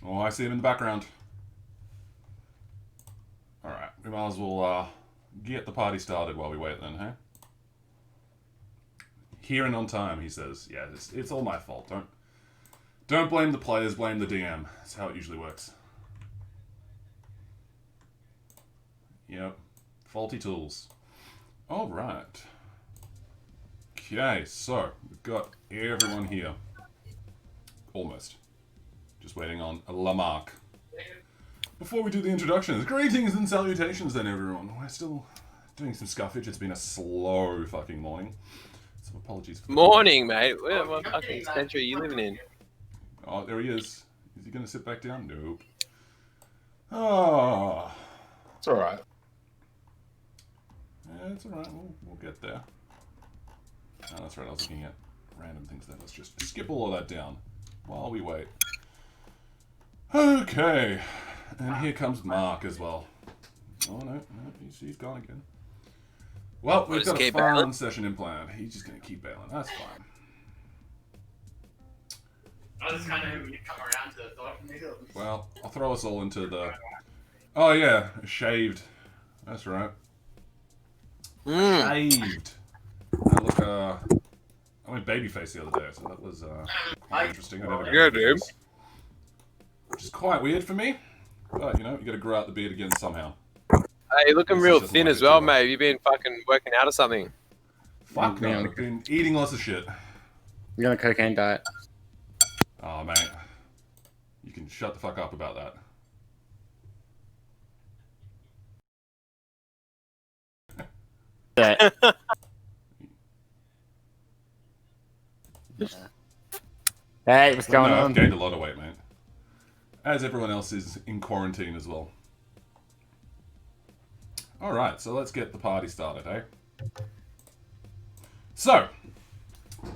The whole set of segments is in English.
Oh, I see him in the background. Alright, we might as well get the party started while we wait then, hey? Here and on time, he says. Yeah, it's all my fault. Don't blame the players, blame the DM. That's how it usually works. Yep. Faulty tools. Alright. Okay, so we've got everyone here. Almost. Just waiting on Lamarck. Before we do the introductions, greetings and salutations then everyone. We're still doing some scuffage. It's been a slow fucking morning. So apologies for morning, mate. What fucking century are you living in? Oh, there he is. Is he going to sit back down? Nope. Oh. It's alright. Yeah, it's alright. We'll get there. Oh, that's right. I was looking at random things then. Let's just skip all of that down while we wait. Okay. And here comes Mark as well. Oh, no. He's gone again. Well, we've got a fun session in plan. He's just going to keep bailing. That's fine. I was kind of when you come around to the thought from the hills. Well, I'll throw us all into the... Oh, yeah. Shaved. That's right. Shaved. Look, I went babyface the other day, so that was quite interesting. I never Yeah, dude. Which is quite weird for me. But, you know, you got to grow out the beard again somehow. Hey, looking real thin as well, mate. You been fucking working out or something? Fuck no, I've been eating lots of shit. You're on a cocaine diet. Oh, mate. You can shut the fuck up about that. Yeah. Hey, what's going on? I've gained a lot of weight, mate. As everyone else is in quarantine as well. Alright, so let's get the party started, eh? So,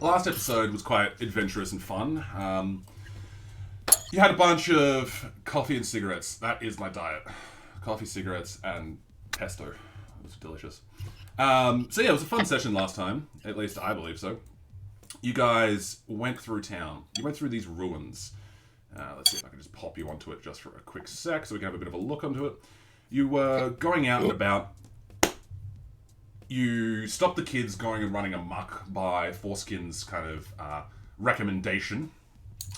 last episode was quite adventurous and fun. You had a bunch of coffee and cigarettes. That is my diet. Coffee, cigarettes, and pesto. It was delicious. So yeah, it was a fun session last time. At least I believe so. You guys went through town. You went through these ruins. Let's see if I can just pop you onto it just for a quick sec so we can have a bit of a look onto it. You were going out and about. You stopped the kids going and running amok by Foreskin's kind of recommendation.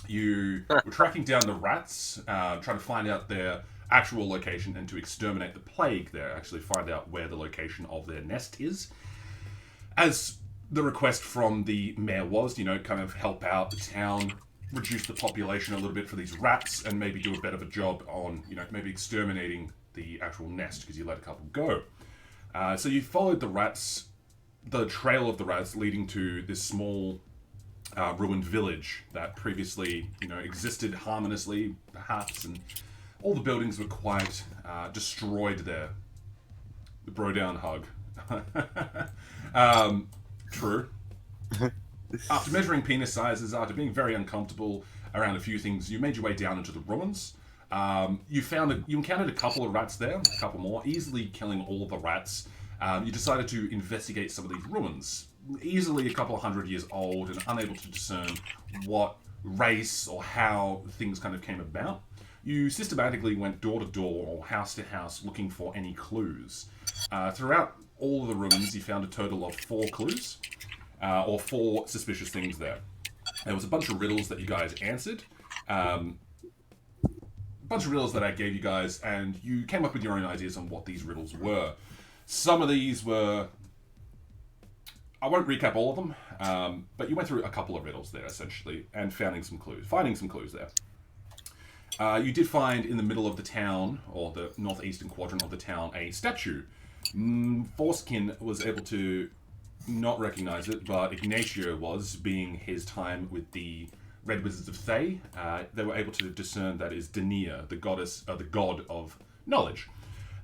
You were tracking down the rats, trying to find out their actual location and to exterminate the plague there, actually find out where the location of their nest is. As the request from the mayor was, you know, kind of help out the town, reduce the population a little bit for these rats, and maybe do a better of a job on, you know, maybe exterminating the actual nest, because you let a couple go. So you followed the rats, the trail of the rats leading to this small ruined village that previously, you know, existed harmoniously, perhaps, and all the buildings were quite destroyed there. The bro down hug. True. After measuring penis sizes, after being very uncomfortable around a few things, you made your way down into the ruins. You encountered a couple of rats there, a couple more, easily killing all of the rats. You decided to investigate some of these ruins. Easily a couple of 100 years old and unable to discern what race or how things kind of came about. You systematically went door to door or house to house looking for any clues. Throughout all of the ruins, you found a total of 4 clues, or 4 suspicious things there. There was a bunch of riddles that you guys answered, a bunch of riddles that I gave you guys, and you came up with your own ideas on what these riddles were. Some of these were... I won't recap all of them, but you went through a couple of riddles there, essentially, and finding some clues there. You did find in the middle of the town, or the northeastern quadrant of the town, a statue. Foreskin was able to not recognize it, but Ignacio was, being his time with the Red Wizards of Thay. They were able to discern that is Denia, the goddess, the god of knowledge.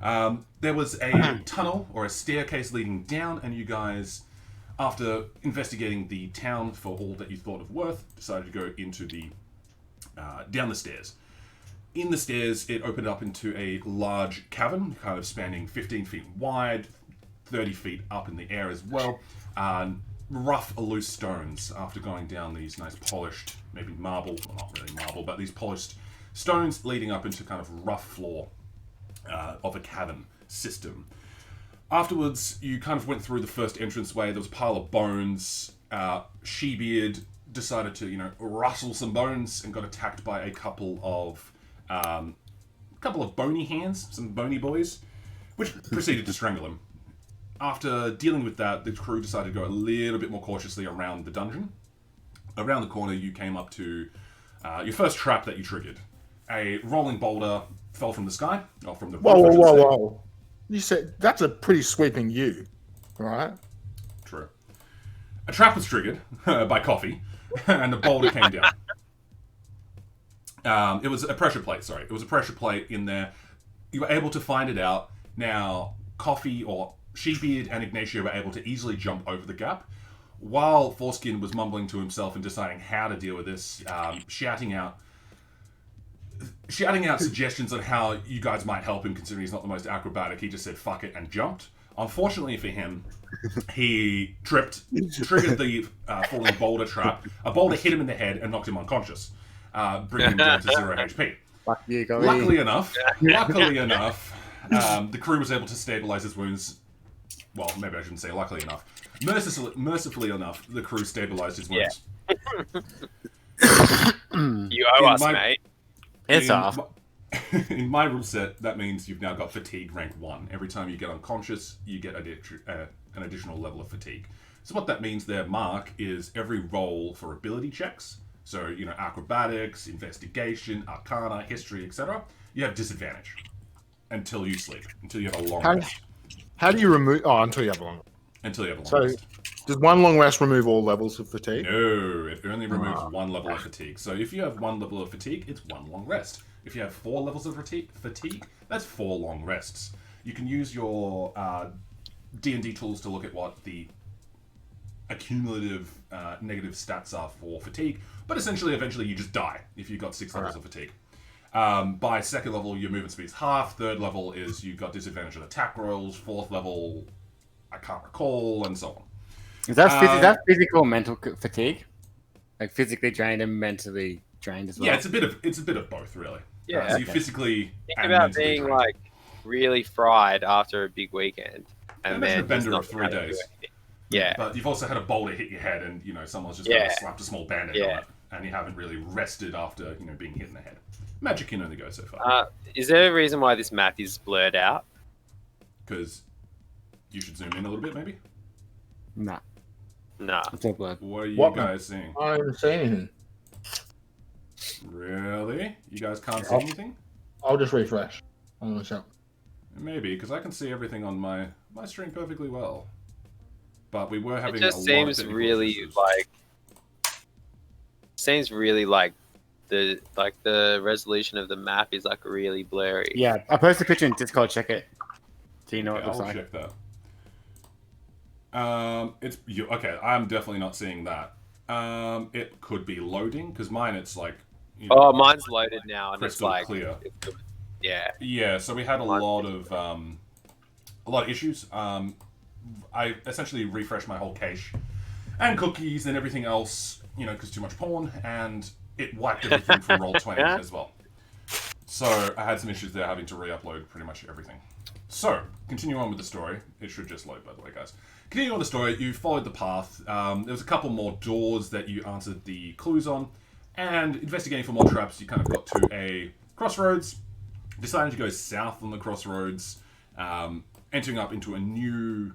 There was a tunnel or a staircase leading down, and you guys, after investigating the town for all that you thought of worth, decided to go into the down the stairs. In the stairs, it opened up into a large cavern, kind of spanning 15 feet wide, 30 feet up in the air as well. Rough, loose stones after going down these nice polished, maybe marble, well, not really marble, but these polished stones leading up into kind of rough floor of a cavern system. Afterwards, you kind of went through the first entranceway. There was a pile of bones. Shebeard decided to, rustle some bones and got attacked by a couple of bony hands, some bony boys, which proceeded to strangle him. After dealing with that, the crew decided to go a little bit more cautiously around the dungeon. Around the corner, you came up to your first trap that you triggered. A rolling boulder fell from the sky, or from the roof. Whoa. You said that's a pretty sweeping U, right? True. A trap was triggered by coffee, and the boulder came down. It was a pressure plate, sorry. It was a pressure plate in there. You were able to find it out. Now, Coffee or Shebeard and Ignacio were able to easily jump over the gap, while Foreskin was mumbling to himself and deciding how to deal with this, shouting out suggestions on how you guys might help him, considering he's not the most acrobatic. He just said fuck it and jumped. Unfortunately for him, he tripped, triggered the falling boulder trap. A boulder hit him in the head and knocked him unconscious, bringing him down to 0 HP. Luckily enough, the crew was able to stabilize his wounds. Well, maybe I shouldn't say luckily enough. Mercifully enough, the crew stabilized his wounds. You owe us, mate. It's off. In my rule set, that means you've now got fatigue rank 1. Every time you get unconscious, you get an additional level of fatigue. So what that means there, Mark, is every roll for ability checks, so, acrobatics, investigation, arcana, history, etc., you have disadvantage until you sleep, until you have a long rest. How do you remove... Oh, until you have a long rest. Until you have a long So, rest. does one long rest remove all levels of fatigue? No, it only removes one level of fatigue. So if you have one level of fatigue, it's one long rest. If you have 4 levels of fatigue, that's 4 long rests. You can use your D&D tools to look at what the accumulative negative stats are for fatigue, but eventually you just die if you've got 6 levels of fatigue. By 2nd level, your movement speed's half. 3rd level is you've got disadvantage on attack rolls. 4th level, I can't recall, and so on. Is that physical or mental fatigue? Like physically drained and mentally drained as well? Yeah, it's a bit of both, really. Yeah. So you physically Think and about mentally being drained. like really fried after a big weekend, and Imagine a then bender just of 3 not able to days. do anything. Yeah, But you've also had a boulder hit your head, and someone's just slapped a small bandage on it, and you haven't really rested after being hit in the head. Magic can only go so far. Is there a reason why this map is blurred out? Because you should zoom in a little bit, maybe. Nah. Nah. It's all blood. What are you What guys seeing? I haven't seen anything. Really? You guys can't see anything? I'll just refresh. I'm going to show. Maybe, because I can see everything on my stream perfectly well. But we were having It just a lot seems of technical really issues. like the resolution of the map is like really blurry. Yeah, I posted a picture in Discord. Check it. Do you know what it I'll looks like? check that. Okay. I'm definitely not seeing that. It could be loading because mine it's like. Oh, mine's loaded now, and it's crystal like clear. it's good. Yeah. Yeah. So we had a lot of issues. I essentially refreshed my whole cache and cookies and everything else. Because too much porn, and it wiped everything from Roll20 as well. So I had some issues there, having to re-upload pretty much everything. So, continue on with the story. It should just load, by the way, guys. Continuing on the story, you followed the path. There was a couple more doors that you answered the clues on, and investigating for more traps, you kind of got to a crossroads, deciding to go south on the crossroads, entering up into a new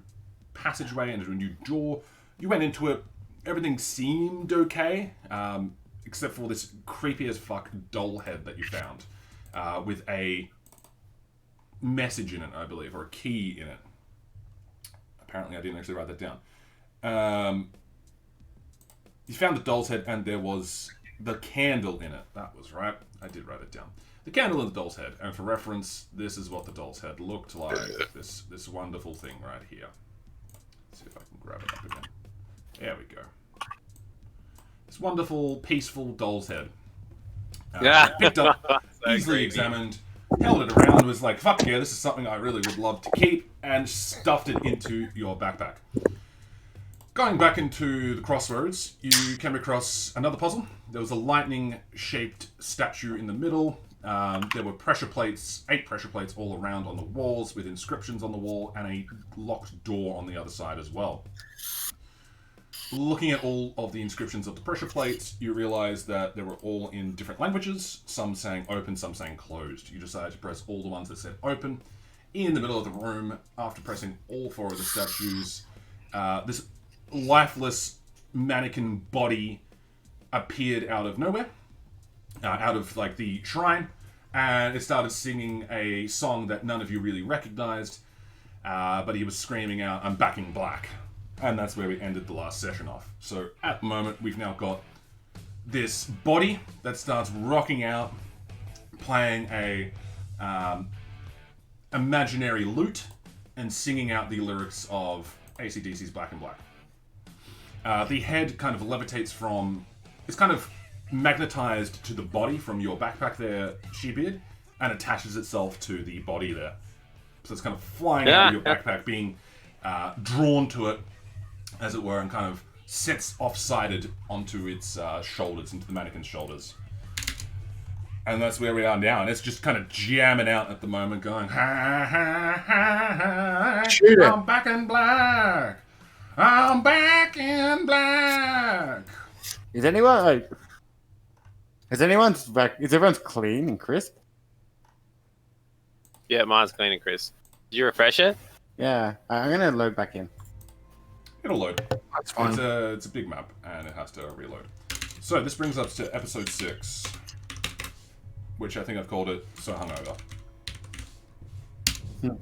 passageway, into a new door. You went into it. Everything seemed okay, except for this creepy as fuck doll head that you found, with a message in it, I believe, or a key in it. Apparently, I didn't actually write that down. You found the doll's head, and there was the candle in it. That was right. I did write it down. The candle in the doll's head, and for reference, this is what the doll's head looked like. This wonderful thing right here. Let's see if I can grab it up again. There we go. This wonderful, peaceful doll's head. Picked up, So easily creepy. examined, held it around, was like, fuck yeah, this is something I really would love to keep, and stuffed it into your backpack. Going back into the crossroads, you came across another puzzle. There was a lightning-shaped statue in the middle, There were pressure plates, 8 pressure plates all around on the walls with inscriptions on the wall and a locked door on the other side as well. Looking at all of the inscriptions of the pressure plates, you realize that they were all in different languages, some saying open, some saying closed. You decided to press all the ones that said open. In the middle of the room, after pressing all 4 of the statues, this lifeless mannequin body appeared out of nowhere, out of like the shrine, and it started singing a song that none of you really recognized, but he was screaming out, "I'm back in black." And that's where we ended the last session off. So at the moment, we've now got this body that starts rocking out, playing a imaginary lute, and singing out the lyrics of AC/DC's Black and Black. The head kind of levitates from... It's kind of magnetized to the body from your backpack there, Shebeard, and attaches itself to the body there. So it's kind of flying out of your backpack, being drawn to it, as it were, and kind of sets off-sided onto its shoulders, into the mannequin's shoulders. And that's where we are now, and it's just kind of jamming out at the moment, going, "Ha ha ha, Shoot it. I'm back in black, I'm back in black." Is anyone like? Is anyone's back? Is everyone's clean and crisp? Yeah, mine's clean and crisp. Did you refresh it? Yeah, I'm gonna load back in. It'll load. That's fine. It's a big map, and it has to reload. So this brings us to episode 6, which I think I've called it So Hungover. The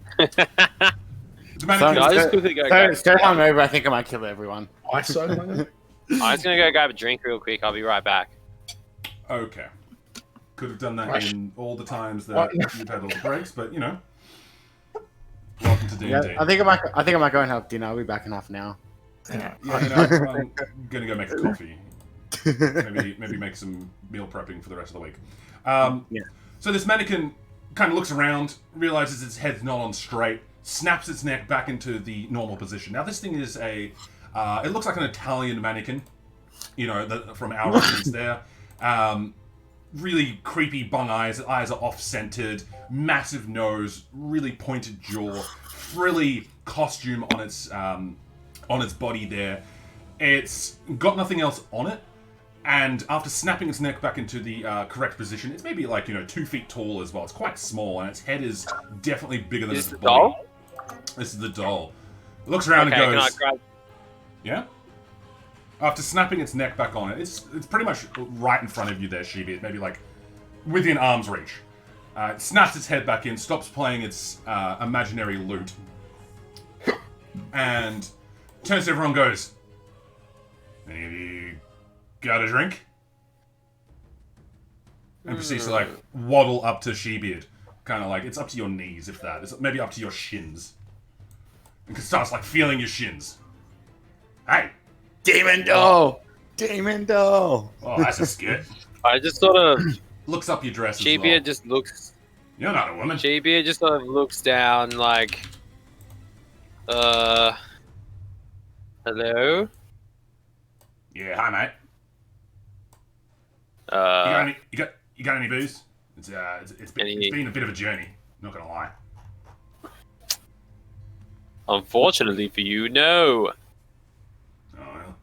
mannequin- I'll just quickly go. So hungover, I think I might kill everyone. I so I'm just gonna go grab a drink real quick. I'll be right back. Okay. Could have done that Gosh. in all the times that What? you've had all the breaks, but you know. Welcome to D&D. Yeah, I think I might go and have dinner. I'll be back in half an hour. Yeah. Yeah, you know, I'm gonna go make a coffee. Maybe make some meal prepping for the rest of the week. Yeah. So this mannequin kind of looks around, realizes its head's not on straight, snaps its neck back into the normal position. Now this thing is it looks like an Italian mannequin, you know, from our reference there. Really creepy bung eyes. Eyes are off-centered, massive nose, really pointed jaw, frilly costume on its body there. It's got nothing else on it, and after snapping its neck back into the correct position, it's maybe like 2 feet tall as well. It's quite small, and its head is definitely bigger than its Is this the body. doll? This is the doll. It looks around Okay, and can I goes, grab? yeah? After snapping its neck back on it, it's pretty much right in front of you there, Shebeard, maybe like within arm's reach. It snaps its head back in, stops playing its imaginary lute, and turns to everyone and goes, "Any of you got a drink?" And proceeds to like waddle up to Shebeard. Kind of like, it's up to your knees, if that. It's maybe up to your shins. And starts like feeling your shins. Hey! Demon doll. Demon doll. Oh, that's a skit. I just sort of. Looks up your dress as Shebeard well. just looks. You're not a woman. Shebeard just sort of looks down like. Hello. Yeah, hi mate. You got Uh. any booze? It's been a bit of a journey. Not gonna lie. Unfortunately for you, no. Oh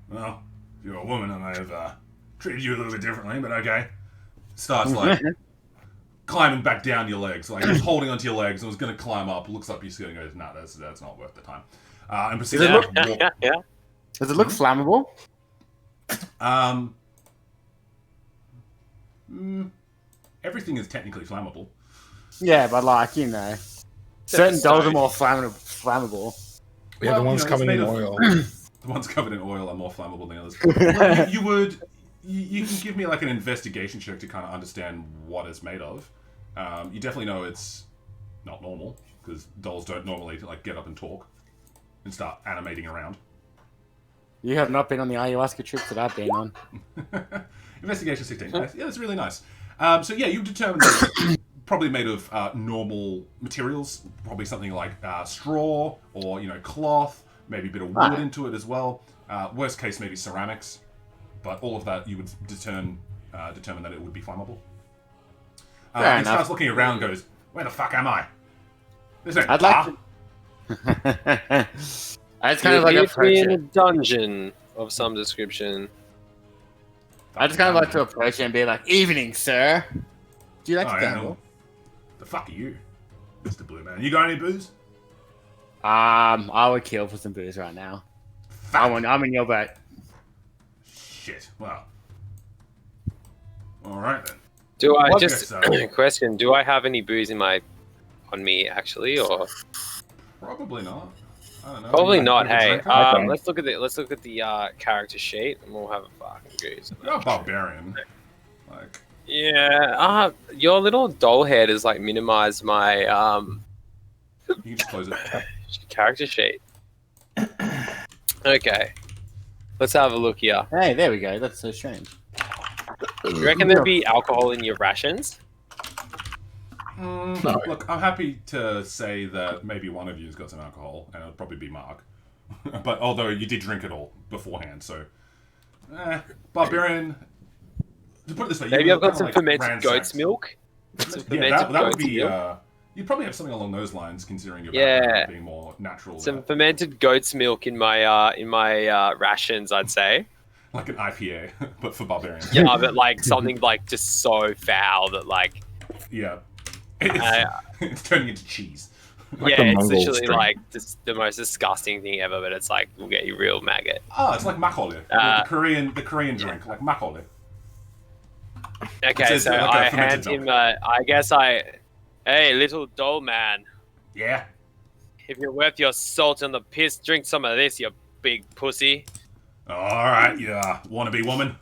well, if you're a woman, I may have treated you a little bit differently, but okay. Starts like climbing back down your legs, like he's holding onto your legs and was gonna climb up. Looks up your skirt and goes, "Nah, that's not worth the time." And proceeds Does it to walk. Yeah. Does it look flammable? Everything is technically flammable. Yeah, but like certain dolls are more flammable. Yeah, Well, the ones it's covered made in of- oil. The ones covered in oil are more flammable than others. Well, you can give me like an investigation check to kind of understand what it's made of. You definitely know it's not normal, because dolls don't normally like get up and talk and start animating around. You have not been on the ayahuasca trips that I've been on. Investigation 16. Yeah, that's really nice. So yeah, you determined that it's probably made of normal materials, probably something like straw or cloth, maybe a bit of wood into it as well. Worst case, maybe ceramics, but all of that you would determine that it would be flammable. Fair And enough. starts looking around and goes, where the fuck am I? There's no I'd bar. like to. I just kind of like You approach be in a it. dungeon of some description. I just kind of like to approach it and be like, "Evening, sir. Do you like Oh, to yeah, gamble?" well, the fuck are you, Mr. Blue Man? You got any booze? I would kill for some booze right now. Fuck. I'm in your boat. Shit. Well. All right then. Do I Well, just I guess so. question? Do I have any booze on me actually, or Probably not. I don't know. probably You not? like a Hey, drinker? Okay. let's look at the character sheet, and we'll have a fucking goose. You're a barbarian. Like, Yeah. Your little doll head has like minimized my you can just close it. character sheet. Okay. Let's have a look here. Hey, there we go. That's so strange. You reckon there'd be alcohol in your rations? No. Look, I'm happy to say that maybe one of you's got some alcohol, and it'll probably be Mark. But although you did drink it all beforehand, so barbarian. To put it this way, Maybe you I've got kinda, some like, fermented ransacked. goat's milk. Some Yeah, fermented that would goat's be. milk. You'd probably have something along those lines, considering your Yeah. background being more natural. Some fermented goat's milk in my rations, I'd say. like an IPA, but for barbarians. Yeah, but like something like just so foul that like Yeah. It's, Uh, it's turning into cheese. yeah, the it's Mongol literally string. like just the most disgusting thing ever. But it's like we'll get you real maggot. Oh, it's like makgeolli, the Korean drink, like makgeolli. Okay, says, so like, a I fermented hand him. milk. Hey, little doll man. Yeah. If you're worth your salt and the piss, drink some of this, you big pussy. All right, you wannabe woman.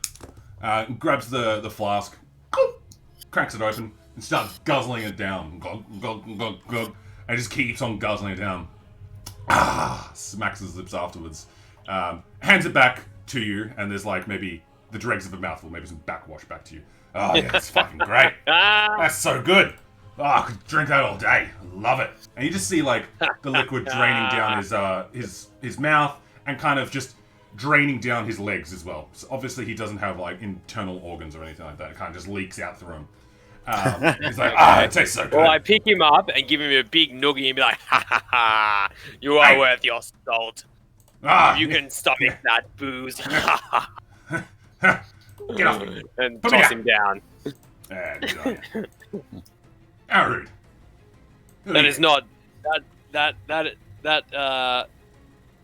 Grabs the flask, cracks it open, and starts guzzling it down. Glug, glug, glug, glug, and just keeps on guzzling it down. Smacks his lips afterwards. Hands it back to you, and there's like maybe the dregs of a mouthful, maybe some backwash back to you. Oh yeah, it's fucking great. Ah, That's so good. Oh, I could drink that all day. I love it. And you just see like the liquid draining down his mouth and kind of just draining down his legs as well. So obviously he doesn't have like internal organs or anything like that. It kind of just leaks out through him. He's like, it tastes so good. well, I pick him up and give him a big noogie and be like, ha ha ha, you are Hey. worth your salt. You can stomach that booze. Get off me. And Put me toss down. him down. Good on you. How rude. That is not that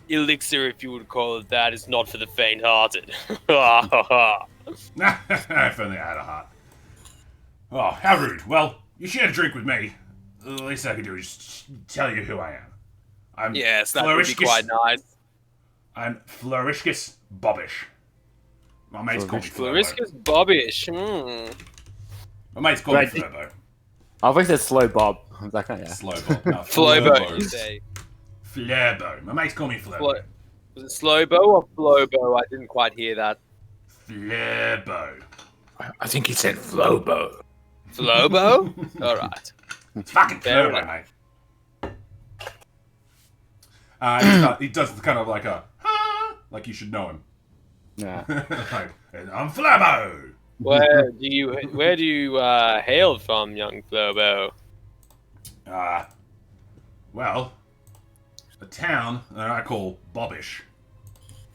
elixir, if you would call it that, is not for the faint-hearted. If only I had a heart. Oh, how rude. Well, you share a drink with me. The least I can do is just tell you who I am. I'm Yes, that would be Flourishkis. quite nice. I'm Flourishkis Bobbish. My mates call me Flurbo. Floriscus Bobbish. Hmm. My mates call me Right. Flurbo. I think it's slow Bob. I was like, oh, yeah. Slowbo. No, Flobo, you say. Flurbo. My mates call me Flurbo. Flo- Was it Slowbo or Flobo? I didn't quite hear that. Flurbo. I think he said Flobo. Flobo? Alright. It's fucking Fair Flurbo, enough. mate. He does kind of like a, like you should know him. Yeah. Like, I'm Flurbo. Where do you hail from, young Flobo? Well, a town that I call Bobbish.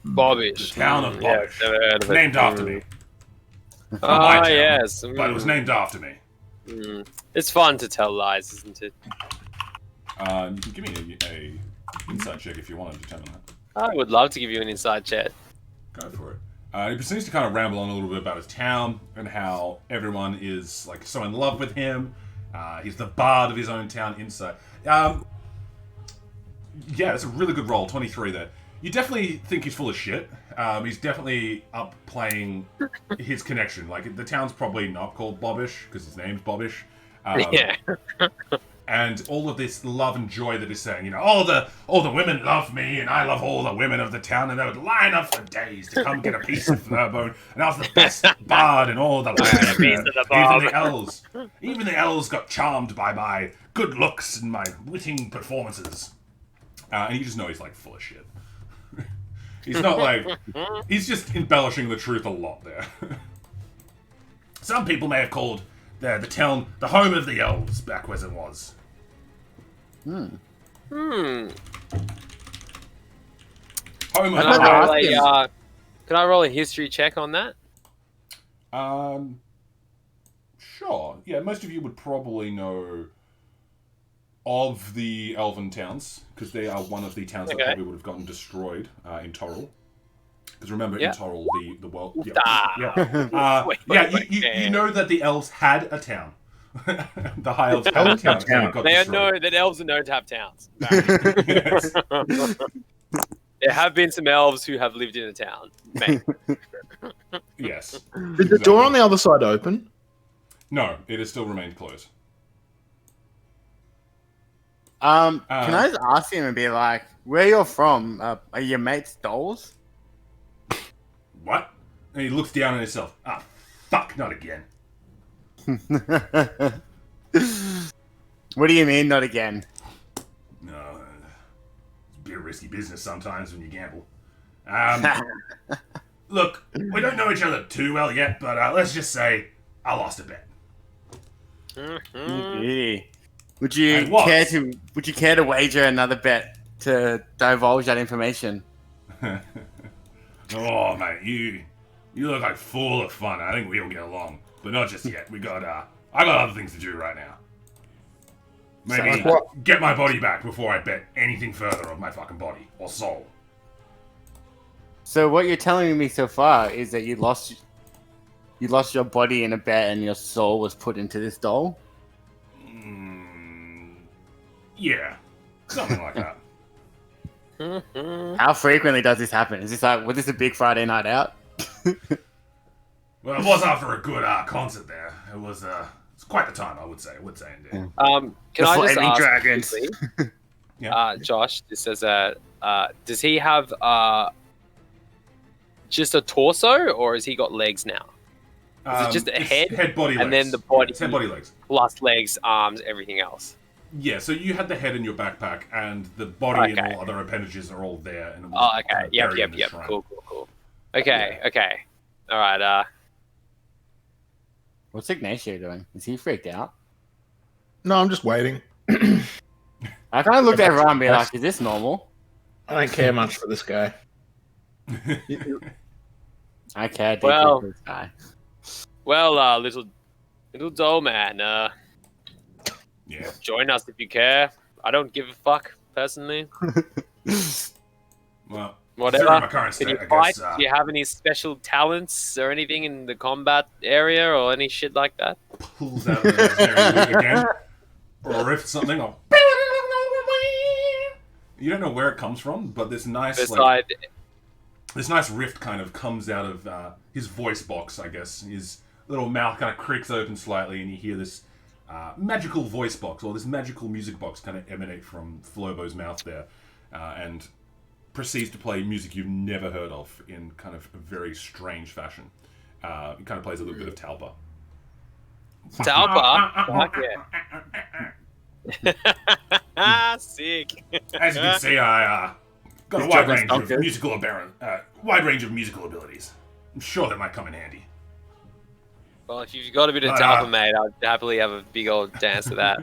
Bobbish. The town of Yeah, Bobbish. never heard of it. Named after me. My Ah, town, yes. But it was named after me. It's fun to tell lies, isn't it? You can give me a insight check if you want to determine that. I would love to give you an inside chat. Go for it. He proceeds to kind of ramble on a little bit about his town and how everyone is like so in love with him. He's the bard of his own town. Insight. Yeah, that's a really good roll. 23 there. You definitely think he's full of shit. He's definitely up playing his connection. Like the town's probably not called Bobbish because his name's Bobbish. Yeah. And all of this love and joy that he's saying, you know, all the women love me, and I love all the women of the town, and they would line up for days to come get a piece of Flurbone, and I was the best bard in all the land. Piece of the bob. Even the elves got charmed by my good looks and my witting performances. And you just know he's like full of shit. He's not like, he's just embellishing the truth a lot there. Some people may have called the town, the home of the elves, back as it was. Hmm. Home Can of I not roll asking. can I roll a history check on that? Sure. Yeah, most of you would probably know of the elven towns, because they are one of the towns that Okay. probably would have gotten destroyed in Toril. Because remember, Yeah. in Toril, the world... Yeah, Ah. Wait, you know that the elves had a town. The High Elves had a town. And it got They destroyed. know that elves are known to have towns. Yes. There have been some elves who have lived in a town. Mate. Yes. Did the door on the other side open? No, it has still remained closed. Can I just ask him and be like, where you're from? Are your mates dolls? What? And he looks down on himself. Ah, fuck, not again. What do you mean, not again? No, it's a bit of risky business sometimes when you gamble. Look, we don't know each other too well yet, but let's just say I lost a bet. Really? Would And you what? care to wager another bet to divulge that information? Oh, mate, you look like full of fun. I think we'll get along, but not just yet. I got other things to do right now. Maybe Sounds what? get my body back before I bet anything further of my fucking body or soul. So what you're telling me so far is that you lost your body in a bet and your soul was put into this doll? Yeah, something like that. How frequently does this happen? Is this was this a big Friday night out? Well, it was after a good concert there. It's quite the time, I would say. Indeed. Can The I just Flaming ask Dragons. quickly, Yeah. Josh, this says that does he have just a torso, or has he got legs now? Is it just a It's head, head, body, legs. and then the body- Yeah, it's head, body, legs. plus legs, arms, everything else? Yeah, so you had the head in your backpack, and the body Okay. and all other appendages are all there. And it was Oh, okay. buried in the Yep. shrine. Cool. Okay. All right. What's Ignacio doing? Is he freaked out? No, I'm just waiting. I kind of looked at everyone and be like, is this normal? I don't care much for this guy. I care deeply Well- for this guy. Well, little doll man, Yeah. join us if you care. I don't give a fuck personally. Well, Whatever. considering my current Can you state, I fight? guess Do you have any special talents or anything in the combat area or any shit like that? pulls out the legendary loot again, or rift something, or you don't know where it comes from, but this nice Beside, this nice rift kind of comes out of his voice box, I guess. His little mouth kind of creaks open slightly, and you hear this magical voice box, or this magical music box kind of emanate from Flobo's mouth there, and proceeds to play music you've never heard of in kind of a very strange fashion. It kind of plays a little bit of Talpa. Talpa? Fuck sick. As you can see, I got a This wide joke is range of dunker. musical abilities. I'm sure that might come in handy. Well, if you've got a bit of But, Talpa, mate, I'd happily have a big old dance to that.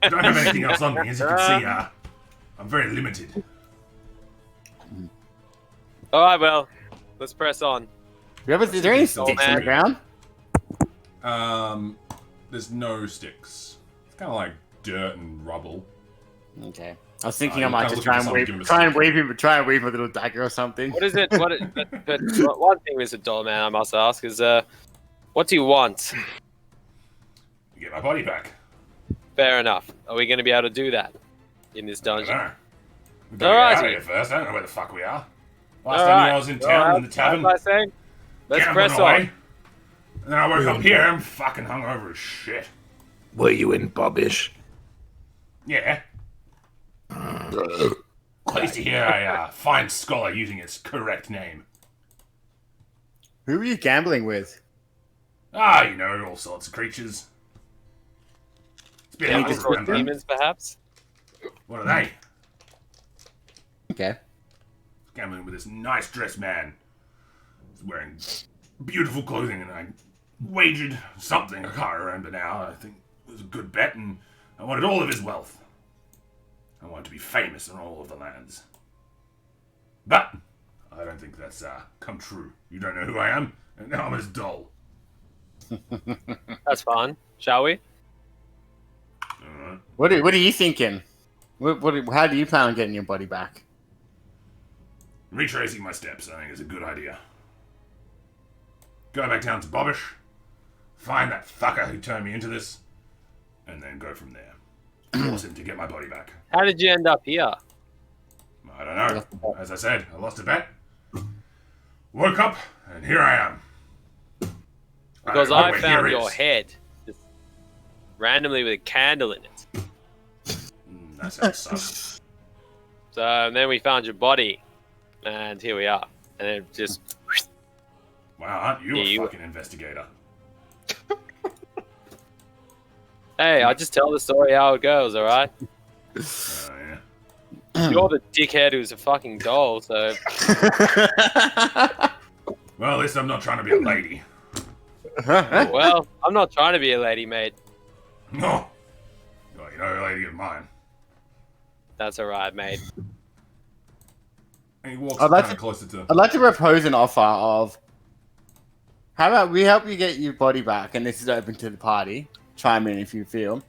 I don't have anything else on me. As you can see, I'm very limited. All right, well, let's press on. Is there any Oh, sticks in man. the ground? There's no sticks. It's kind of like dirt and rubble. Okay. I was thinking I I'm might kinda just looking for something to give him a stick. try and weave a little dagger or something. What is it? But one thing, Mr. Dollman, I must ask is, what do you want? You get my body back. Fair enough. Are we going to be able to do that in this I don't dungeon? know. We gotta get out of Alrighty. here first. I don't know where the fuck we are. Last All time right. I was in town in the tavern, As I say, let's gambling press away. on. And then I woke up here. I'm fucking hungover as shit. Were you in Bobbish? Yeah. Pleased to hear a fine scholar using its correct name. Who are you gambling with? You know, all sorts of creatures. It's been Any hard to Discord remember. demons, perhaps? What are they? Okay. Gambling with this nice dressed man. He's wearing beautiful clothing, and I wagered something, I can't remember now. I think it was a good bet, and I wanted all of his wealth. I wanted to be famous in all of the lands. But I don't think that's come true. You don't know who I am, and now I'm as dull. That's fun. Shall we? What are you thinking? How do you plan on getting your body back? Retracing my steps, I think, is a good idea. Go back down to Bobbish, find that fucker who turned me into this, and then go from there. Force him to get my body back. How did you end up here? I don't know. As I said, I lost a bet. Woke up, and here I am. Because don't know I where found here your is. head just randomly with a candle in it. That sounds sus. So and then we found your body, and here we are. And then just Wow, aren't you Yeah, a you- fucking investigator? hey, I just tell the story how it goes, all right? Yeah. You're the dickhead who's a fucking doll, so Well, at least I'm not trying to be a lady. well, I'm not trying to be a lady, mate. No. Well, you know a lady of mine. That's all right, mate. And he walks I'd like kind of to- closer to... I'd like to propose an offer of, how about we help you get your body back, and this is open to the party. Chime in if you feel.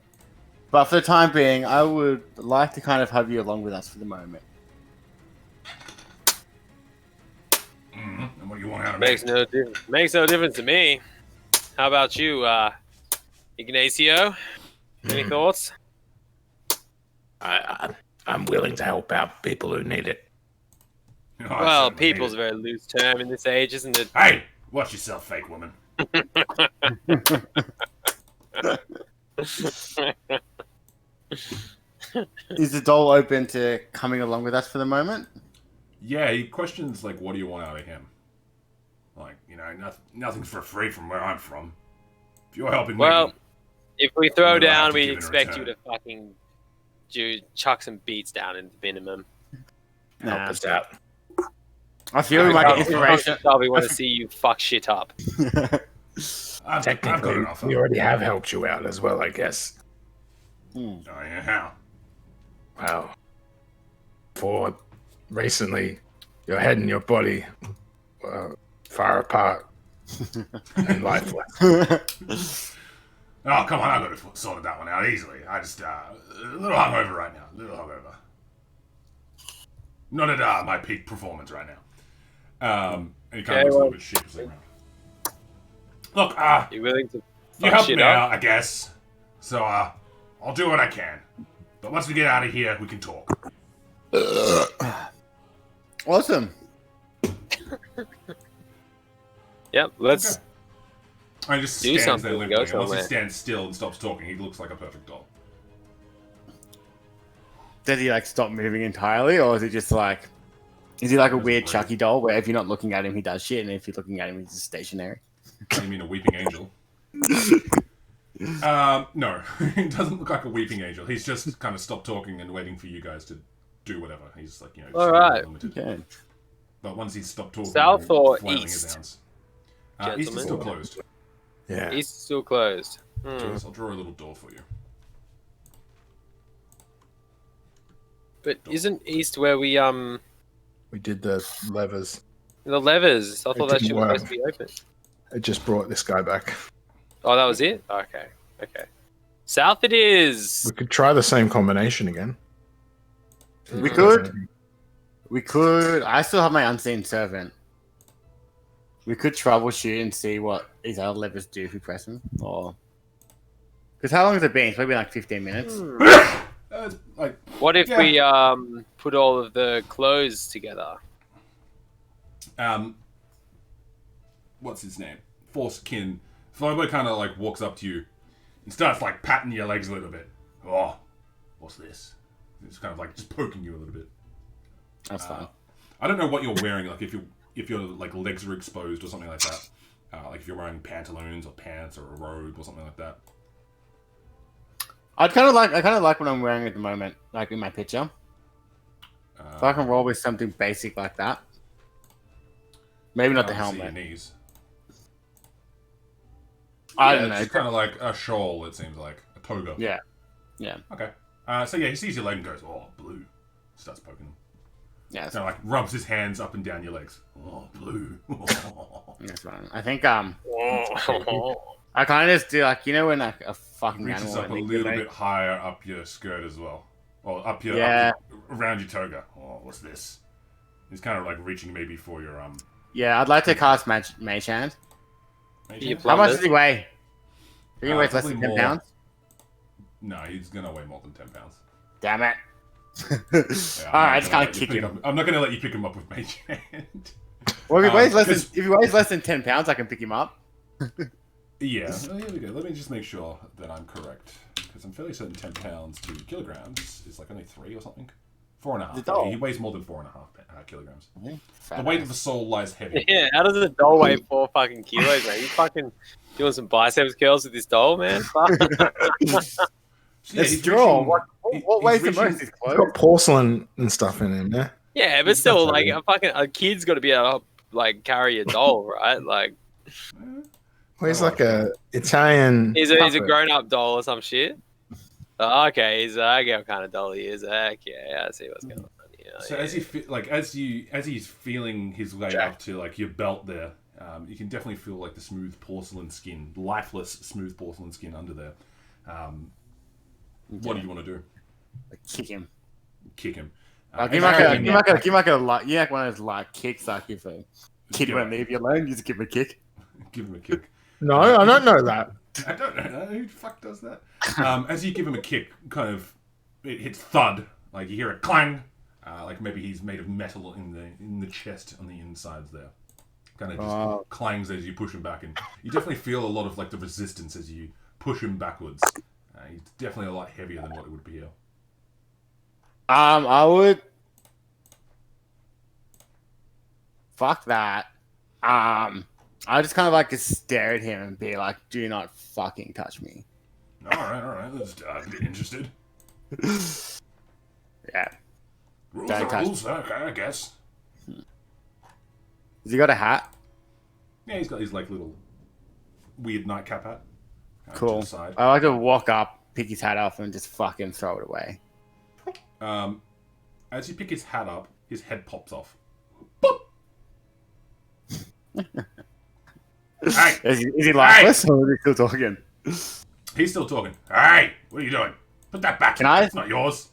But for the time being, I would like to kind of have you along with us for the moment. And what do you want out of me? Makes no difference to me. How about you, Ignacio? Any thoughts? I'm willing to help out people who need it. You know, I Well, certainly need people's a it. very loose term in this age, isn't it? Hey! Watch yourself, fake woman. Is the doll open to coming along with us for the moment? Yeah, he questions, like, what do you want out of him? Like, you know, nothing's for free from where I'm from. If you're helping Well, me... if we throw What do I have down, to we give in expect you return? to fucking chuck some beats down in the minimum. Help us out. I feel we might get We inspiration. want to see you fuck shit up. I've got Technically, an offer. we already have helped you out as well, I guess. Oh, yeah, how? Wow. For recently, your head and your body were far apart and lifeless. Oh, come on, I could have sorted that one out easily. I just, a little hungover right now. A little hungover. Not at my peak performance right now. And he kind of looks a little bit sheepishly around. Look, You willing to you fuck helped shit me up? out, I guess. So, I'll do what I can. But once we get out of here, we can talk. Awesome. Yep, let's. Okay. I just Do stands there something, limping. go And once he somewhere. stands still and stops talking, he looks like a perfect doll. Does he like stop moving entirely, or is it just like, is he like a weird breathe. Chucky doll where if you're not looking at him, he does shit, and if you're looking at him, he's just stationary? You mean a weeping angel? No, he doesn't look like a weeping angel. He's just kind of stopped talking and waiting for you guys to do whatever. He's like, you know, All just right. limited. Okay. But once he's stopped talking, South he's or flailing his east? hands. East is Gentlemen? still closed. Yeah. He's still closed. So I'll draw a little door for you. But isn't east where we We did the levers. the levers? I thought that didn't shit was work. supposed to be open. It just brought this guy back. Oh, that was it. Okay. South it is. We could try the same combination again. We could. We could. I still have my unseen servant. We could troubleshoot and see what these other levers do if we press them, or because how long has it been? It's probably like 15 minutes. Like, What if Yeah. we put all of the clothes together? what's his name? Forcekin. Flowboy kind of like walks up to you and starts like patting your legs a little bit. Oh, what's this? It's kind of like just poking you a little bit. That's fine. I don't know what you're wearing. Like if your like legs are exposed or something like that. Like if you're wearing pantaloons or pants or a robe or something like that. I kind of like what I'm wearing at the moment, like in my picture. If I can roll with something basic like that, maybe not the I don't see your helmet. knees. I don't know. It's kind of like a shawl, it seems like. A toga. Yeah. Yeah. Okay. So yeah, he sees your leg and goes, oh, blue. Starts poking him. Yeah. Kind of like rubs his hands up and down your legs. Oh, blue. That's fine. I think I kind of just do like, you know, when like a fucking Reaches animal up a and little bit higher up your skirt as well. Or up your, around your toga. Oh, what's this? He's kind of like reaching maybe for your Yeah, I'd like to cast mage hand. You How much plumbers. does he weigh? Do he weigh less probably than 10 more. pounds? No, he's gonna weigh more than 10 pounds. Damn it. Yeah, Alright, I just can't kick him. I'm not gonna let you pick him up with mage hand. Well, if he Um, weighs less than 10 pounds, I can pick him up. Yeah, well, here we go. Let me just make sure that I'm correct. Because I'm fairly certain 10 pounds to kilograms is like only 3 or something. 4.5. doll. He weighs more than 4.5 kilograms. Fat The weight ass. of the soul lies heavy. Yeah, how does a doll weigh 4 fucking kilos, man? You fucking doing some biceps curls with this doll, man? Fuck. So, yeah, It's he's straw. reaching- What weighs the reaching- most? His It's clothes? got porcelain and stuff in him, yeah? Yeah, but still, like a kid's got to be able to like carry a doll, right? Like Well, he's like a Italian. he's a puppet. grown-up doll or some shit. Oh, okay, he's I get what kind of doll he is. Heck yeah, I see what's going on. Yeah, So yeah. as he's feeling his way up to like your belt there, you can definitely feel like the smooth porcelain skin, lifeless smooth porcelain skin under there. What do you want to do? Kick him. Kick him. Give As him like Harrigan- one of those like kicks, like if a kid won't leave you alone, you just give him a kick. Give him a kick. No, I don't know that. I don't know who the fuck does that. As you give him a kick, kind of it hits thud, like you hear a clang, like maybe he's made of metal in the chest on the insides there. Kind of just clangs as you push him back, and you definitely feel a lot of like the resistance as you push him backwards. He's definitely a lot heavier than what it would be here. I would. Fuck that. I just kind of like to stare at him and be like, "Do not fucking touch me." All right. Let's get interested. Yeah. Rules Don't are touch rules. Okay, I guess. Has he got a hat? Yeah, he's got his like little weird nightcap hat. To Cool. the side. I like to walk up, pick his hat off, and just fucking throw it away. As you pick his hat up, his head pops off. Hey, Is he lifeless or is he still talking? he's still talking. Hey, what are you doing? Put that back. Can I- It's not yours.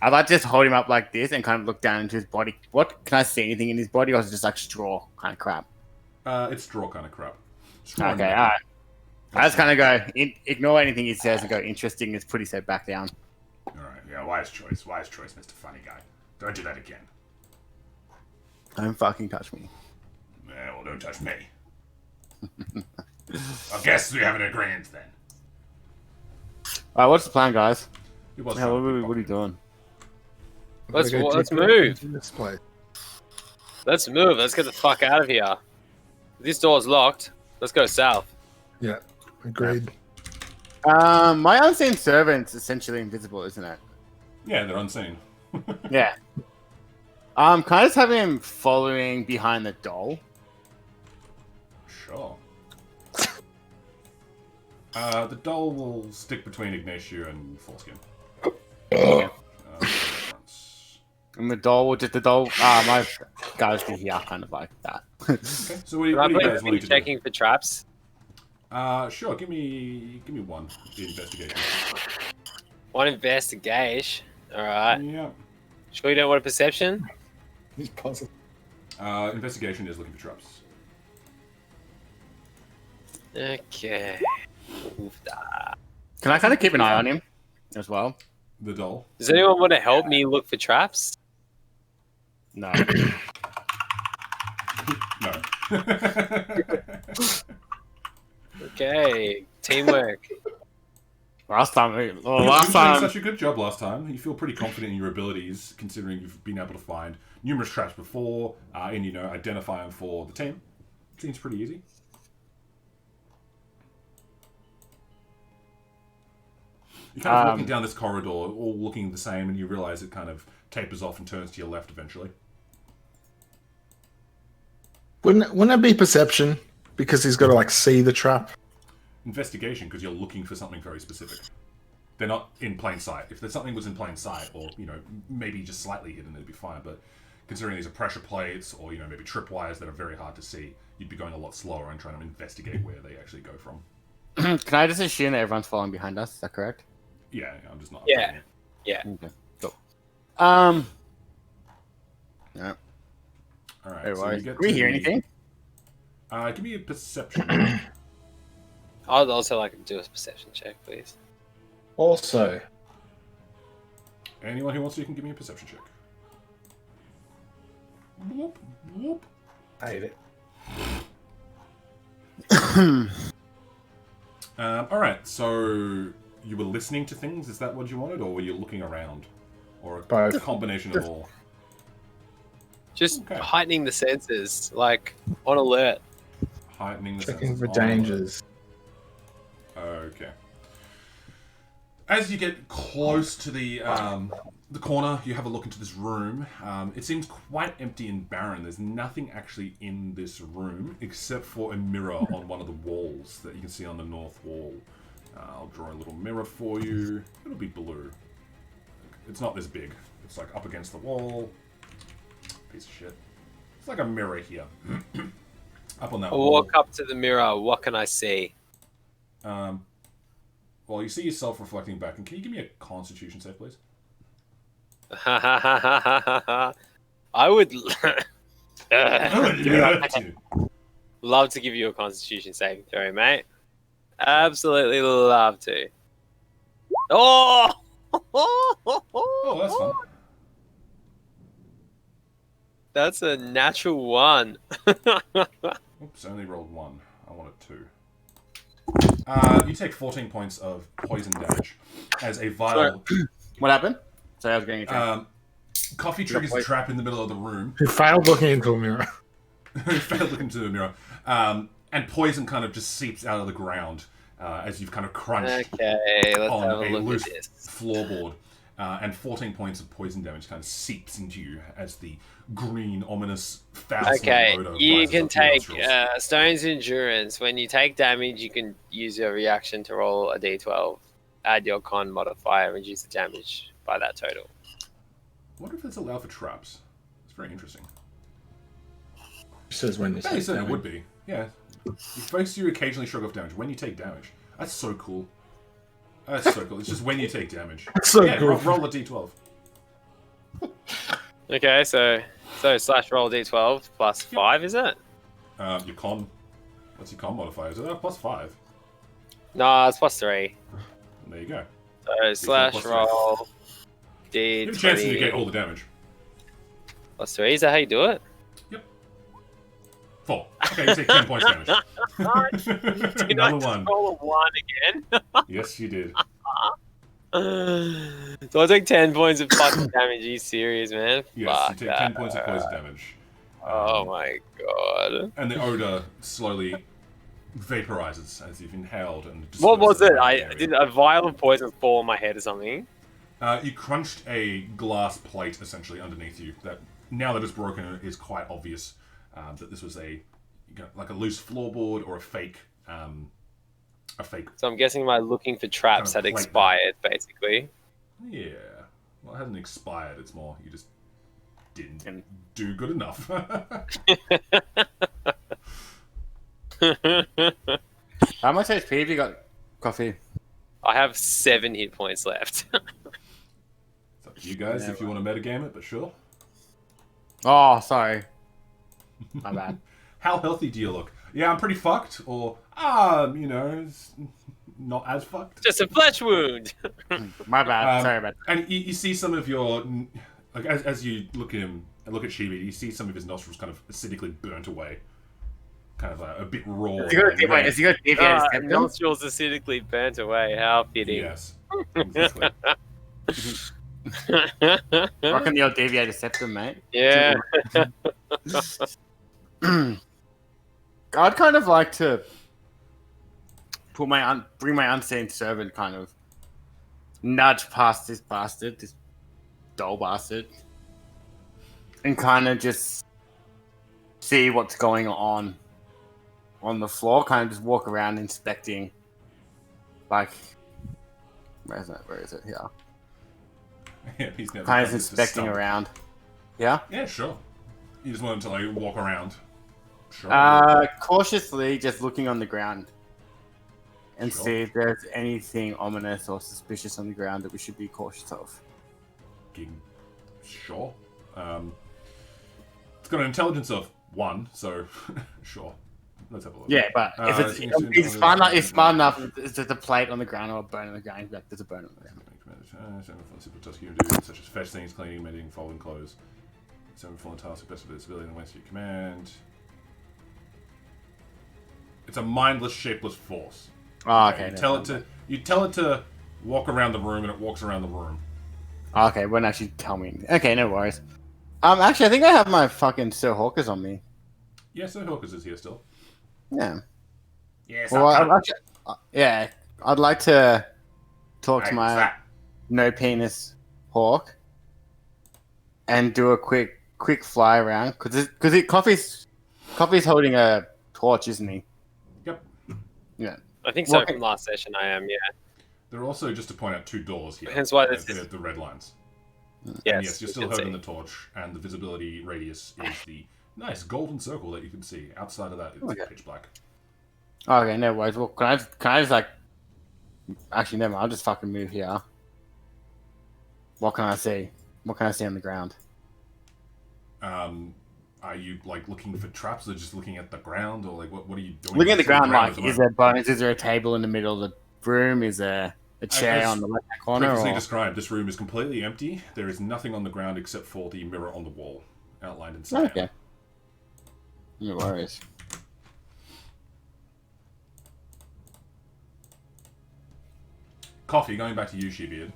I'd like to just hold him up like this and kind of look down into his body. What can I see anything in his body, or is it just like straw kind of crap? It's straw kind of crap. Straw Okay, and- all right. I just kind of go ignore anything he says and go interesting. Just put his head back down. All right, yeah, wise choice, Mr. Funny Guy. Don't do that again. Don't fucking touch me. Yeah, well, don't touch me. I guess we have an agreement then. All right, what's the plan, guys? He was Yeah, trying to what are you pickpocket. doing? Let's Gotta go let's deep move. into this place. Let's move. Let's get the fuck out of here. This door's locked. Let's go south. Yeah, agreed. My unseen servant's essentially invisible, isn't it? Yeah, they're unseen. Yeah. Can I just have him following behind the doll? Sure. The doll will stick between Ignacio and Foreskin. And the doll will my guys be here, kind of like that. Okay, so what Can I do you play guys want to do? checking for traps? Sure. Give me one. The investigation. One investigation. All right. Yeah. Sure you don't want a perception? He's puzzled. Investigation is looking for traps. Okay. Can I kind of keep an eye on him as well? The doll. Does anyone want to help me look for traps? No. No. Okay. Teamwork. last time, You've last done time. such a good job last time. You feel pretty confident in your abilities, considering you've been able to find numerous traps before, and identify them for the team. Seems pretty easy. You're kind of walking down this corridor, all looking the same, and you realize it kind of tapers off and turns to your left eventually. Wouldn't it be perception? Because he's got to like see the trap. investigation because you're looking for something very specific. They're not in plain sight. If there's something was in plain sight, or maybe just slightly hidden, it'd be fine. But considering these are pressure plates, or maybe tripwires that are very hard to see, you'd be going a lot slower and trying to investigate where they actually go from. Can I just assume that everyone's following behind us? Is that correct? Yeah, I'm just not. Yeah. Yeah. Okay. Cool. Yeah. All right. Hey, So you get can we to hear the- anything? Give me a perception. I'd also like to do a perception check, please. Also, Anyone who wants to can give me a perception check. Whoop, whoop. I hate it. All right. So you were listening to things. Is that what you wanted, or were you looking around, or a Both. combination of all? Just Okay. heightening the senses, like on alert. Heightening the Checking senses. for on dangers. Okay. As you get close to the corner, you have a look into this room. It seems quite empty and barren. There's nothing actually in this room except for a mirror on one of the walls that you can see on the north wall. I'll draw a little mirror for you. It'll be blue. It's not this big. It's like up against the wall. Piece of shit. It's like a mirror here. Up on that I wall. walk up to the mirror. What can I see? Well, you see yourself reflecting back, and can you give me a Constitution save, please? I would love to give you a Constitution saving throw, mate. Absolutely love to. Oh! Oh, that's fun. That's a natural 1. Oops, I only rolled 1. I wanted 2. You take 14 points of poison damage as a vial. What happened? Sorry, I was getting a drink. Coffee triggers a trap in the middle of the room. Who failed looking into a mirror? Failed looking into the mirror. And poison kind of just seeps out of the ground as you've kind of crunched Okay, let's on have a a look loose at this. floorboard. And 14 points of poison damage kind of seeps into you as the green, ominous, foul Okay, odor you rises can up your take nostrils. Stone's Endurance. When you take damage, you can use your reaction to roll a d12. Add your con modifier and reduce the damage by that total. What if it's allowed for traps? It's very interesting. Says when you Yeah, say you said it damage. would be. Yeah. It makes you occasionally shrug off damage when you take damage. That's so cool. That's so cool. It's just when you take damage. That's so Yeah, cool. roll a d12. Okay, so slash roll d12 plus 5, is it? Your con. What's your con modifier? Is it plus 5? No, it's plus 3. There you go. So slash plus 3. roll You have a chance to negate d20 all the damage. plus 3. Is that how you do it? 4. Okay, you take 10 points damage. Did I Another just one. roll a 1 again? Yes, you did. So I take 10 points of fucking damage. Are you serious, man? Yes, Fuck you take that. 10 points of poison damage. Oh my god. And the odor slowly vaporizes as you've inhaled and What was disperses it? around the area. Did a vial of poison fall on my head or something? You crunched a glass plate essentially underneath you. That now that it's broken, it is quite obvious that this was like a loose floorboard or a fake. So I'm guessing my looking for traps Kind had of plate expired, basically. Yeah. Well, it hasn't expired. It's more you just didn't do good enough. How much HP have you got, Coffee? I have 7 hit points left. It's up to you guys if you want to metagame it, but sure. Oh, sorry. My bad. How healthy do you look? Yeah, I'm pretty fucked, or it's not as fucked. Just a flesh wound. My bad. Sorry about And you see some of your, like as you look at him and look at Shibi, you see some of his nostrils kind of acidically burnt away, kind of a bit raw. that. Is he got deviated septum? Nostrils acidically burnt away. How fitting. Yes, exactly. Rocking the old deviated septum, mate. Yeah. I'd kind of like to bring my unseen servant, kind of nudge past this bastard, this dull bastard, and kind of just see what's going on the floor. Kind of just walk around inspecting like, where is it? Where is it? Here. Yeah, he's never Kind of done this to inspecting stump. around. Yeah. Yeah, sure. You just want him to like walk around. Sure. Cautiously, just looking on the ground, and Sure. see if there's anything ominous or suspicious on the ground that we should be cautious of. Sure. It's got an intelligence of 1, so sure. Let's have a look. Yeah, but if it's smart enough, it's just a plate on the ground or a bone on the ground. Like, there's a bone on the ground. Simple tasks you do, such as fetch things, cleaning, mending, folding clothes. Some fallen tasks of best ability and ways to your command. It's a mindless, shapeless force. Oh, okay. You tell it to walk around the room, and it walks around the room. Okay, it won't actually tell me. Okay, no worries. Actually, I think I have my fucking Sir Hawkers on me. Yeah, so Hawkers is here still. Yeah. Yes. Well, yeah, I'd like to talk to my no penis hawk and do a quick fly around because Coffee's holding a torch, isn't he? Yep. Yeah. I think so. From last session, I am. Yeah. There are also, just to point out, 2 doors here. Hence why there's the red lines. Yes, Yes, you're still holding the torch, and the visibility radius is the nice golden circle that you can see. Outside of that, it's pitch black. Okay, no worries. Well, can I just like... Actually, never mind. I'll just fucking move here. What can I see? What can I see on the ground? Are you, like, looking for traps, or just looking at the ground, or, like, what are you doing? Looking at the ground, like, is there bones? Is there a table in the middle of the room? Is there a chair on the left corner? Previously described, this room is completely empty. There is nothing on the ground except for the mirror on the wall, outlined in cyan. Okay. No worries. Coffee, going back to you, Shebeard.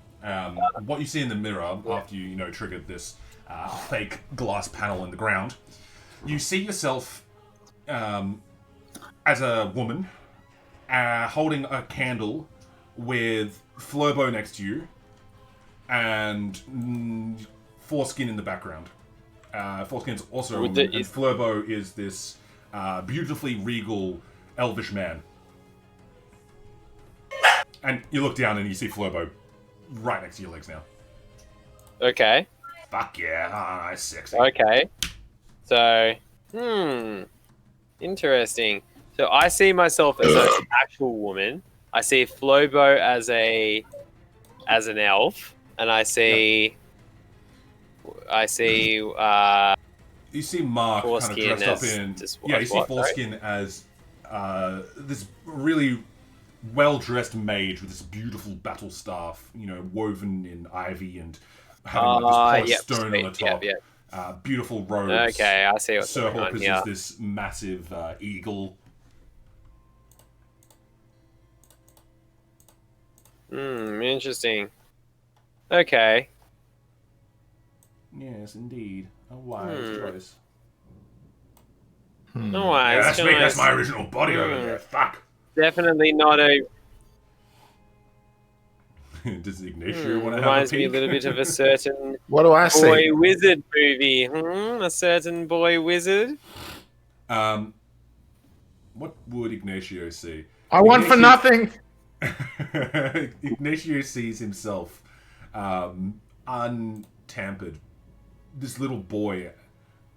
What you see in the mirror after you triggered this fake glass panel in the ground, you see yourself as a woman holding a candle with Flurbo next to you and Foreskin in the background. Foreskin's also a woman, and Flurbo is this beautifully regal elvish man. And you look down and you see Flurbo right next to your legs now. Okay. Fuck yeah, nice, sexy. Okay. So, interesting. So I see myself as an actual woman. I see Flobo as an elf, and I see you see Mark kind of dressed up in you see Foreskin as this really well-dressed mage with this beautiful battle staff, woven in ivy and having this polished stone on the top. Beautiful robes. Okay, I see what's Sir going on Hawkers here. is this massive eagle. Interesting. Okay. Yes, indeed. A wise choice. No wise. Yeah, that's my original body over there. Fuck. Definitely not a. Does Ignacio want to have a Reminds peek? me a little bit of a certain What do I see? boy wizard movie. A certain boy wizard. What would Ignacio see? I want for nothing. Ignacio sees himself untampered. This little boy,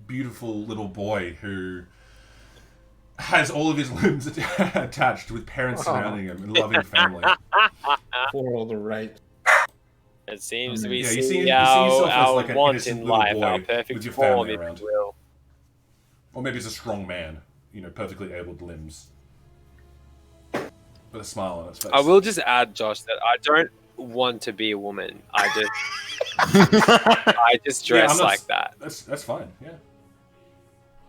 beautiful little boy who has all of his limbs attached with parents surrounding him and loving family. For all the right. It seems we you see see our yourself as like an want innocent in little life, boy our with perfect your form, family if around. you will. Or maybe it's a strong man, perfectly abled limbs. With a smile on its face. I will just add, Josh, that I don't want to be a woman. I just dress like that. That's fine, yeah.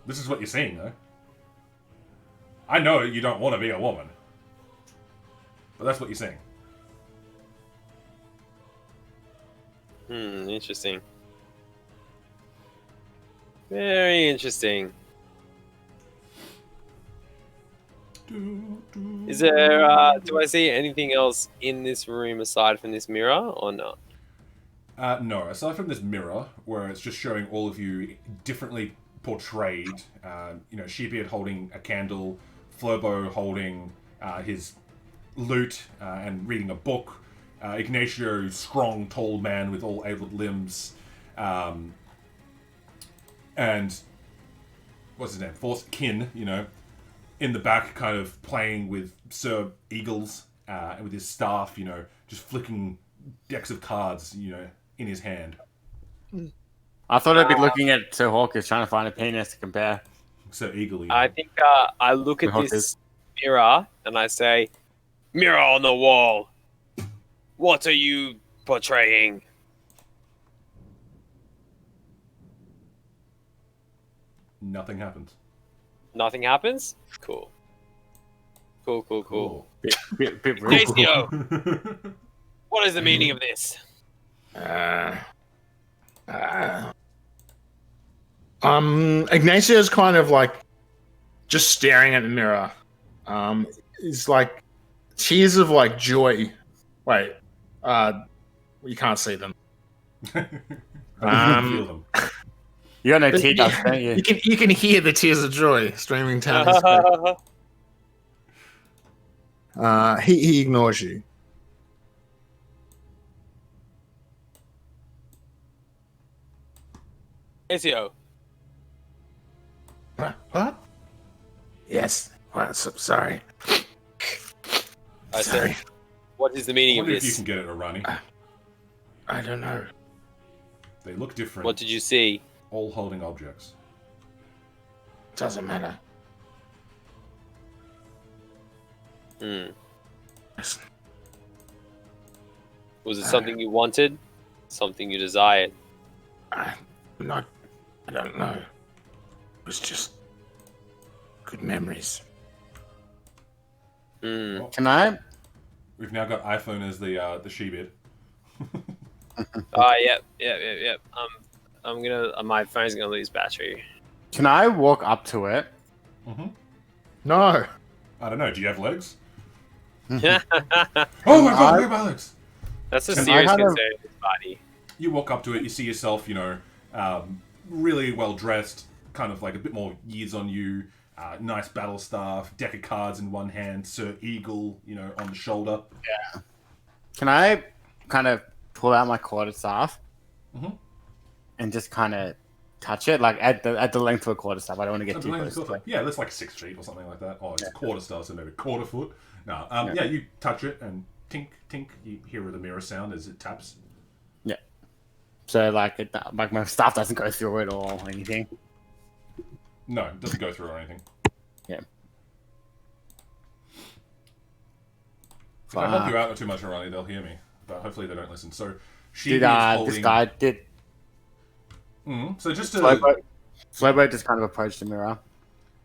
This is what you're seeing, though. I know you don't want to be a woman. But that's what you're seeing. Interesting. Very interesting. Is there, do I see anything else in this room aside from this mirror, or not? No, aside from this mirror, where it's just showing all of you differently portrayed, Sheepbeard holding a candle, Flurbo holding his loot and reading a book. Ignacio, strong, tall man with all able limbs. And what's his name? Fourth kin, in the back, kind of playing with Sir Eagles and with his staff, just flicking decks of cards, in his hand. I thought I'd be looking at Sir Hawkins trying to find a penis to compare. Sir Eagle, I think I look at Hawkins. this mirror and I say, "Mirror on the wall. What are you portraying?" Nothing happens. Nothing happens? Cool. Cool. Bit rude. Ignacio, what is the meaning of this? Ignacio's kind of like just staring at the mirror. It's like tears of like joy. Wait, you can't see them. You can feel them. You got no teardrops, don't you? You can hear the tears of joy streaming down his face. He ignores you. Ignacio, What? Yes. Well, sorry. I said, what is the meaning I of wonder if you this? can get it, Arani. I don't know. They look different. What did you see? All holding objects. Doesn't matter. Hmm. Was it something you wanted? Something you desired? I don't know. It was just good memories. Hmm. Can I? We've now got iPhone as the she-bit. Oh, yep. I'm gonna. My phone's gonna lose battery. Can I walk up to it? Mm-hmm. No. I don't know. Do you have legs? That's Oh my god, we have my legs! a Can I serious have a- concern in this party. You walk up to it, you see yourself, really well dressed, kind of like a bit more years on you, nice battle staff, deck of cards in one hand, Sir Eagle, on the shoulder. Can I kind of pull out my quarterstaff Mhm. and just kind of touch it, like at the length of a quarterstaff? I don't want to get The too length close. is yeah, that's like 6 feet or something like that. Oh, it's a quarter star, so maybe quarter foot. No, yeah, you touch it and tink, tink, you hear the mirror sound as it taps. Yeah. So like my staff doesn't go through it or anything. No, it doesn't go through or anything. Yeah. If I help you out too much, Arani, they'll hear me. But hopefully they don't listen. So she Did is holding... this guy did So just to... Flobo just kind of approached the mirror.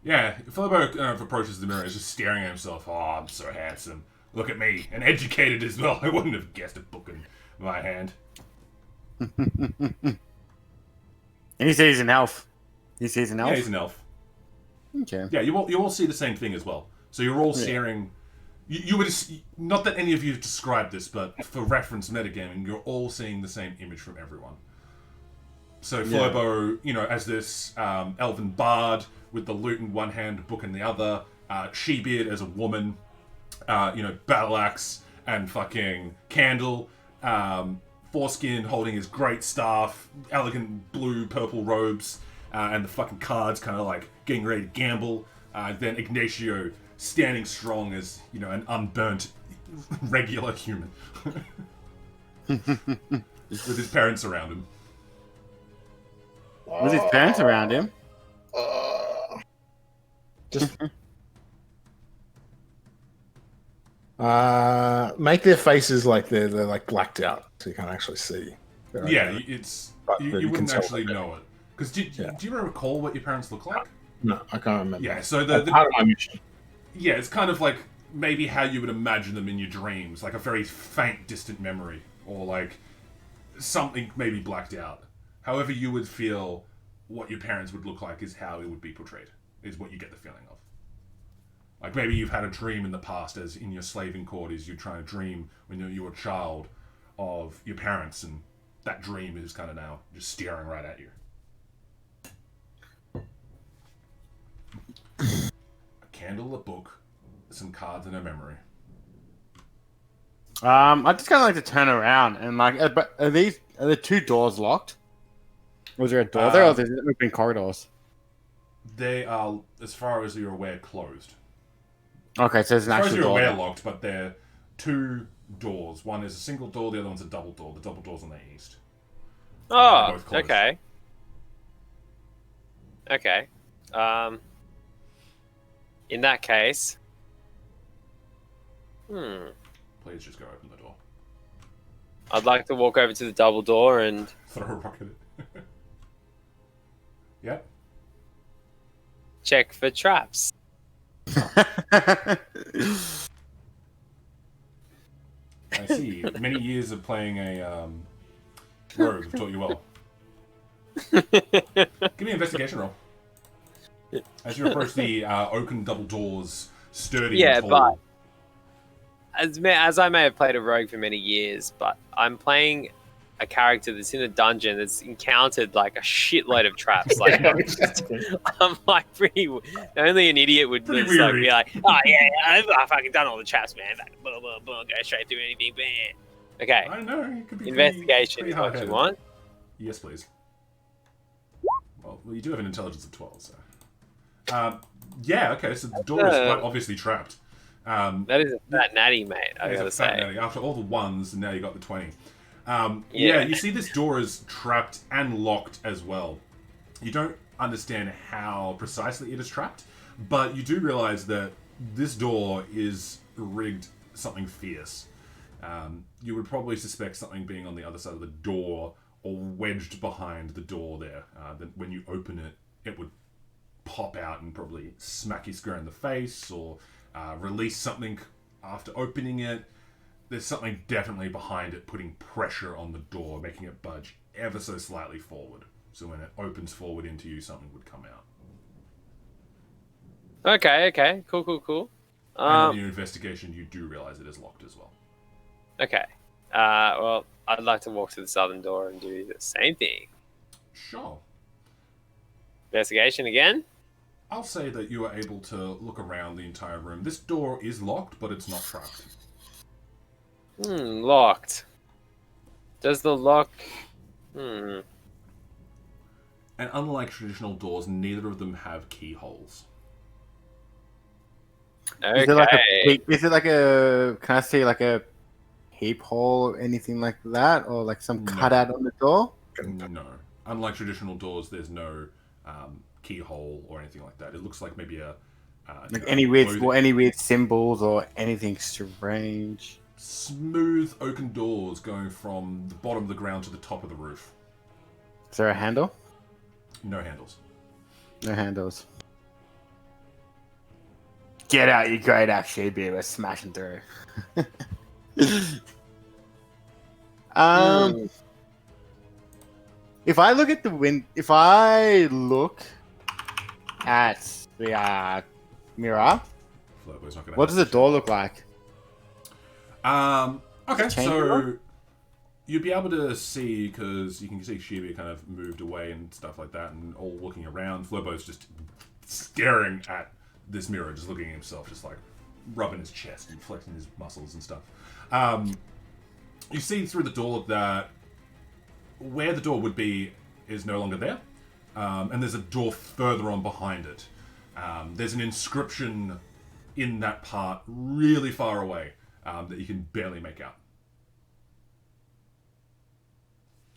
Yeah, Flobo approaches the mirror, is just staring at himself. Oh, I'm so handsome. Look at me. And educated as well. I wouldn't have guessed a book in my hand. And he says he's an elf. He sees an elf? Yeah, he's an elf. Okay. Yeah, you all see the same thing as well. So you're all staring... You would... Not that any of you have described this, but for reference metagaming, you're all seeing the same image from everyone. So Flobo, as this elven bard with the lute in one hand, book in the other, Shebeard as a woman, battle axe and fucking candle, Foreskin holding his great staff, elegant blue purple robes, and the fucking cards kind of like getting ready to gamble. Then Ignacio standing strong as an unburnt regular human with his parents around him. With his parents around him. Just make their faces like they're like blacked out, so you can't actually see. Yeah, it's But you you can wouldn't tell actually that. know it. Because do you recall what your parents look like? No, I can't remember. Yeah, so That's part of my mission. yeah, it's kind of like maybe how you would imagine them in your dreams, like a very faint, distant memory, or like something maybe blacked out. However you would feel what your parents would look like is how it would be portrayed, is what you get the feeling of. Like maybe you've had a dream in the past, as in your slaving quarters, you're trying to dream when you were a child of your parents, and that dream is kind of now just staring right at you. A candle, a book, some cards, and a memory. I just kind of like to turn around and like, but are the two doors locked? Was there a door there, or there's open corridors? They are, as far as you're aware, closed. Okay, so there's As an far as actual you're door. aware, there. locked, but they're two doors. One is a single door, the other one's a double door. The double door's on the east. Oh, both closed. okay. Okay. In that case, Please just go open the door. I'd like to walk over to the double door and Throw a rock at it. Yep. check for traps. I see. Many years of playing a rogue have taught you well. Give me an investigation roll. As you approach the oaken double doors, sturdy Yeah, and tall. As I may have played a rogue for many years, but I'm playing a character that's in a dungeon that's encountered like a shitload of traps. Like I'm like pretty. Only an idiot would Pretty just like weary. be like, "Oh yeah, I've fucking done all the traps, man. Blah, blah, blah, go straight through anything, man." Okay, I know. It could be investigation pretty is what you hard-headed. want. Yes, please. Well, you do have an intelligence of 12, so. Yeah, okay, so the door is quite obviously trapped. That is a fat natty, mate. I It's gotta a fat say. natty. After all the ones, and now you got the 20. Yeah, you see this door is trapped and locked as well. You don't understand how precisely it is trapped, but you do realize that this door is rigged something fierce. You would probably suspect something being on the other side of the door or wedged behind the door there. That when you open it, it would pop out and probably smack you square in the face or release something after opening it. There's something definitely behind it putting pressure on the door, making it budge ever so slightly forward. So when it opens forward into you, something would come out. Okay, cool. And in your investigation, you do realize it is locked as well. Okay. Well, I'd like to walk to the southern door and do the same thing. Sure. Investigation again? I'll say that you are able to look around the entire room. This door is locked, but it's not trapped. Locked. Does the lock... And unlike traditional doors, neither of them have keyholes. Okay. Is it like a? Can I say like a peephole or anything like that, or like some No. cutout on the door? No. Unlike traditional doors, there's no keyhole or anything like that. It looks like maybe a... Like any weird, clothing- or any weird symbols or anything strange? Smooth oaken doors going from the bottom of the ground to the top of the roof. Is there a handle? No handles. No handles. Get out, you great actually be able to smashing through. If I look at the if I look at the mirror, Flurbo's not gonna what does the door look like? Okay, Does it change so you'd be able to see, because you can see Shiba kind of moved away and stuff like that, and all looking around. Flurbo's just staring at this mirror, just looking at himself, just like rubbing his chest and flexing his muscles and stuff. You see through the door that where the door would be is no longer there, and there's a door further on behind it. There's an inscription in that part really far away that you can barely make out.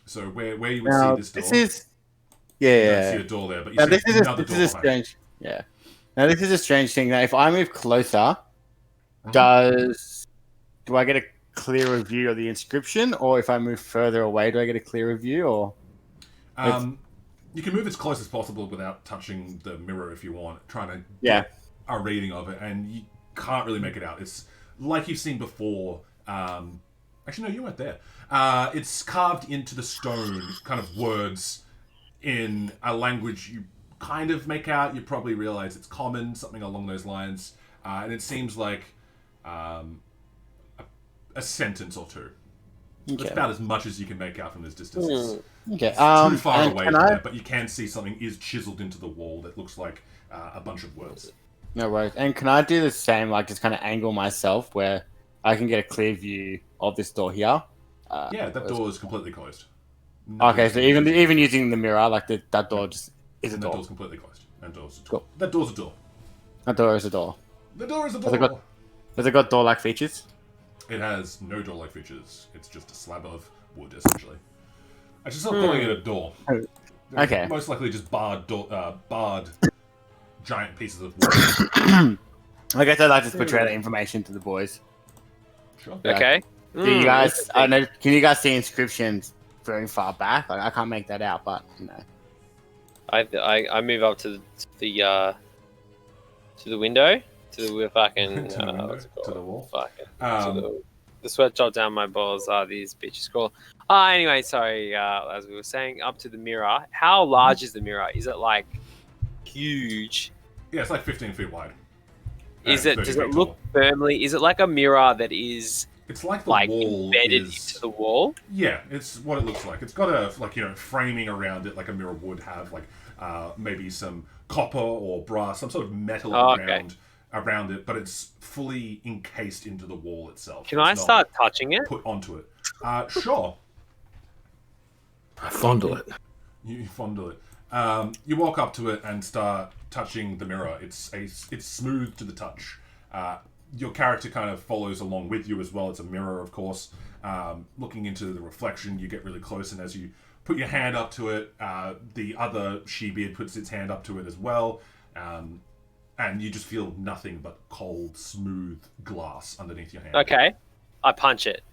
So where you would Now, see this door, this is you don't yeah. see a door there, but you Now, see this is another this door is a behind it. strange. Yeah. Now this is a strange thing. That if I move closer, do I get a clearer view of the inscription, or if I move further away, do I get a clearer view? Or You can move as close as possible without touching the mirror if you want, trying to Yeah. get a reading of it, and you can't really make it out. It's like you've seen before. Actually, no, you weren't there. It's carved into the stone, kind of words in a language you kind of make out. You probably realize it's common, something along those lines, and it seems like a sentence or two. That's Okay. about as much as you can make out from this distance. It's Okay. too far and away can from I- there, but you can see something is chiseled into the wall that looks like a bunch of words. No worries. And can I do the same, like just kind of angle myself where I can get a clear view of this door here. Yeah, that door is completely closed. Okay, so even using the mirror, like that door just is a And that door. door's completely closed. That door's a door. Cool. That door's a door. That door is a door. The door is a Has it door. Has it got door-like features? It has no door-like features. It's just a slab of wood, essentially. I should stop calling it a door. Oh, They're okay. Most likely just barred giant pieces of wood. I guess I'd like to portray that information to the boys. Sure. Yeah. Okay. Do you guys? I know. Can you guys see inscriptions very far back? Like, I can't make that out, but you know. I move up to the window, to the fucking To the window, what's it called? to the wall. Fucking to the sweat drop down my balls. These bitches cool. Anyway, sorry. As we were saying, up to the mirror. How large is the mirror? Is it like huge? Yeah, it's like 15 feet wide. Is And it? 30 Does feet it look tall. firmly? Is it like a mirror that is It's like the like wall embedded is. into the wall? Yeah, it's what it looks like. It's got a framing around it like a mirror would have, like maybe some copper or brass, some sort of metal around it, but it's fully encased into the wall itself. Can It's I not start touching it? put onto it? Sure. I fondle it. You fondle it. You walk up to it and start touching the mirror. It's smooth to the touch. Your character kind of follows along with you as well. It's a mirror, of course. Looking into the reflection, you get really close, and as you put your hand up to it, the other she-beard puts its hand up to it as well, and you just feel nothing but cold, smooth glass underneath your hand. Okay. I punch it.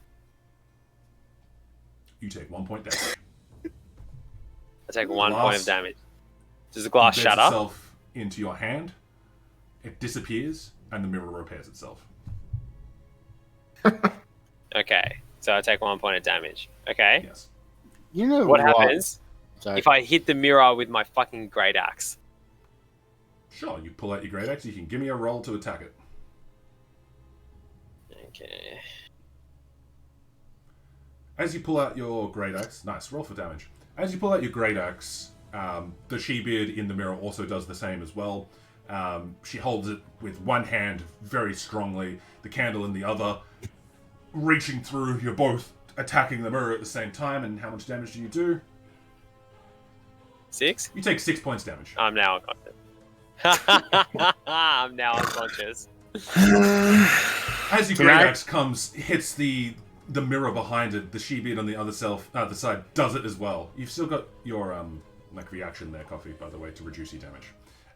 You take 1 point damage. I take 1 point Glass of damage. Does the glass Embeds shatter? itself into your hand. It disappears, and the mirror repairs itself. Okay. So I take 1 point of damage. Okay. Yes. You know What happens Sorry. if I hit the mirror with my fucking great axe? Sure, you pull out your great axe. You can give me a roll to attack it. Okay. As you pull out your great axe, nice, roll for damage. As you pull out your great axe, the she-beard in the mirror also does the same as well. She holds it with one hand very strongly, the candle in the other, reaching through. You're both attacking the mirror at the same time, and how much damage do you do? 6? You take 6 points damage. I'm now unconscious. I'm now unconscious. As your Can great I- axe hits the mirror behind it, the she-beard on the other side does it as well. You've still got your reaction there, Coffee, by the way, to reduce your damage.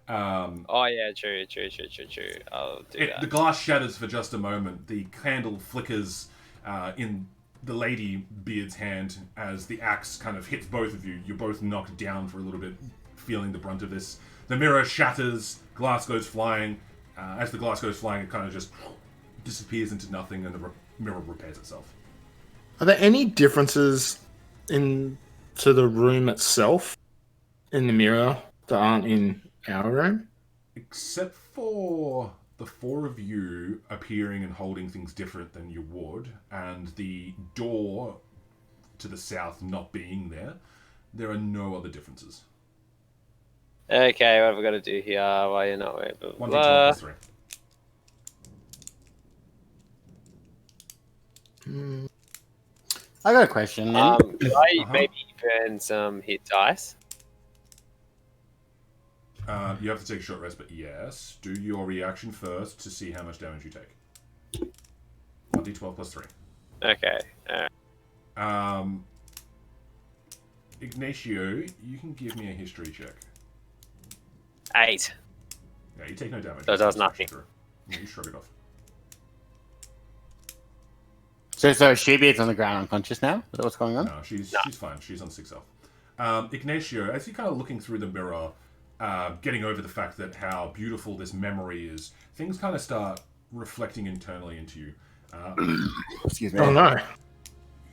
Oh yeah, true. I'll do that. The glass shatters for just a moment. The candle flickers in the lady beard's hand as the axe kind of hits both of you. You're both knocked down for a little bit, feeling the brunt of this. The mirror shatters, glass goes flying. As the glass goes flying, it kind of just disappears into nothing, and the mirror repairs itself. Are there any differences to the room itself in the mirror that aren't in our room? Except for the four of you appearing and holding things different than you would, and the door to the south not being there are no other differences. Okay, what have I got to do here? Why you're not aware? 1d12 plus 3. I got a question. Then. Could I maybe burn some hit dice? You have to take a short rest, but yes. Do your reaction first to see how much damage you take. 1d12 plus 3. Okay. Ignacio, you can give me a history check. 8. Yeah, you take no damage. So it does nothing. Yeah, you shrug it off. So she-beard's on the ground unconscious now? Is that what's going on? No, she's fine. She's on 6 health. Ignacio, as you're kind of looking through the mirror, getting over the fact that how beautiful this memory is, things kind of start reflecting internally into you. Excuse me. Oh no.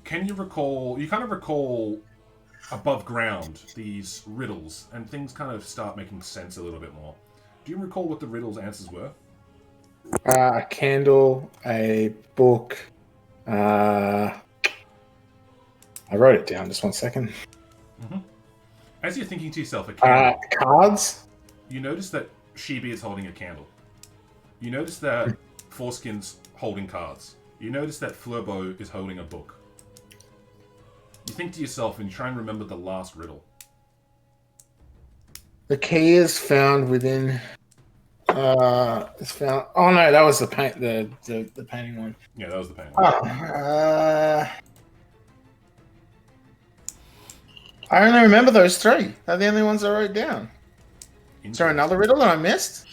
Can you recall? You kind of recall above ground these riddles, and things kind of start making sense a little bit more. Do you recall what the riddles' answers were? A candle, a book. I wrote it down. Just 1 second. As you're thinking to yourself, a candle, Cards. you notice that Sheeby is holding a candle. You notice that Foreskin's holding cards. You notice that Flurbo is holding a book. You think to yourself and you try and remember the last riddle. The key is found within. It's found. Oh no, that was the paint. The painting one. Yeah, that was the pain. I only remember those three. They're the only ones I wrote down. Is there another riddle that I missed?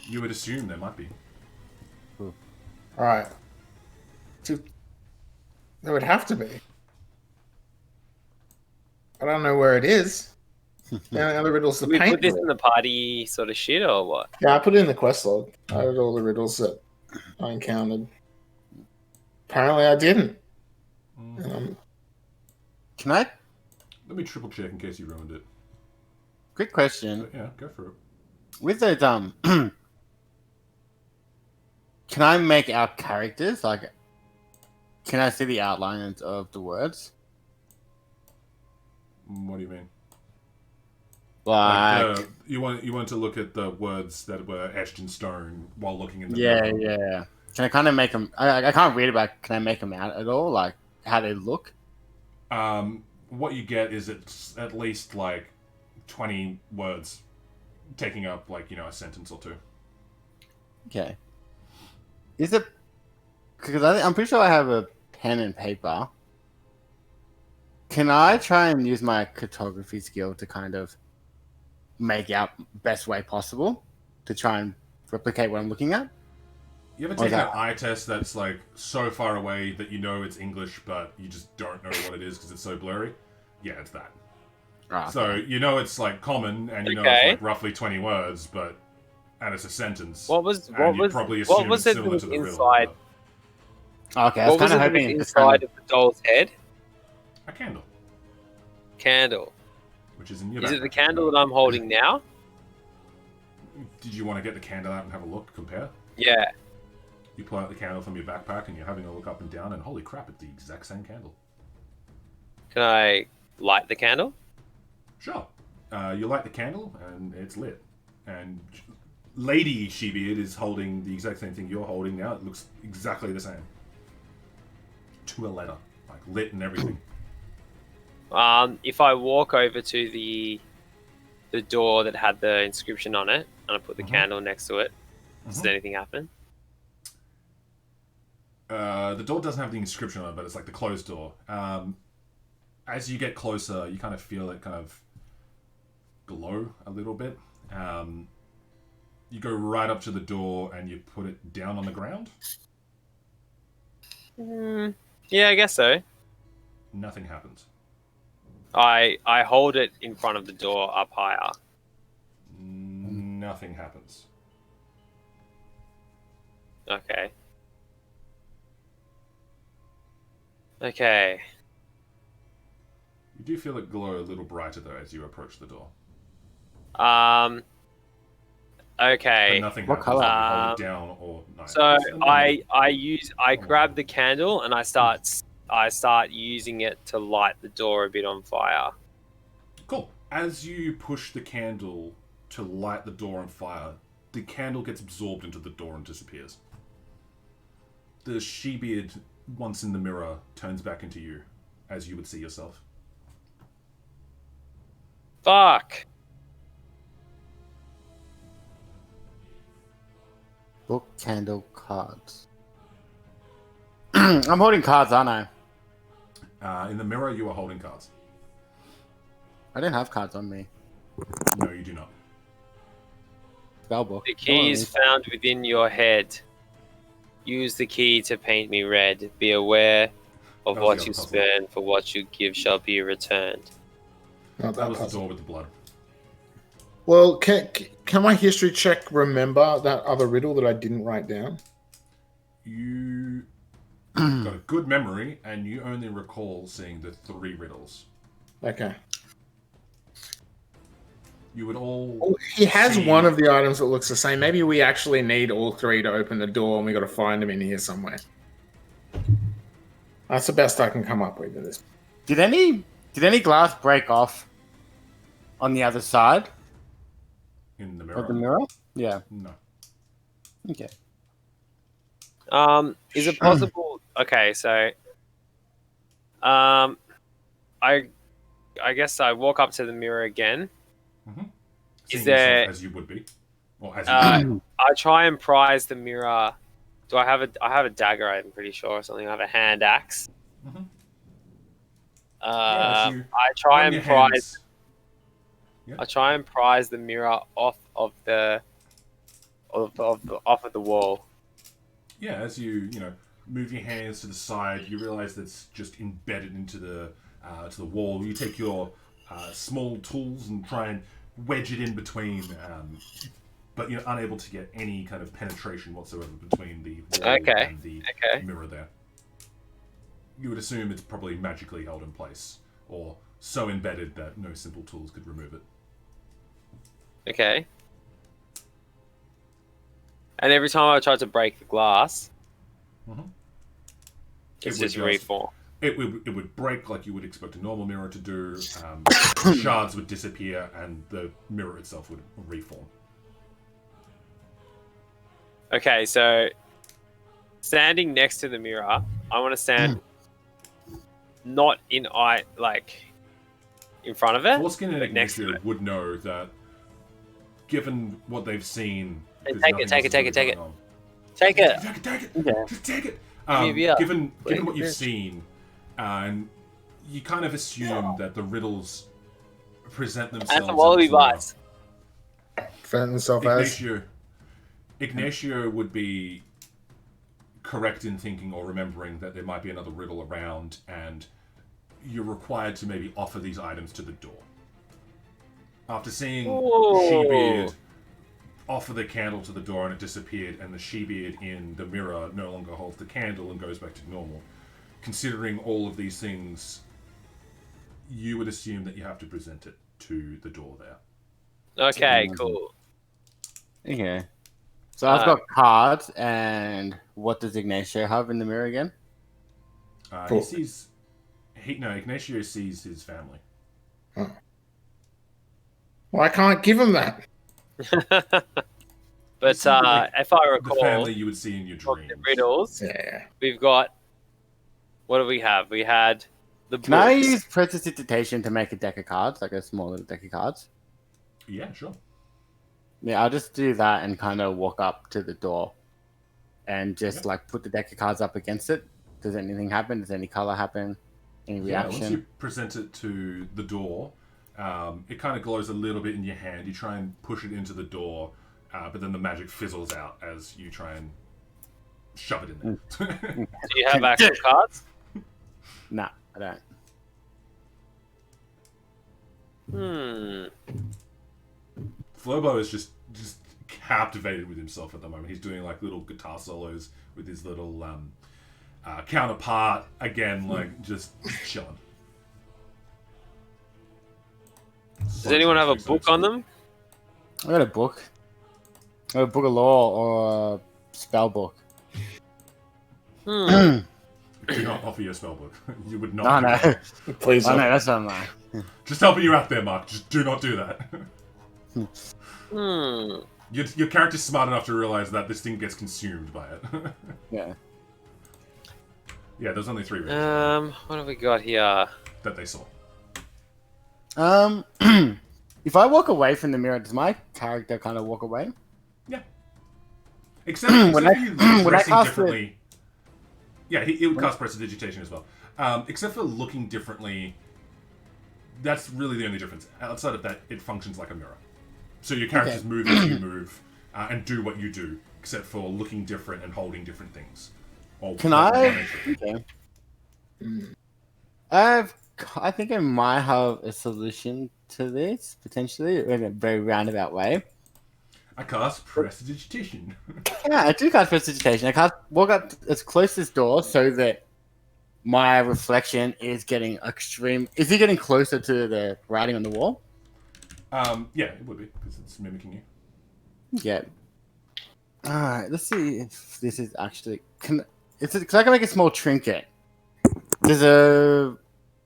You would assume there might be. All right. There would have to be. I don't know where it is. The only other riddles the We paint. put this in the party sort of shit or what? Yeah, I put it in the quest log. I added all the riddles that I encountered. Apparently, I didn't. Can I? Let me triple check in case you ruined it. Quick question. But yeah, go for it. With those can I make our characters like? Can I see the outlines of the words? What do you mean? Like you want to look at the words that were etched in stone while looking in the yeah. mirror. Can I kind of make them? I can't read about. Can I make them out at all? Like how they look? What you get is it's at least like 20 words, taking up like a sentence or two. Okay. Is it? Because I'm pretty sure I have a pen and paper. Can I try and use my cartography skill to kind of make out best way possible to try and replicate what I'm looking at? You ever taken an eye test that's like so far away that you know it's English, but you just don't know what it is because it's so blurry? Yeah, it's that. Ah, So it's like common, and it's like roughly 20 words, and it's a sentence. Probably assume was it's it similar to the inside? riddle. Okay, I was kind of hoping inside of the doll's head. A candle, Candle. which is in your. Is it the backpack. candle that I'm holding now? Did you want to get the candle out and have a look, compare? Yeah. You pull out the candle from your backpack and you're having a look up and down, and holy crap, it's the exact same candle. Can I light the candle? Sure. You light the candle and it's lit. And Lady Shebeard is holding the exact same thing you're holding now. It looks exactly the same. To a letter. Like lit and everything. If I walk over to the door that had the inscription on it and I put the candle next to it, does anything happen? The door doesn't have the inscription on it, but it's like the closed door. As you get closer, you kind of feel it kind of glow a little bit. You go right up to the door and you put it down on the ground. Yeah, I guess so. Nothing happens. I hold it in front of the door up higher. Nothing happens. Okay. Okay. You do feel it glow a little brighter though as you approach the door. Okay. But nothing What happens. colour? You hold it down or no. So I grab the candle and I start using it to light the door a bit on fire. Cool. As you push the candle to light the door on fire, the candle gets absorbed into the door and disappears. The she-beard, once in the mirror, turns back into you, as you would see yourself. Fuck. Book, candle, cards. I'm holding cards, aren't I? In the mirror, you are holding cards. I don't have cards on me. No, you do not. Spellbook. The key is found within your head. Use the key to paint me red. Be aware of That was what the you other puzzle. spend, for what you give shall be returned. Not That was the puzzle. door with the blood. Well, can my history check remember that other riddle that I didn't write down? You got a good memory, and you only recall seeing the 3 riddles. Okay. You would all... Well, he has see- one of the items that looks the same. Maybe we actually need all 3 to open the door, and we got to find them in here somewhere. That's the best I can come up with. This. Did any glass break off on the other side In the mirror. of the mirror? Yeah. No. Okay. Is it possible? Okay, so I guess I walk up to the mirror again. Seeing there- yourself as you would be, or as you I try and prise the mirror. Do I have a dagger? I'm pretty sure, or something. I have a hand axe. Mhm. Yeah, as you I try run and your prise. hands- I try and prise the mirror off of the wall. Yeah, as you move your hands to the side, you realize that's just embedded into the to the wall. You take your small tools and try and wedge it in between, but you're unable to get any kind of penetration whatsoever between the wall and the mirror there. You would assume it's probably magically held in place, or so embedded that no simple tools could remove it. Okay. And every time I try to break the glass, it's just reform. It would break like you would expect a normal mirror to do. Shards would disappear, and the mirror itself would reform. Okay, so standing next to the mirror, I want to stand not in in front of it. Foreskin and but next to Ignitia it. would know that, given what they've seen, there's Take nothing it, else take it, that's take it, take really it. going on. Take it. Take it. Yeah. Just take it. Give me a beer. Given what you've it. seen, and you kind of assume that the riddles present themselves. And some wallaby as, bites. Defend himself as. Ignacio would be correct in thinking or remembering that there might be another riddle around, and you're required to maybe offer these items to the door. After seeing She-Beard offer the candle to the door and it disappeared, and the She-Beard in the mirror no longer holds the candle and goes back to normal, considering all of these things, you would assume that you have to present it to the door there. Okay, cool. Okay. So I've got cards, and what does Ignacio have in the mirror again? He sees... Ignacio sees his family. Well, I can't give him that. But if I recall, The family you would see in your of dreams. the riddles, Yeah. we've got. What do we have? We had the books. Can I use prestidigitation to make a deck of cards, like a small little deck of cards? Yeah, sure. Yeah, I'll just do that and kind of walk up to the door and just put the deck of cards up against it. Does anything happen? Does any color happen? Any reaction? Once you present it to the door, it kind of glows a little bit in your hand. You try and push it into the door, but then the magic fizzles out as you try and shove it in there. Do you have actual cards? Nah, I don't. Flobo is just captivated with himself at the moment. He's doing like little guitar solos with his little counterpart again, like just chilling. Does anyone have a book on them? I got a book. I got a book of law or a spell book. Do not offer your spell book. You would not. Oh, do no. that. Please. Oh, no, that's not mine. Just helping you out there, Mark. Just do not do that. Your character's smart enough to realize that this thing gets consumed by it. Yeah. Yeah, there's only 3 riddles What have we got here? that they saw. If I walk away from the mirror, does my character kind of walk away? Yeah. Except When for I- you when I dressing cast differently. Yeah, he would cast prestidigitation as well. Except for looking differently, that's really the only difference. Outside of that, it functions like a mirror. So your characters move as you move and do what you do, except for looking different and holding different things. Or Can like I? one entry. Okay. I think I might have a solution to this, potentially, in a very roundabout way. I cast prestidigitation. Yeah, I do cast prestidigitation. I can't walk up as close to this door so that my reflection is getting extreme. Is he getting closer to the writing on the wall? Yeah, it would be, because it's mimicking you. Yeah. Alright, let's see if this is actually... Can I make a small trinket? Does a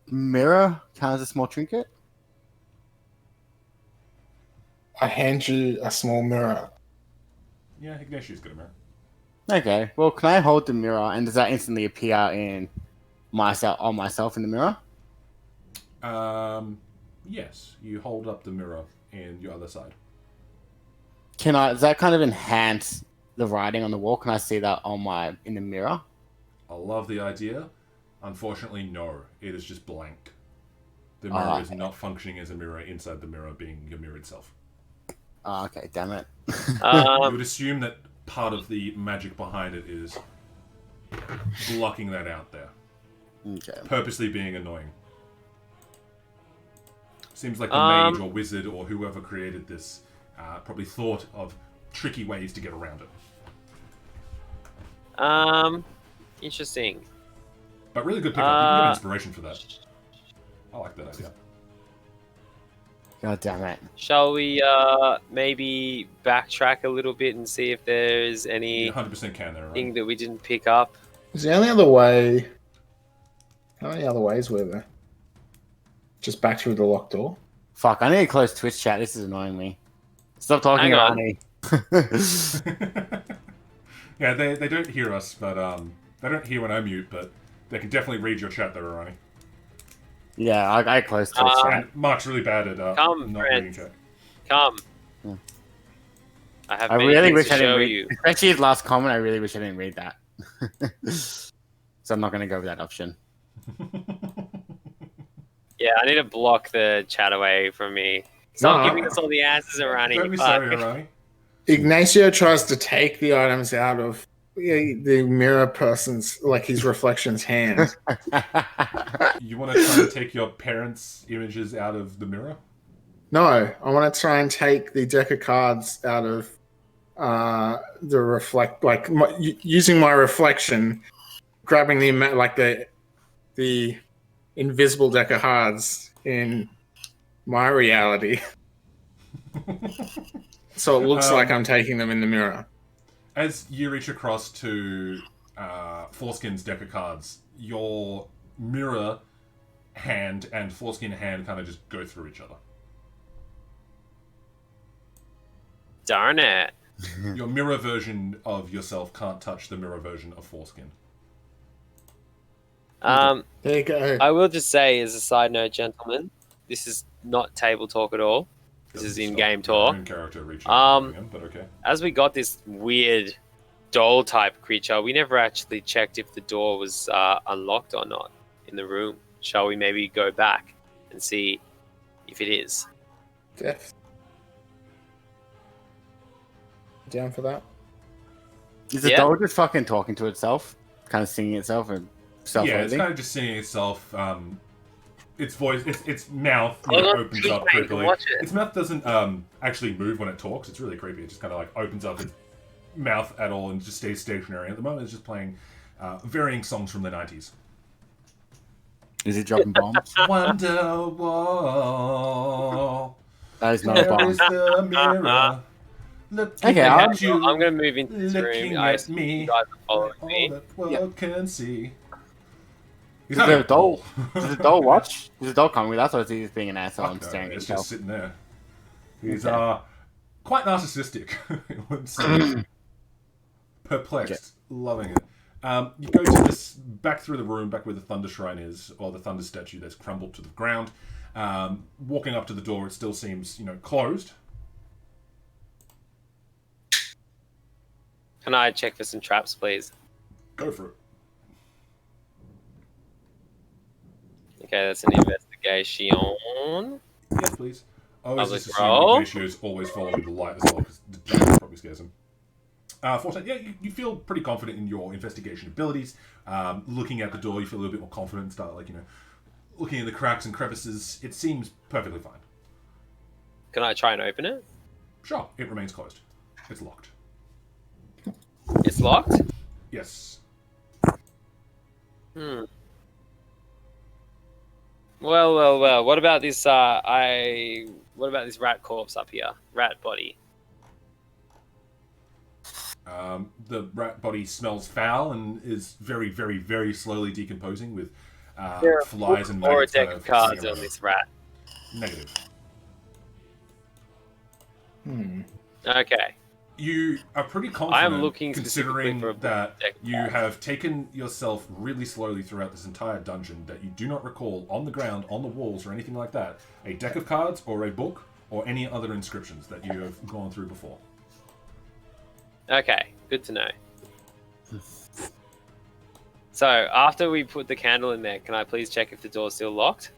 mirror count as a small trinket? I hand you a small mirror. Yeah, Ignatius got a mirror. Okay. Well, can I hold the mirror, and does that instantly appear in myself in the mirror? Yes, you hold up the mirror in your other side. Does that kind of enhance the writing on the wall? Can I see that in the mirror? I love the idea. Unfortunately, no. It is just blank. The mirror is not functioning as a mirror inside the mirror being your mirror itself. Oh, okay, damn it. You would assume that part of the magic behind it is blocking that out there. Okay. Purposely being annoying. Seems like the mage or wizard or whoever created this probably thought of tricky ways to get around it. Interesting. But really good pickup. You can get inspiration for that. I like that idea. God damn it. Shall we maybe backtrack a little bit and see if there's You any 100% can there, thing right? that we didn't pick up? Is the only other way? How many other ways were there? Just back through the locked door. Fuck, I need to close Twitch chat. This is annoying me. Stop talking Hang about on. me. Yeah, they don't hear us, but they don't hear when I mute, but they can definitely read your chat there, Ronnie. Yeah, I closed Twitch chat. And Mark's really bad at Come, not reading friends. chat. Come. Yeah. I have I many really things wish to I didn't show read, you. especially his last comment. I really wish I didn't read that. So I'm not going to go with that option. Yeah, I need to block the chat away from me. Stop No. giving us all the answers, Arani. Don't be sorry, Ronnie. Ignacio tries to take the items out of the mirror person's, like his reflection's hand. You want to try and take your parents' images out of the mirror? No, I want to try and take the deck of cards out of the reflect, like using my reflection, grabbing the invisible deck of cards in my reality, so it looks like I'm taking them in the mirror. As you reach across to Foreskin's deck of cards, your mirror hand and Foreskin hand kind of just go through each other. Darn it. Your mirror version of yourself can't touch the mirror version of Foreskin. There you go. I will just say, as a side note, gentlemen, this is not table talk at all. This is Doesn't in-game stop your talk. own character reaching him, but okay. As we got this weird doll-type creature, we never actually checked if the door was unlocked or not in the room. Shall we maybe go back and see if it is? Death. Down for that? Is the Yeah. doll just fucking talking to itself? Kind of singing itself and Yeah, it's self-loathing? kind of just seeing itself. Its voice, its mouth Hold on, opens keep up playing, creepily. watch it. Its mouth doesn't actually move when it talks. It's really creepy. It just kind of like opens up its mouth at all and just stays stationary. At the moment, it's just playing varying songs from the 90s. Is it dropping bombs? Wonderwall. That is not a Where bomb. is the mirror? Looking Okay, at you. I'm going to move into this looking room. I at assume me. you guys are following All me. that world can see. He's Does not the a doll? doll. Does the doll watch? Does the doll come with us, or is he just being an asshole Fuck and no, staring at it's himself? just sitting there. He's Okay. quite narcissistic. I would say. Perplexed, loving it. You go to this back through the room, back where the Thunder Shrine is, or the Thunder statue that's crumbled to the ground. Walking up to the door, it still seems, closed. Can I check for some traps, please? Go for it. Okay, that's an investigation. Yes, please. Oh, I is was this like, roll? Ignatio's always following the light as well, because the dark probably scares him. Fortunate, yeah, you feel pretty confident in your investigation abilities. Looking at the door, you feel a little bit more confident and start, looking at the cracks and crevices. It seems perfectly fine. Can I try and open it? Sure, it remains closed. It's locked. It's locked? Yes. Well. What about this? What about this rat corpse up here? Rat body. The rat body smells foul and is very, very, very slowly decomposing with flies and Or a maggots deck kind of of cards sitting on around. this rat. Negative. Okay. You are pretty I confident, am looking specifically considering for a that deck of you cards. have taken yourself really slowly throughout this entire dungeon, that you do not recall on the ground, on the walls, or anything like that, a deck of cards or a book or any other inscriptions that you have gone through before. Okay, good to know. So, after we put the candle in there, can I please check if the door's still locked?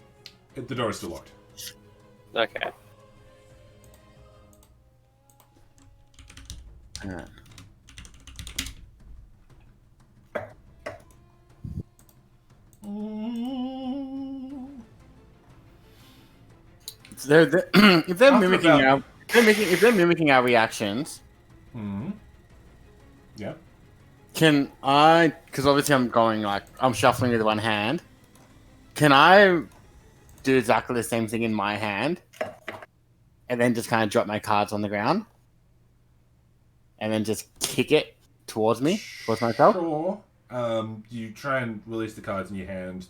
The door is still locked. Okay. Yeah. So if they're After mimicking about- if they're mimicking our reactions, Hmm. Yeah. can I? Because obviously I'm shuffling with one hand. Can I do exactly the same thing in my hand, and then just kind of drop my cards on the ground, and then just kick it towards myself? Sure. You try and release the cards in your hand.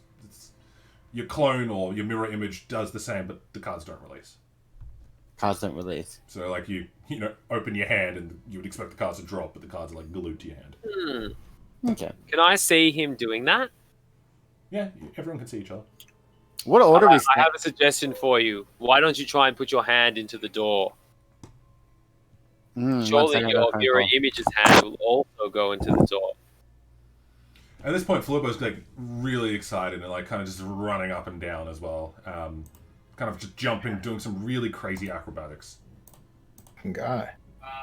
Your clone or your mirror image does the same, but the cards don't release. Cards don't release. So, like, you open your hand and you would expect the cards to drop, but the cards are, like, glued to your hand. Okay. Can I see him doing that? Yeah, everyone can see each other. What order we? I have a suggestion for you. Why don't you try and put your hand into the door? Surely your mirror image's hand will also go into the door. At this point, Flurbo's like really excited and like kind of just running up and down as well. Kind of just jumping, doing some really crazy acrobatics. Guy.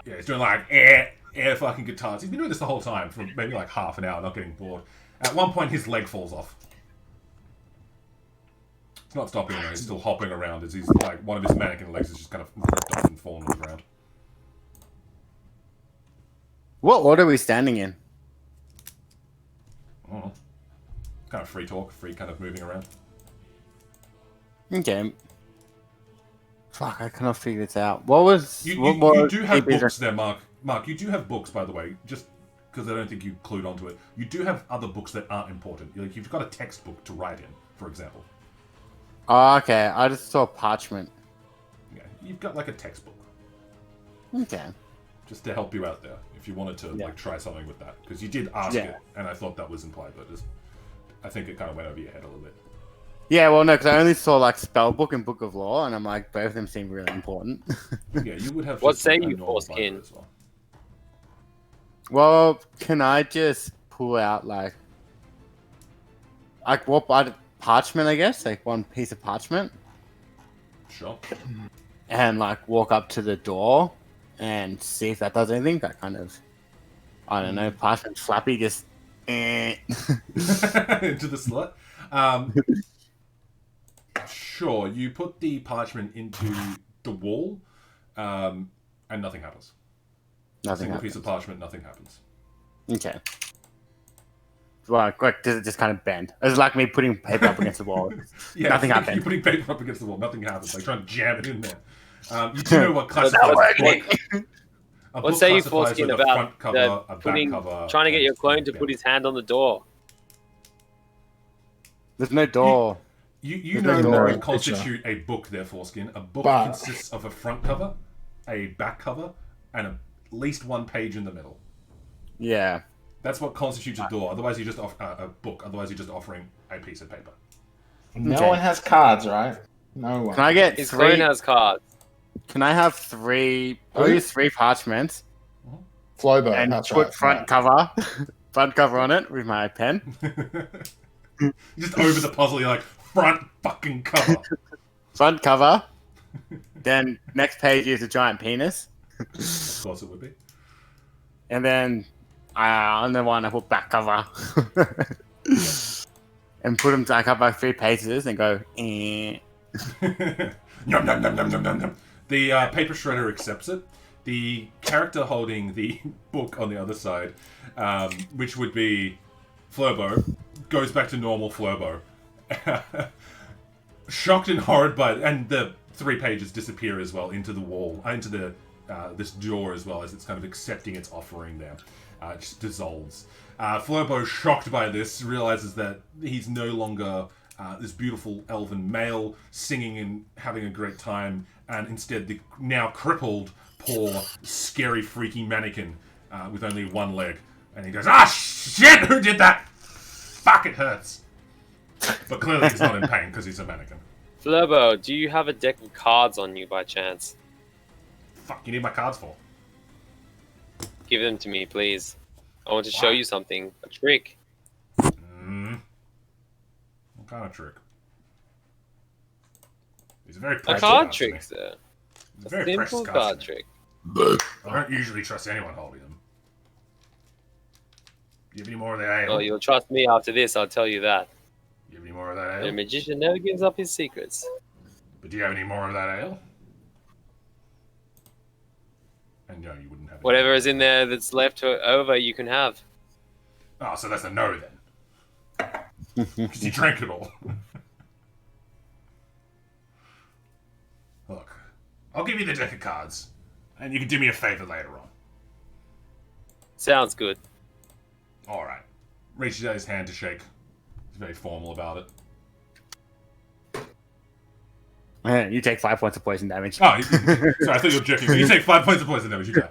Yeah, he's doing like air fucking guitars. He's been doing this the whole time for maybe like half an hour, not getting bored. At one point, his leg falls off. It's not stopping him though. He's still hopping around as he's like one of his mannequin legs is just kind of ripped off and fallen on the ground. What order are we standing in? I don't know. Kind of free talk, free kind of moving around. Okay. Fuck, I cannot figure this out. What was... You what do have was- books there, Mark. Mark, you do have books, by the way, just because I don't think you clued onto it. You do have other books that aren't important. Like, you've got a textbook to write in, for example. Oh, okay. I just saw parchment. Yeah, you've got like a textbook. Okay. Just to help you out there, if you wanted to like try something with that. Because you did ask it, and I thought that was implied, but I think it kind of went over your head a little bit. Yeah, well, no, because I only saw like spell book and book of law, and I'm like, both of them seem really important. Yeah, you would have. What just, say like, a you, normal Foreskin? Bible as well. Well, can I just pull out like what parchment? I guess like one piece of parchment, Sure. and like walk up to the door and see if that does anything. That kind of, I don't know, parchment flappy, just. Into the slut. Sure, you put the parchment into the wall, and nothing happens. Nothing Single happens. piece of parchment, nothing happens. Okay. Well, quick, does it just kind of bend? It's like me putting paper up against the wall. Yeah, Nothing you're happened. putting paper up against the wall, nothing happens. Like trying to jam it in there. You do know what classifies that a book. A What book say you, classifies Foreskin, with a about front cover, the a back putting, cover, trying to get and- your clone to yeah. put his hand on the door? There's no door. You There's know no what door. would constitute a book there, Foreskin. A book But- consists of a front cover, a back cover, and at least one page in the middle. Yeah. That's what constitutes a door. Otherwise, you're just a book. Otherwise, you're just offering a piece of paper. No Okay. one has cards, right? No one. Can I get His three? clone has cards. Can I have three? I'll use three parchments Flobo, and that's put right. front cover, front cover on it with my pen. Just over the puzzle, you're like, front fucking cover. Front cover. Then next page is a giant penis, Of course it would be. and then on the one I put back cover, and put them to cover 3 pages and go. Eh. Yum, yum, yum, yum, yum, yum, yum. The paper shredder accepts it. The character holding the book on the other side, which would be Flurbo, goes back to normal Flurbo. Shocked and horrid by it, and the 3 pages disappear as well into the wall, into the this door as well, as it's kind of accepting its offering there. It just dissolves. Flurbo, shocked by this, realizes that he's no longer this beautiful elven male singing and having a great time, and instead the now crippled poor, scary, freaky mannequin with only one leg. And he goes, "Ah, shit! Who did that? Fuck, it hurts." But clearly he's not in pain because he's a mannequin. Flurbo, do you have a deck of cards on you by chance? Fuck, you need my cards for? Give them to me, please. I want to show you something. A trick. What kind of trick? He's a very A precious card customer. trick, sir. He's a A very precious simple card customer. trick. I don't usually trust anyone holding them. Do you have any more of that ale? Oh, you'll trust me after this, I'll tell you that. You have any more of that The ale? magician never gives up his secrets. But do you have any more of that ale? And no, you wouldn't have any. Whatever is in there that's left over, you can have. Oh, so that's a no then. Because you drank it all. Look, I'll give you the deck of cards, and you can do me a favor later on. Sounds good. Alright. Reaches out his hand to shake. He's very formal about it. You take 5 points of poison damage. Oh, sorry, I thought you were joking. You take 5 points of poison damage, you die.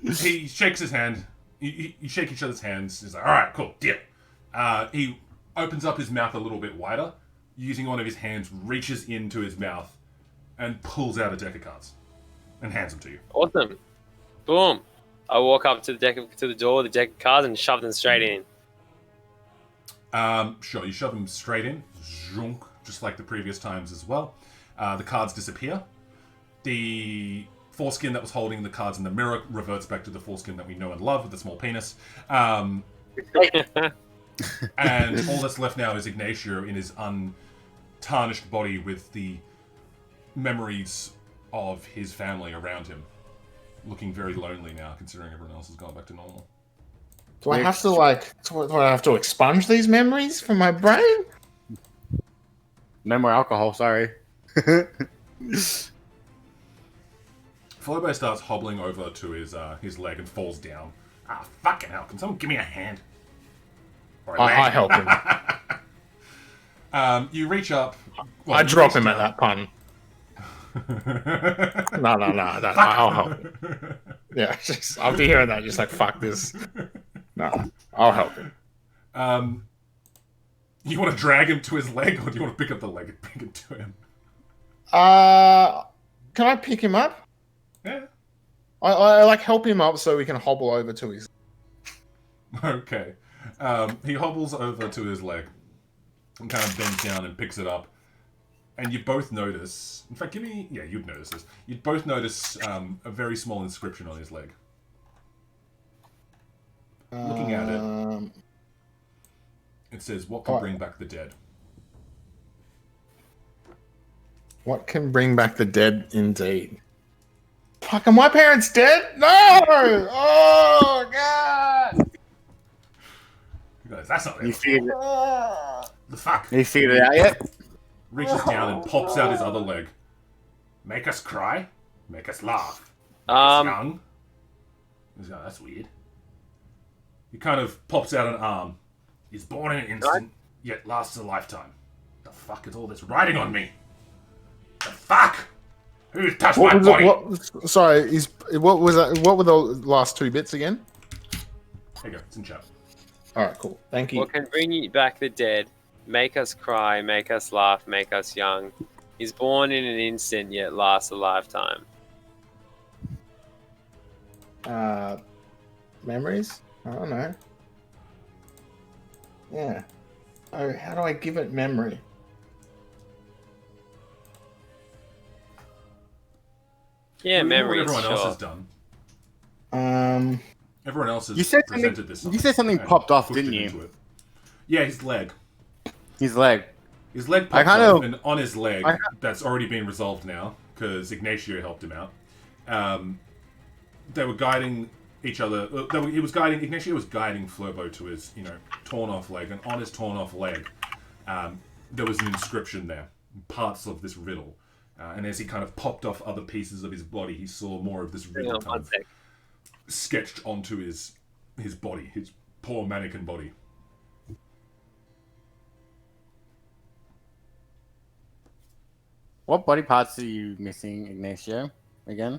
He shakes his hand. You shake each other's hands. He's like, alright, cool, deal. He opens up his mouth a little bit wider, using one of his hands, reaches into his mouth, and pulls out a deck of cards. And hands them to you. Awesome. Boom. I walk up to the door, the deck of cards, and shove them straight in. Sure, you shove them straight in. Zhunk, just like the previous times as well. The cards disappear. The foreskin that was holding the cards in the mirror reverts back to the foreskin that we know and love with the small penis. And all that's left now is Ignacio in his untarnished body with the memories of his family around him. Looking very lonely now, considering everyone else has gone back to normal. Do I have to do I have to expunge these memories from my brain? No more alcohol, sorry. Flobo starts hobbling over to his leg and falls down. Ah, fucking hell! Can someone give me a hand? Or a leg? I help him. You reach up. I drop him at that pun. No, I'll help him. Yeah, just after hearing that, just like, fuck this. No, I'll help him. You want to drag him to his leg, or do you want to pick up the leg and bring it to him? Can I pick him up? Yeah. I like help him up so we can hobble over to his. Okay. He hobbles over to his leg and kind of bends down and picks it up. And you both notice... In fact, you'd notice this. You'd both notice a very small inscription on his leg. Looking at it, it says, "What can bring back the dead?" What can bring back the dead, indeed. Fuck, are my parents dead? No! Oh, God! He goes, "That's not You it. figured it, The fuck?" you figured it out yet? Reaches down and pops out his other leg. Make us cry, make us laugh. Make us young. He's like, "That's weird." He kind of pops out an arm. He's born in an instant, yet lasts a lifetime. The fuck is all this writing on me? The fuck? Who touched my body? Sorry, what was that? What were the last two bits again? There you go, it's in chat. Alright, cool. Thank you. What can bring back the dead? Make us cry, make us laugh, make us young. He's born in an instant, yet lasts a lifetime. Memories? I don't know. Yeah. Oh, how do I give it memory? Yeah, memories. Everyone else Sure. has done. Everyone else has You said presented something- this. you said something and popped off, pushed didn't it you? into it. Yeah, his leg. His leg. His leg I popped kind off, of- and on his leg, I- that's already been resolved now, because Ignacio helped him out. They were guiding each other. Ignacio was guiding Flurbo to his, torn off leg, and on his torn off leg, there was an inscription there, parts of this riddle. And as he kind of popped off other pieces of his body, he saw more of this Hang riddle on kind one of sec. sketched onto his body, his poor mannequin body. What body parts are you missing, Ignacio? Again?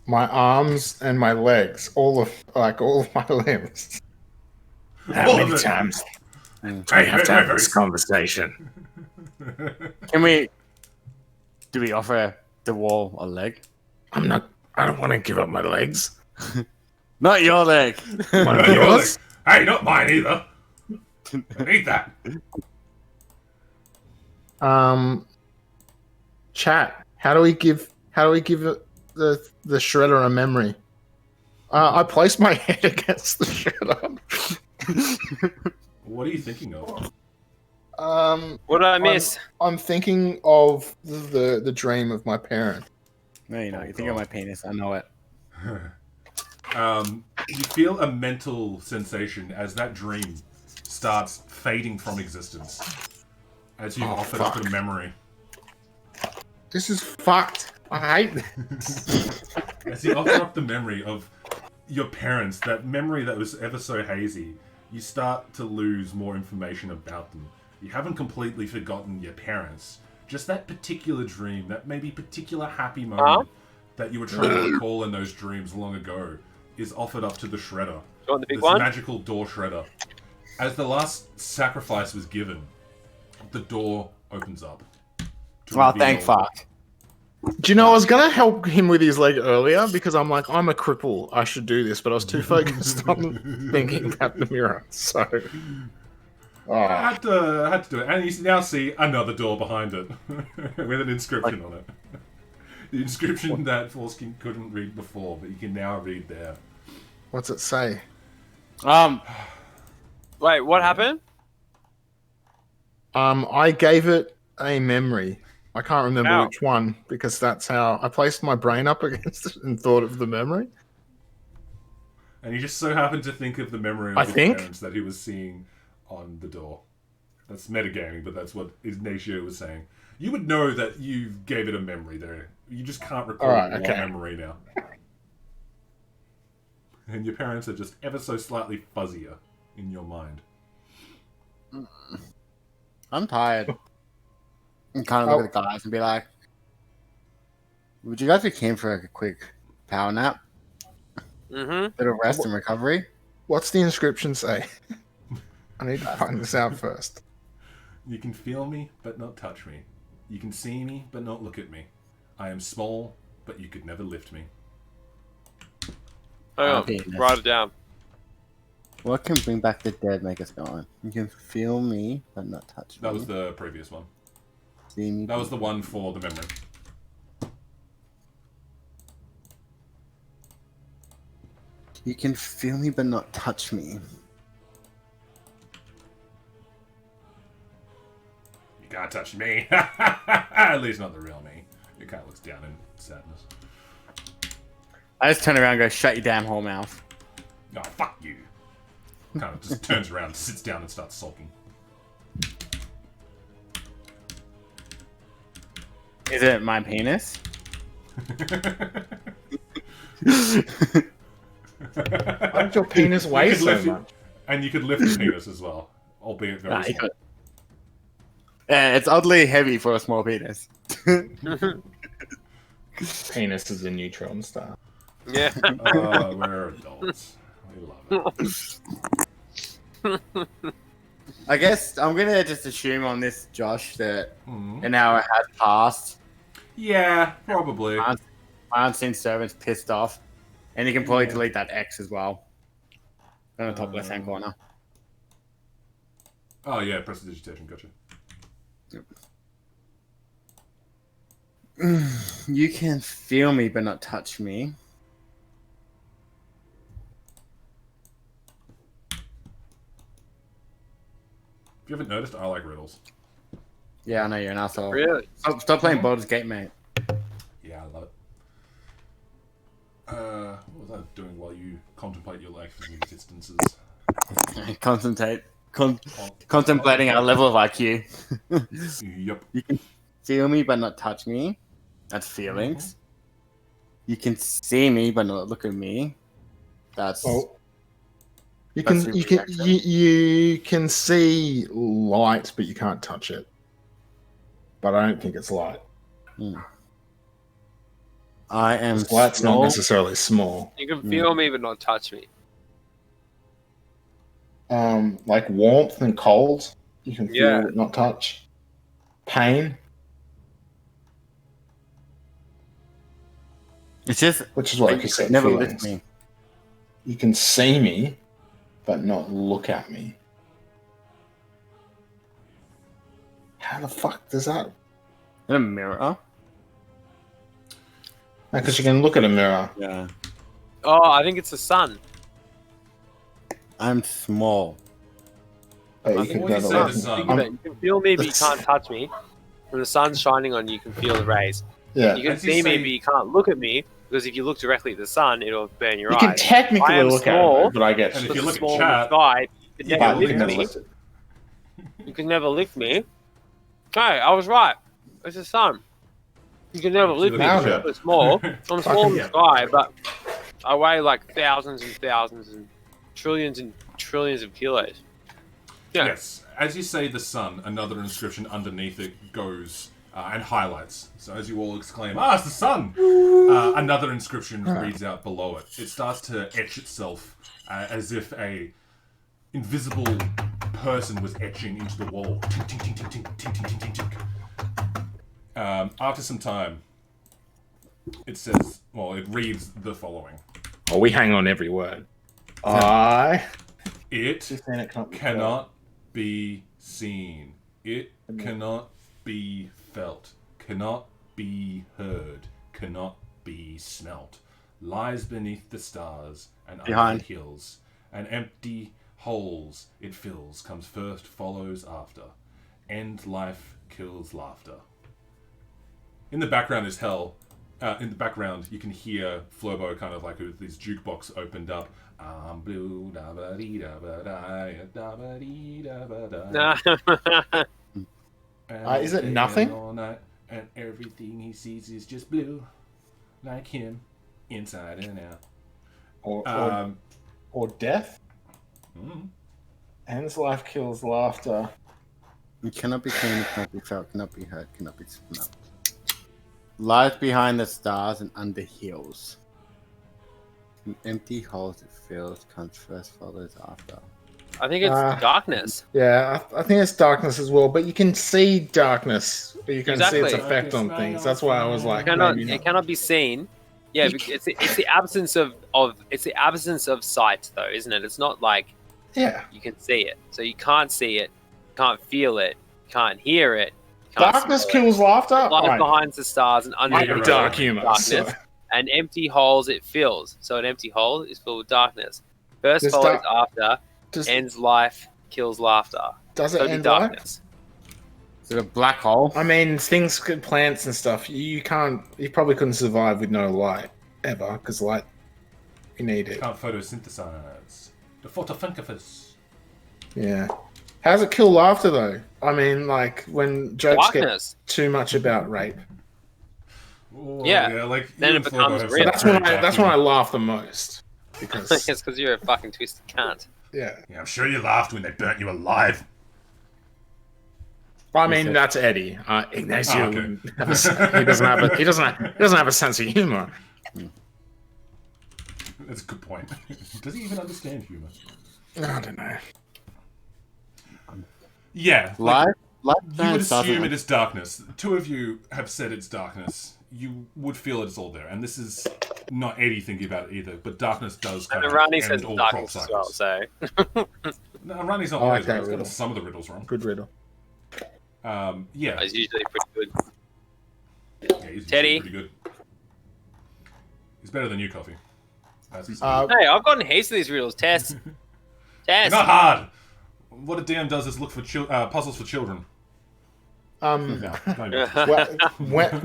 My arms and my legs, all of my limbs. How All many of it. times I have to have this conversation? Can we? Do we offer the wall a leg? I don't want to give up my legs. Not your leg. One of yours? Hey, not mine either. I need that. Chat. How do we give the shredder a memory? I placed my head against the shredder. What are you thinking of? What did I miss? I'm thinking of the dream of my parent. No, you're not. You think of my penis. I know it. You feel a mental sensation as that dream starts fading from existence. As you offer up the memory. This is fucked. I hate this. As you offer up the memory of your parents, that memory that was ever so hazy, you start to lose more information about them. You haven't completely forgotten your parents. Just that particular dream, that maybe particular happy moment that you were trying to recall in those dreams long ago is offered up to the shredder. You want the big this one? magical door shredder. As the last sacrifice was given, the door opens up. Oh, thank fuck. Do you know, I was going to help him with his leg earlier because I'm like, I'm a cripple. I should do this, but I was too focused on thinking about the mirror. So, I had to do it. And you now see another door behind it with an inscription on it. The inscription that Forskin couldn't read before, but you can now read there. What's it say? Wait, what happened? I gave it a memory. I can't remember Ow. which one because that's how I placed my brain up against it and thought of the memory. And you just so happened to think of the memory of his parents that he was seeing on the door. That's metagaming, but that's what Ignacio was saying. You would know that you gave it a memory there. You just can't recall one memory now. And your parents are just ever so slightly fuzzier in your mind. I'm tired. And kind of look at the guys and be like, would you guys be keen for a quick power nap? Mm-hmm. Bit of rest and recovery? What's the inscription say? I need to find this out first. You can feel me, but not touch me. You can see me, but not look at me. I am small, but you could never lift me. Oh, write it down. What can bring back the dead, make us go on? You can feel me, but not touch me. That was the previous one. See me, that was the one for the memory. You can feel me, but not touch me. You can't touch me. At least not the real me. It kind of looks down in sadness. I just turn around and go, shut your damn whole mouth. Oh, fuck you. Kind of just turns around, sits down and starts sulking. Is it my penis? Why did your penis weigh so much? And you could lift the penis as well, albeit very small. Yeah, it's oddly heavy for a small penis. Penis is a neutron star. Yeah. We're adults. We love it. I guess I'm gonna just assume on this, Josh, that an hour has passed. Yeah, probably. My unseen servant's pissed off, and you can probably delete that X as well on the top left-hand corner. Oh yeah, prestidigitation, gotcha. You can feel me, but not touch me. If you haven't noticed, I like riddles. Yeah, I know you're an asshole. Really? Stop playing Baldur's Gate, mate. Yeah, I love it. What was I doing while you contemplate your life and existences? Contemplating our level of IQ. Yep. You can feel me, but not touch me. That's feelings. You can see me, but not look at me. That's. You can see light, but you can't touch it. But I don't think it's light. I am This light's not small. necessarily small. You can feel me, but not touch me. Like warmth and cold. You can feel, Yeah. but not touch. Pain, It's just which is what I you could say. never Feelings. lift me. You can see me, but not look at me. How the fuck does that? In a mirror. Because you can look at a mirror. Yeah. Oh, I think it's the sun. I'm small. But I you think can what go you to say look. the sun. Think of it. You can feel me, but you can't touch me. When the sun's shining on you, you can feel the rays. Yeah. You can As you see me, say- but you can't look at me because if you look directly at the sun, it'll burn your You eyes. can technically I am look small, at it, but I get And if Because you it's look at small in the chat, sky, you you can can never but you look can lift at never me. lift it. You can never lift me. Hey, I was right. It's the sun. You can never lift me Now because then. I'm small. I'm small in the yeah. sky, but I weigh like thousands and thousands and trillions of kilos. Yeah. Yes, as you say the sun, another inscription underneath it goes and highlights. So as you all exclaim, "Ah, it's the sun!" Another inscription reads out below it. It starts to etch itself as if a invisible person was etching into the wall. Tink, tink, tink, tink, tink, tink, tink, tink, tink. After some time, it says, well, it reads the following. Oh, we hang on every word. It Just saying it cannot be cannot be seen. It cannot be felt. Cannot be heard. Cannot be smelt. Lies beneath the stars and Behind. under the hills. And empty holes it fills. Comes first, follows after. End life kills laughter. In the background is hell. In the background, you can hear Flobo kind of like with his jukebox opened up. I'm blue, da ba dee da ba da ba dee da ba da. Nah. Is it nothing? All night, and everything he sees is just blue, like him, inside and out. Or death. Mm. Ends life kills laughter. It cannot be seen, it cannot be felt, cannot be heard, cannot be smelled. Lies behind the stars and under hills. From empty holes it fills, comes first, follows after. I think it's darkness. Yeah, I think it's darkness as well, but you can see darkness. You can see its Exactly. effect on things. That's why I was like, maybe not. It cannot be seen. Yeah, because it's the absence of it's the absence of sight, though, isn't it? It's not like Yeah. you can see it, so you can't see it, can't feel it, can't hear it. Can't Darkness smell it. kills laughter. Lies Alright. behind the stars and under I the have dark humor. darkness. So. And empty holes it fills. So an empty hole is filled with darkness. First Does follows after, Does, ends life, kills laughter. does it So do end life? darkness. Is it a black hole? I mean, things, plants and stuff. You probably couldn't survive with no light ever, because light, you need it. Can't photosynthesize. The photosynthesis. Yeah. How does it kill laughter though? I mean, like when jokes Darkness. get too much about rape. Oh, Yeah. like Then you it and Flobo becomes have real. some That's very when I dark laugh the most. Because It's because you're a fucking twisted cunt. yeah. humor. Yeah, I'm sure you laughed when they burnt you alive. I mean, that's Eddie. Ignacio, Oh, okay. wouldn't have he doesn't have a sense of humor. That's a good point. Does he even understand humor? I don't know. Yeah, like, Life you would behind stars assume and it is darkness. The two of you have said it's darkness. You would feel it's all there, and this is not Eddie thinking about it either. But darkness does kind And of Rani end says all crop darkness as well, cycles. so No, Rani's not I like always that right. He's got riddle. some of the riddles wrong. Good riddle. Yeah, it's usually pretty good. yeah, he's Teddy. pretty good. He's better than you, Coffee. That's Hey, I've gotten heaps of these riddles. Tess. Tess. not hard. What a DM does is look for puzzles for children. No, no,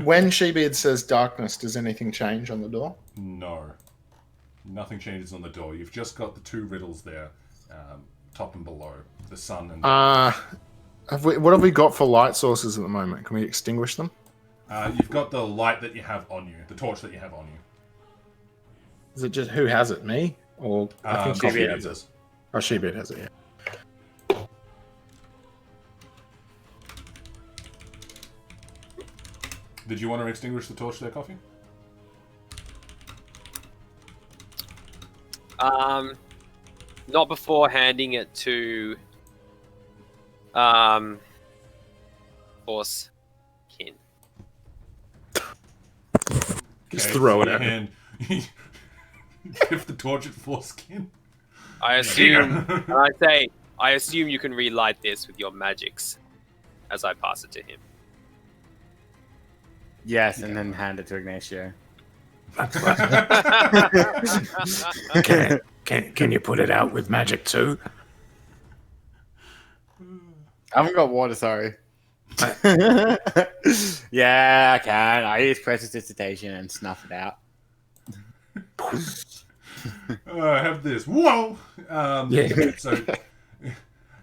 When Shebeard says darkness, does anything change on the door? no. Nothing changes on the door. You've just got the two riddles there, top and below, the sun and. What have we got for light sources at the moment? Can we extinguish them? You've got the light that you have on you, the torch that you have on you. Is it just who has it? Me or I think Coffee Shebeard has it. does. Oh, Shebeard has it. Yeah. Did you want to extinguish the torch there, Coffee? Not before handing it to Force Kin. Just throw it at him. hand. Give the torch at foreskin. I assume, and I assume you can relight this with your magics as I pass it to him. Yes, and then hand it to Ignacio. Can you put it out with magic too? I haven't got water, sorry. Yeah, I can. I use prestidigitation and snuff it out. I have this. Whoa! Yeah. So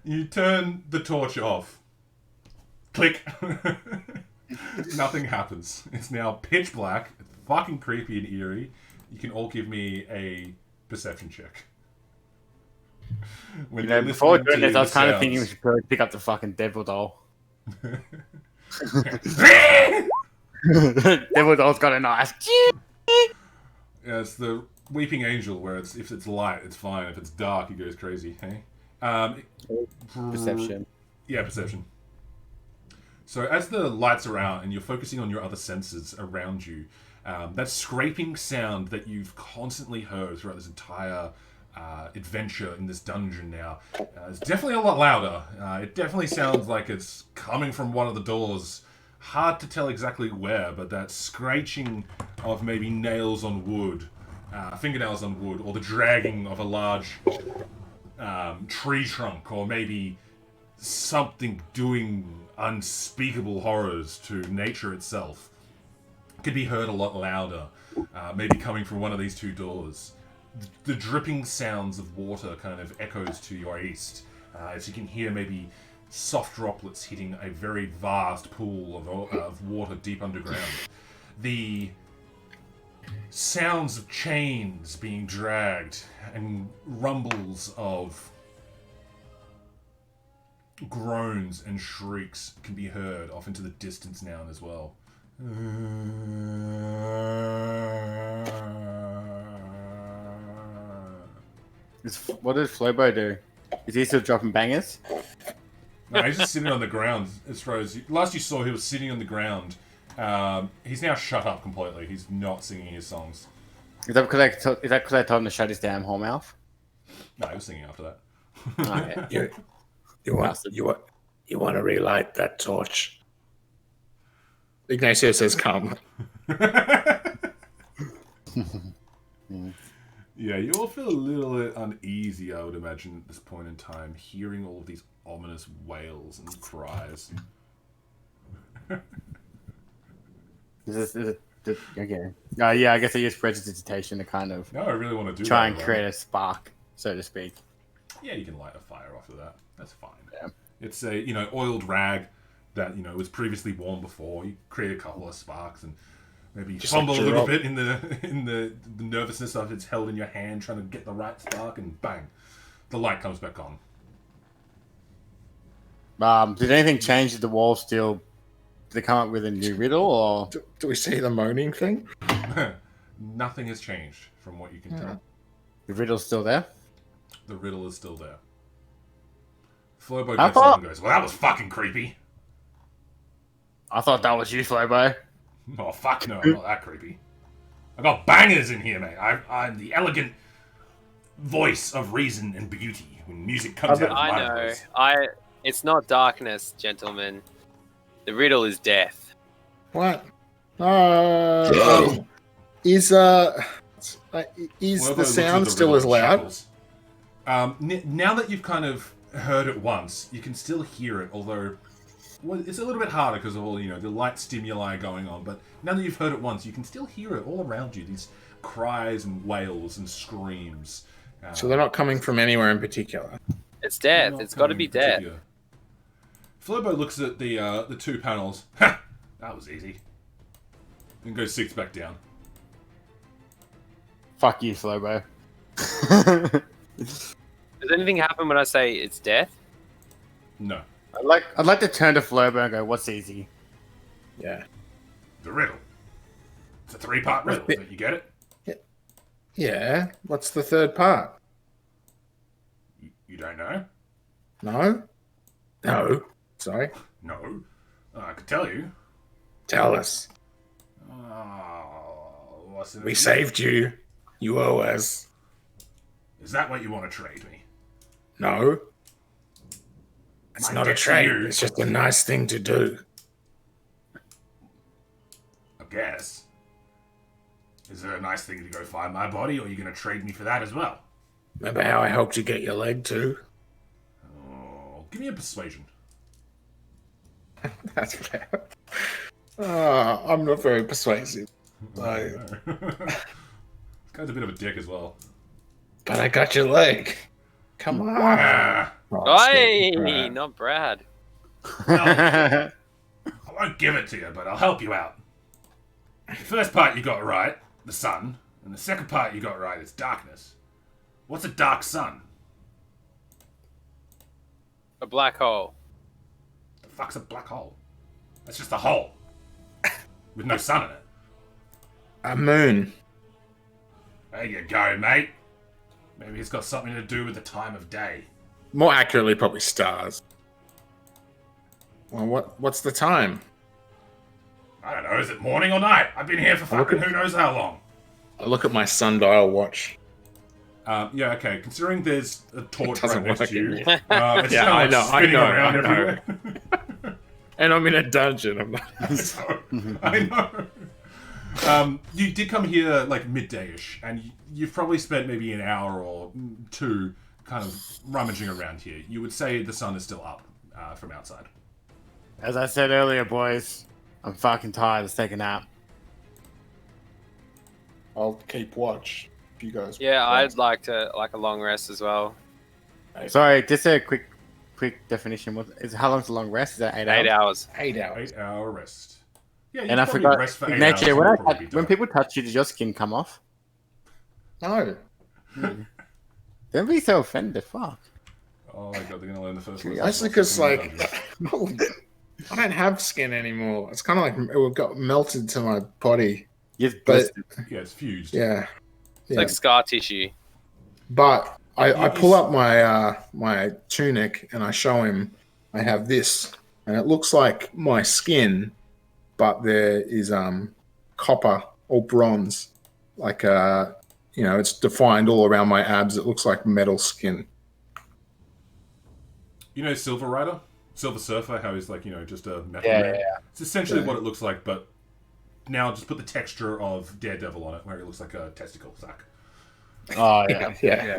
you turn the torch off. Click. Nothing happens. It's now pitch black. It's fucking creepy and eerie. You can all give me a perception check. When You know, before doing this, I was kind of thinking we should probably pick up the fucking devil doll. Devil doll's got a nice. Yeah, it's the weeping angel where if it's light, it's fine. If it's dark, it goes crazy. Hey, Perception. Yeah, perception. So as the lights are out and you're focusing on your other senses around you, that scraping sound that you've constantly heard throughout this entire adventure in this dungeon now is definitely a lot louder. It definitely sounds like it's coming from one of the doors. Hard to tell exactly where, but that scratching of maybe nails on wood, fingernails on wood, or the dragging of a large tree trunk, or maybe something doing unspeakable horrors to nature itself, could be heard a lot louder, maybe coming from one of these two doors. The dripping sounds of water kind of echoes to your east, as you can hear maybe soft droplets hitting a very vast pool of water deep underground. The sounds of chains being dragged and rumbles of groans and shrieks can be heard off into the distance now as well. What does Flobo do? Is he still dropping bangers? No, he's just sitting on the ground. As far as last you saw, he was sitting on the ground. He's now shut up completely. He's not singing his songs. Is that because I told him to shut his damn whole mouth? No, he was singing after that. Okay. You want to relight that torch? Ignacio says, "Come." Yeah, you all feel a little bit uneasy, I would imagine, at this point in time, hearing all of these ominous wails and cries. Okay. Yeah, I guess I use prestidigitation to kind of No, I really want to do try that. and create a spark, so to speak. Yeah, you can light a fire after that. That's fine. Yeah. It's a oiled rag that was previously warm before. You create a couple of sparks and maybe Just fumble like a little drop. bit in the nervousness of it's held in your hand, trying to get the right spark, and bang, the light comes back on. Did anything change? Did the walls still? Did they come up with a new riddle, or Do we see the moaning thing? Nothing has changed from what you can tell. the riddle's still there? The riddle is still there. Flobo I gets thought- up and goes, "Well, that was fucking creepy." I thought that was you, Flobo. Oh, fuck no, I'm not that creepy. I got bangers in here, mate. I'm the elegant voice of reason and beauty when music comes out of my I know. voice. It's not darkness, gentlemen. The riddle is death. What? Is the Flobo looks at sound the still riddle as and loud? chuckles. Now that you've kind of heard it once, you can still hear it, although it's a little bit harder because of all the light stimuli going on. But now that you've heard it once, you can still hear it all around you. These cries and wails and screams. So they're not coming from anywhere in particular. It's death. not It's got to coming be in death. particular. Flobo looks at the two panels. Ha! That was easy. And goes 6 back down. Fuck you, Flobo. Does anything happen when I say it's death? No. I'd like to turn to Flobo and go, "What's easy?" Yeah. The riddle. It's a 3-part riddle. Don't you get it? Yeah. What's the third part? You don't know? No. No. Sorry. No. I could tell you. Tell us. What's it? We saved you. You owe us. Is that what you want to trade me? No. It's My not a debt's to trade. you. It's just a nice thing to do. I guess. Is it a nice thing to go find my body, or are you going to trade me for that as well? Remember how I helped you get your leg too? Oh, give me a persuasion. That's fair. I'm not very persuasive. This guy's a bit of a dick as well. But I got your leg. Come on. Ah, Oh, Hey, shit. Right. not Brad. I won't give it to you, but I'll help you out. The first part you got right, the sun, and the second part you got right is darkness. What's a dark sun? A black hole. The fuck's a black hole? That's just a hole with no sun in it. A moon. There you go, mate. Maybe it's got something to do with the time of day. More accurately, probably stars. Well, what's the time? I don't know, is it morning or night? I've been here for fucking who knows how long. I look at my sundial watch. Yeah, okay. Considering there's a torch doesn't right next work to you, anymore. it's Yeah, kind of I spinning know, around I know. everywhere. And I'm in a dungeon. I'm not... So, I know. You did come here like midday-ish, and you've probably spent maybe an hour or two kind of rummaging around here. You would say the sun is still up from outside. As I said earlier, boys, I'm fucking tired. Let's take a nap. I'll keep watch. If you guys. Yeah, I'd like a long rest as well. Sorry, just a quick definition. How long's a long rest? Is that 8 hours? 8 hours. 8 hours. 8-hour rest. Yeah, you And I probably forgot, rest for 8 Nature, hours. when, and you'll probably be when done. people touch you, does your skin come off? No. Don't be so offended. Fuck. Oh my god, they're gonna learn the first one. Mostly because, like, I don't have skin anymore. It's kind of like it got melted to my body. You've But blistered. Yeah, it's fused. yeah, It's like scar tissue. But I pull up my my tunic and I show him I have this, and it looks like my skin, but there is copper or bronze, like it's defined all around my abs. It looks like metal skin. You know Silver Rider? Silver Surfer, how he's like, just a metal Yeah, man? yeah, yeah. It's essentially what it looks like, but now just put the texture of Daredevil on it, where it looks like a testicle sack. Oh, yeah. Yeah.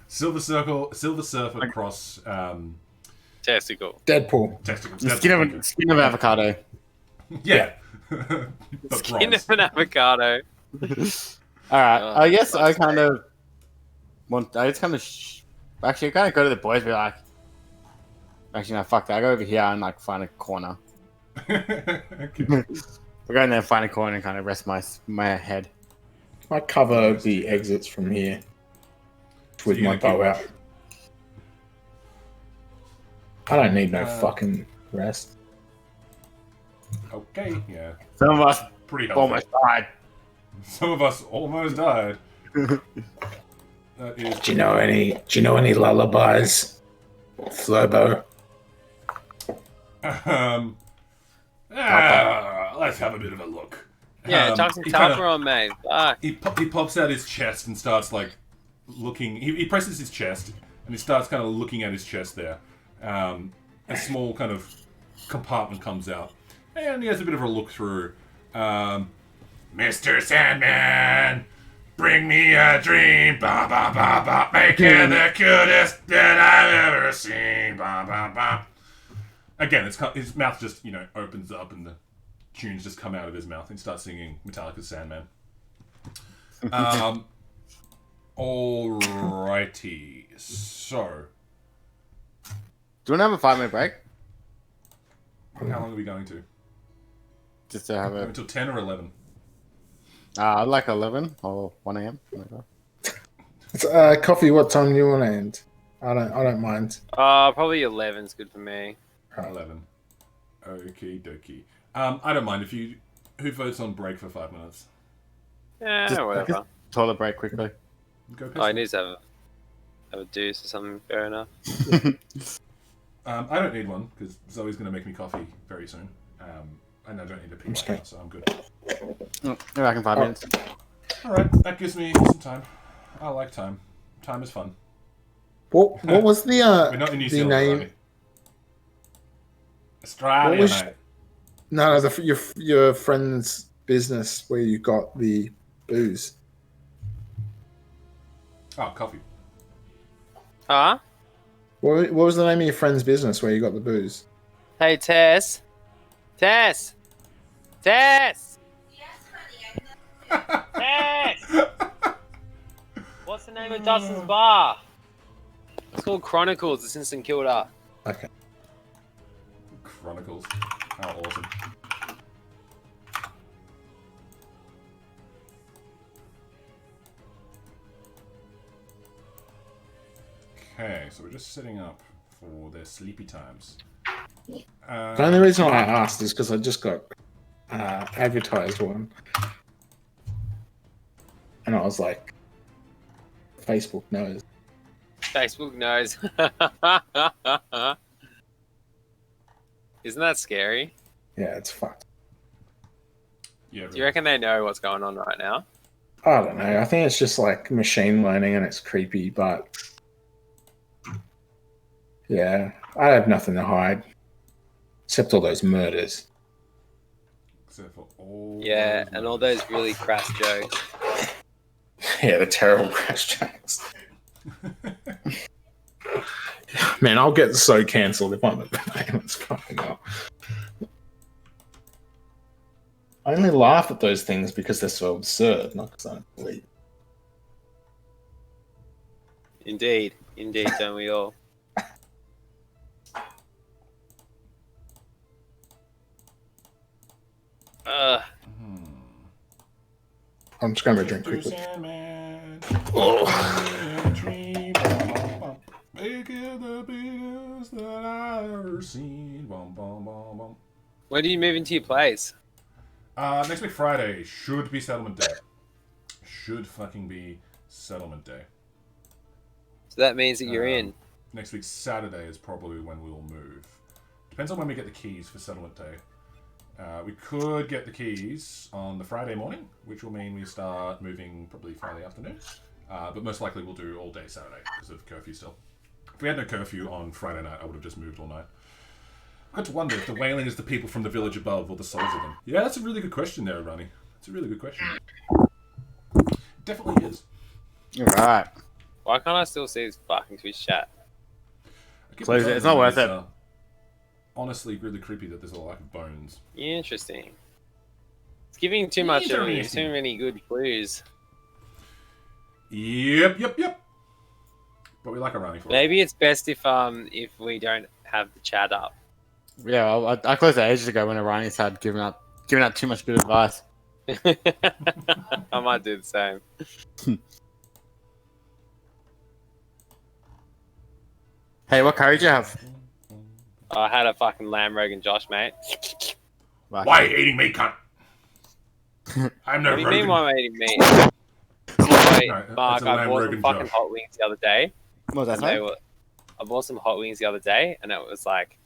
Silver Surfer cross Testicle. Deadpool. testicle. The skin of avocado. Yeah. But Skin bronze. of an avocado. Alright, Oh, I guess I that's kind of want. I just kind of. Actually, I kind of go to the boys and be like. Actually, no, fuck that. I go over here and like find a corner. Okay. I go in there and find a corner and kind of rest my head. I cover the exits from here with you're my gonna keep bow out. watch. I don't need no fucking rest. Okay, yeah. Some of us Pretty healthy. almost died. Some of us almost died. That is Do you know any lullabies? Flobo. Let's have a bit of a look. Yeah, chuck some he kinda- talcum on, mate. Fuck. He pops out his chest and starts like looking. He presses his chest and he starts kind of looking at his chest there. A small kind of compartment comes out and he has a bit of a look through. Mr. Sandman, bring me a dream. Ba ba ba ba. Make it the cutest that I've ever seen. Ba ba ba. Again, his mouth just opens up and the tunes just come out of his mouth and he starts singing Metallica's Sandman. Alrighty, so Do you want to have a 5-minute break? how long are we going to? Just to have a. Until 10 or 11? I'd like 11 or 1 a.m. whatever. Coffee. What time do you want to end? I don't mind. Probably 11's good for me. 11. Okie dokie. I don't mind if you. Who votes on break for 5 minutes? Yeah, Just whatever. toilet break quickly. Go. Oh, I need to have a deuce or something. Fair enough. I don't need one because Zoe's going to make me coffee very soon. And I don't need to pee right now, so I'm good. Oh, you're back in 5 minutes. All right, that gives me some time. I like time. Time is fun. What was the We're not in New the Zealand, name? are we? Australia, What was- mate. No, your friend's business where you got the booze. Oh, coffee. Huh? What was the name of your friend's business where you got the booze? Hey, Tess. Tess. Tess. Tess. What's the name of Dustin's bar? It's called Chronicles. It's in St Kilda. Okay. Chronicles. How awesome. Okay, so we're just setting up for their sleepy times. The only reason why I asked is because I just got advertised one, and I was like, Facebook knows. Facebook knows. Isn't that scary? Yeah, it's fucked. Yeah, Do you reckon they know what's going on right now? I don't know. I think it's just like machine learning and it's creepy, but yeah, I have nothing to hide except all those murders. Except for all. Yeah, those and all murders. those really crass jokes. Yeah, the terrible crash jokes. Man, I'll get so cancelled if I'm a famous fucking hell. I only laugh at those things because they're so absurd, not because I don't believe. Indeed, don't we all? I'm just going to drink quickly. Sandman. Oh. Make it the biggest that I've ever seen. When do you move into your place? Next week Friday should be settlement day. Should fucking be settlement day. So that means that you're in. Next week Saturday is probably when we will move. Depends on when we get the keys for settlement day. We could get the keys on the Friday morning, which will mean we start moving probably Friday afternoon. But most likely we'll do all day Saturday because of curfew still. If we had no curfew on Friday night, I would have just moved all night. I've got to wonder if the wailing is the people from the village above or the souls of them. Yeah, that's a really good question there, Ronnie. It's a really good question. It definitely is. Alright. Why can't I still see this fucking Twitch chat? I keep Close it. telling It's not them worth it's, it. Honestly, really creepy that there's a lack of bones. Interesting. It's giving too much of Interesting. too many good clues. Yep. But we like a Ronnie for it. Maybe it's best if we don't have the chat up. Yeah, I closed it ages ago when Orion started giving out too much good advice. I might do the same. Hey, what curry do you have? I had a fucking lamb Rogan Josh, mate. Like, Why are you eating me, cunt? I'm no What do you mean Rogan. why I'm eating meat? Wait, No, Mark, it's a I lamb bought Rogan some fucking Josh. hot wings the other day. What was that? And I bought some hot wings the other day, and it was like,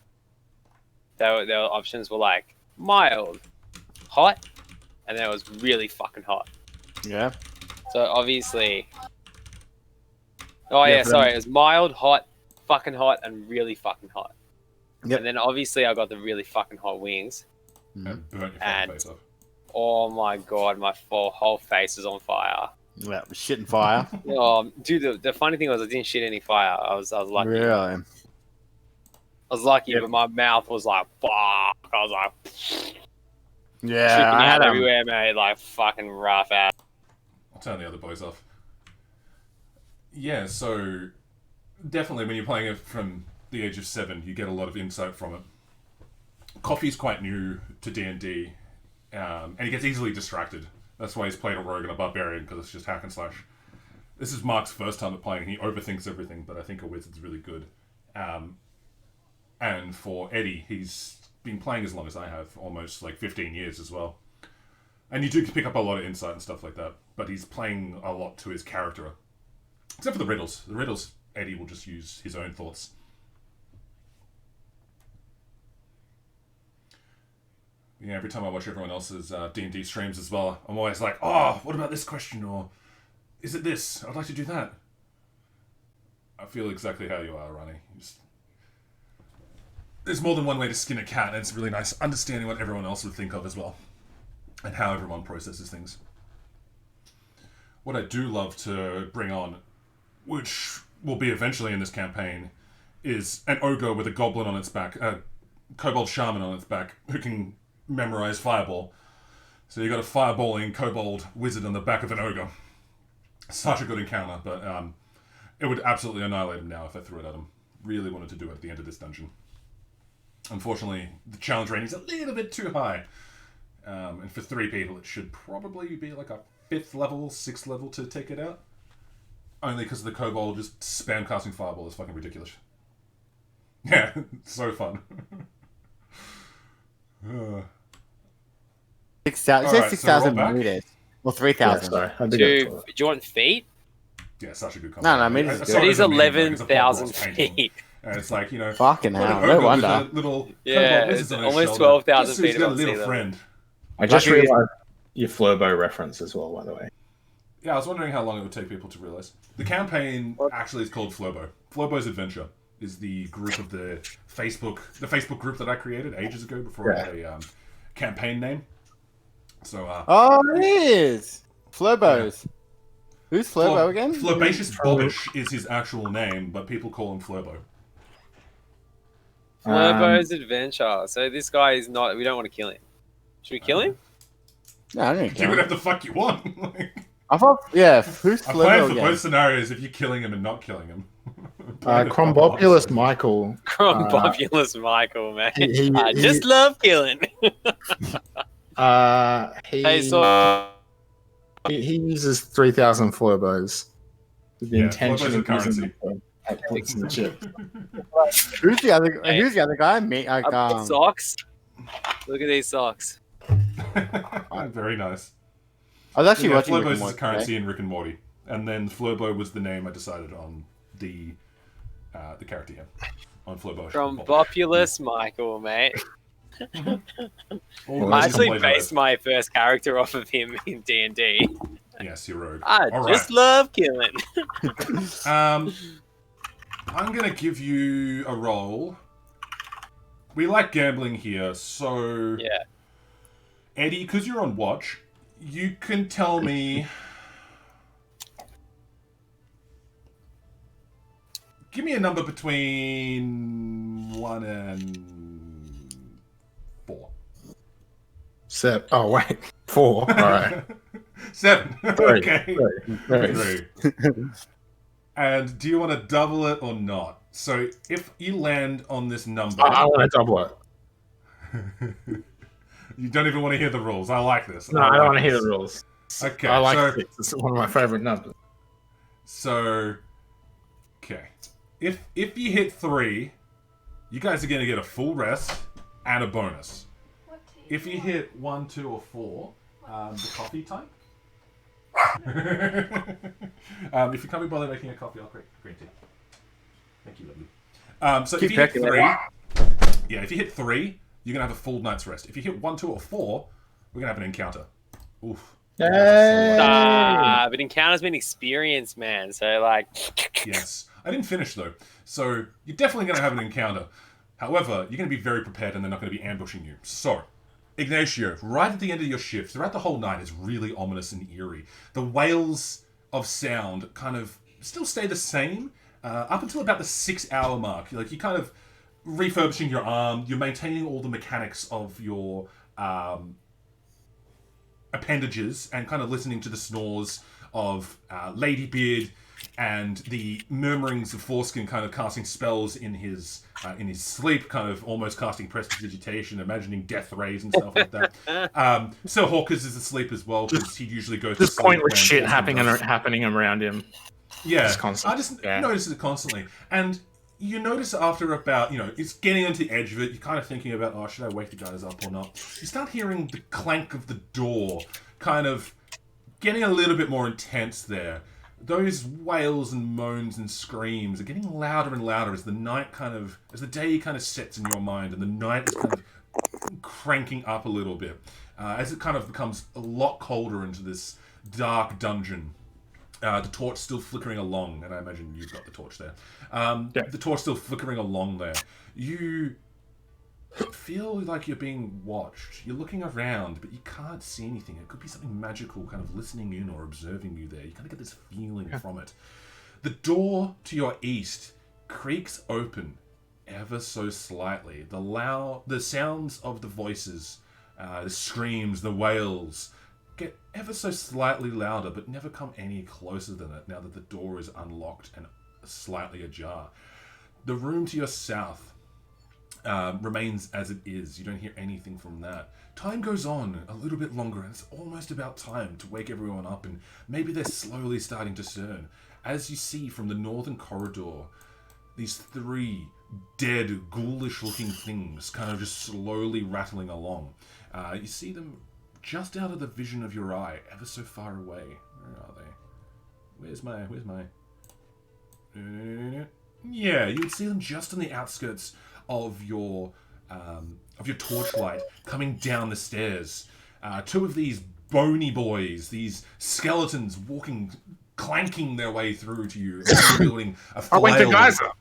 their options were like mild, hot, and then it was really fucking hot. Yeah. So obviously, oh Yeah, yeah, for sorry, them. it was mild, hot, fucking hot, and really fucking hot. Yep. And then obviously I got the really fucking hot wings. And burnt your And- fucking face off. Oh my god, my whole face is on fire. Yeah, shit and fire. Oh, dude, the funny thing was I didn't shit any fire. I was lucky. Really? I was lucky, Yep. but my mouth was like, fuck. I was like, Yeah, tripping I out had everywhere, mate. Like fucking rough ass. I'll turn the other boys off. Yeah, so definitely when you're playing it from the age of 7, you get a lot of insight from it. Coffee's quite new to D&D, and he gets easily distracted. That's why he's played a rogue and a barbarian, because it's just hack and slash. This is Mark's first time at playing. He overthinks everything, but I think a wizard's really good. And for Eddie, he's been playing as long as I have, almost like 15 years as well. And you do pick up a lot of insight and stuff like that, but he's playing a lot to his character. Except for the riddles. The riddles, Eddie will just use his own thoughts. Yeah, every time I watch everyone else's D&D streams as well, I'm always like, oh, what about this question? Or, is it this? I'd like to do that. I feel exactly how you are, Ronnie. There's more than one way to skin a cat, and it's really nice understanding what everyone else would think of as well. And how everyone processes things. What I do love to bring on, which will be eventually in this campaign, is an ogre with a goblin on its back, a kobold shaman on its back, who can memorize fireball. So you got a fireballing kobold wizard on the back of an ogre. Such a good encounter, but it would absolutely annihilate him now if I threw it at him. Really wanted to do it at the end of this dungeon. Unfortunately, the challenge rating is a little bit too high. And for 3 people, it should probably be like a 5th level, 6th level to take it out. Only because the kobold just spam casting fireball is fucking ridiculous. Yeah, so fun. 6,000. Alright, 6,000 so roll back. meters. Well, Yeah, 3,000. sorry. I Do think I- you want feet? Yeah, such a good No, concept. meters is I good. saw It is as a meme, like, it's a Bob 11,000 Ross painting. feet. And it's like, you know, Fucking got hell. an No ogre with wonder. a little Yeah, kobold wizard it's on his almost shoulder. 12,000 Just so he's feet got a above sea little level. friend. I just Lucky- realized your Flurbo reference as well, by the way. Yeah, I was wondering how long it would take people to realize. The campaign actually is called Flobo. Flobo's Adventure is the group of the Facebook group that I created ages ago before I had a campaign name. So, Oh, it is! Flobos. Who's Flobo again? Flobacious Bobbish is his actual name, but people call him Flobo. Flurbo's adventure. So this guy is not. We don't want to kill him. Should we kill him? No, I didn't Do kill whatever him. the fuck you want. Like, I thought, yeah, who's I plan Flobo for again? both scenarios if you're killing him and not killing him. Plan it Crombopulous for Michael. Crombopulous Michael, man. he- I he- just love killing. Hey, so He uses 3,000 Flurbos with the Yeah, intention Flurbos are of currency. using them for points in the chip. Who's the other? Hey. Who's the other guy? Me, I've got socks. Look at these socks. Very nice. I was actually Yeah, watching. Flurbo Rick and is Morty currency today. in Rick and Morty, and then Flurbo was the name I decided on the character here on Flurbo. Crombopulous Michael, mate. All I those actually complete based my first character off of him in D&D. Yes, you're rogue. I All just right. love killing. I'm gonna give you a roll. We like gambling here, so Yeah. Eddie, because you're on watch, you can tell me. Give me a number between 1 and 4. Oh, wait. 4. All right. 7. Three. Okay. Three. 3. And do you want to double it or not? So if you land on this number, I want to double it. you don't even want to hear the rules. I like this. No, I don't want to hear the rules. Okay, I like so 6. It's one of my favorite numbers. Okay. If you hit 3, you guys are gonna get a full rest and a bonus. If you hit 1, 2, or 4, the coffee time. If you can't be bothered making a coffee, I'll create green tea. Thank you, lovely. So if you hit 3, if you hit 3, you're gonna have a full night's rest. If you hit 1, 2, or 4, we're gonna have an encounter. Oof. But encounters been experienced, man. So like, Yes. I didn't finish though. So you're definitely going to have an encounter. However, you're going to be very prepared and they're not going to be ambushing you. So, Ignacio, right at the end of your shift, throughout the whole night is really ominous and eerie. The wails of sound kind of still stay the same up until about the 6-hour mark. Like you're kind of refurbishing your arm, you're maintaining all the mechanics of your appendages and kind of listening to the snores of Ladybeard and the murmurings of Foreskin kind of casting spells in his sleep, kind of almost casting prestidigitation, imagining death rays and stuff like that. Sir Hawkers is asleep as well because he usually goes to Just sleep pointless when shit Foreskin happening does. happening around him. Yeah, Just constantly. I just Yeah. notice it constantly. And You notice after about, it's getting onto the edge of it, you're kind of thinking about, should I wake the guys up or not? You start hearing the clank of the door kind of getting a little bit more intense there. Those wails and moans and screams are getting louder and louder as the day kind of sets in your mind and the night is kind of cranking up a little bit. As it kind of becomes a lot colder into this dark dungeon. The torch still flickering along, and I imagine you've got the torch there. The torch still flickering along there. You feel like you're being watched. You're looking around, but you can't see anything. It could be something magical kind of listening in or observing you there. You kind of get this feeling from it. The door to your east creaks open ever so slightly. The sounds of the voices, the screams, the wails, get ever so slightly louder, but never come any closer than it now that the door is unlocked and slightly ajar. The room to your south remains as it is. You don't hear anything from that. Time goes on a little bit longer, and it's almost about time to wake everyone up, and maybe they're slowly starting to turn. As you see from the northern corridor, these 3 dead, ghoulish-looking things kind of just slowly rattling along. You see them just out of the vision of your eye, ever so far away. Where are they? Where's my... Yeah, you would see them just on the outskirts of your torchlight, coming down the stairs. 2 of these bony boys, these skeletons walking, clanking their way through to you, building a I wake the guys up.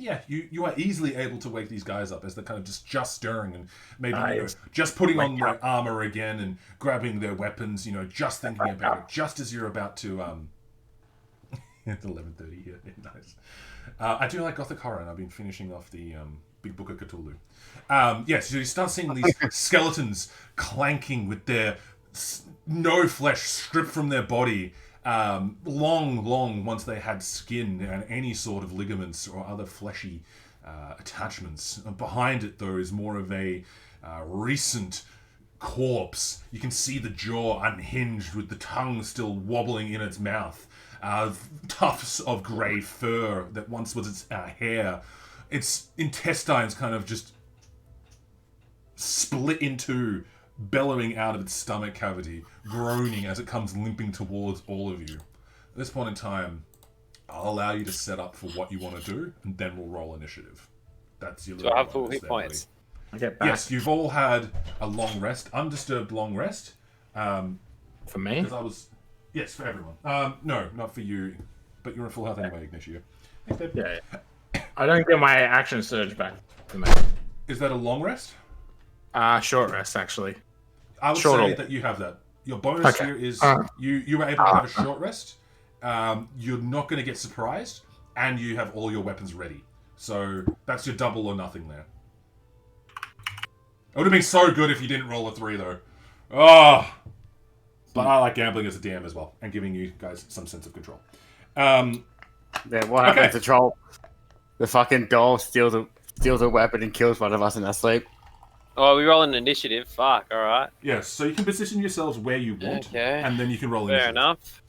Yeah, you are easily able to wake these guys up as they're kind of just stirring and maybe just putting on their armor again and grabbing their weapons, just thinking about it, just as you're about to it's 11:30 here. Nice. I do like Gothic horror, and I've been finishing off the Big Book of Cthulhu. So you start seeing these skeletons clanking with their no flesh stripped from their body. Long once they had skin and any sort of ligaments or other fleshy attachments. Behind it, though, is more of a recent corpse. You can see the jaw unhinged with the tongue still wobbling in its mouth. Tufts of grey fur that once was its hair. Its intestines kind of just split in two, bellowing out of its stomach cavity, groaning as it comes limping towards all of you. At this point in time, I'll allow you to set up for what you want to do, and then we'll roll initiative. That's your little. So I have full hit points. Yes, you've all had a long rest, undisturbed long rest. For me? Yes, for everyone. No, not for you, but you're in full health anyway, Ignicio. Yeah. I don't get my action surge back for me. Is that a long rest? Short rest, actually. I would say that you have that. Your bonus here is you were able to have a short rest. You're not going to get surprised, and you have all your weapons ready. So that's your double or nothing there. It would have been so good if you didn't roll a 3, though. Oh! But I like gambling as a DM as well, and giving you guys some sense of control. What happens to troll? The fucking doll steals a weapon and kills one of us in our sleep. Oh, we roll an initiative. Fuck, alright. Yes, so you can position yourselves where you want, and then you can roll initiative. Fair enough.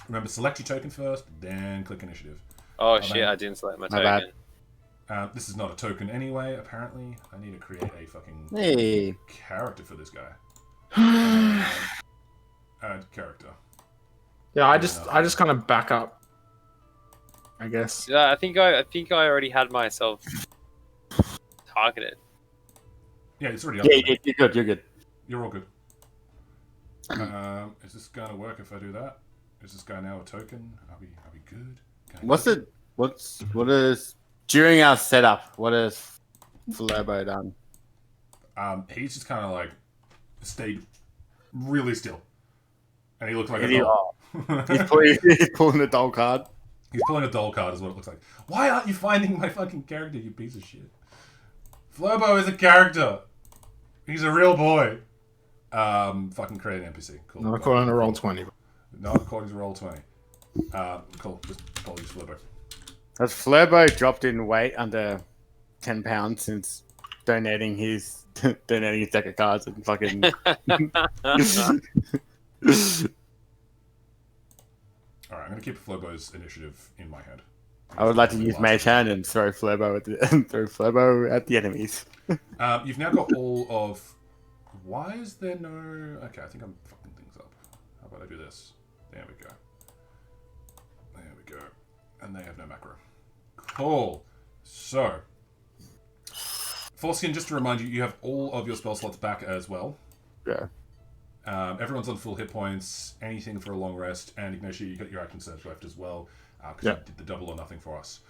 Remember, select your token first, then click initiative. Oh shit, I didn't select my token. This is not a token anyway, apparently. I need to create a fucking character for this guy. Add character. Yeah, I just kind of back up, I guess. Yeah, I think I already had myself targeted. Yeah, it's already up. Yeah, you're good. You're all good. Is this going to work if I do that? Is this guy now a token? Are we good? What is during our setup? What has Flurbo done? He's just kind of like stayed really still, and he looks like a doll. He's pulling a doll card. He's pulling a doll card, is what it looks like. Why aren't you finding my fucking character, you piece of shit? Flurbo is a character. He's a real boy. Fucking create an NPC. Cool. Not according to roll 20. Not according to roll 20. Cool. Just apologies, Flurbo. Has Flurbo dropped in weight under 10 pounds since donating his deck of cards and fucking... All right, I'm going to keep Flobo's initiative in my head. I would like to use Mage Hand and throw Flobo at the enemies. You've now got all of. Why is there no? Okay, I think I'm fucking things up. How about I do this? There we go. There we go. And they have no macro. Cool. So, Foreskin, just to remind you, you have all of your spell slots back as well. Yeah. Everyone's on full hit points. Anything for a long rest, and Ignatia, you got your action surge left as well because you did the double or nothing for us.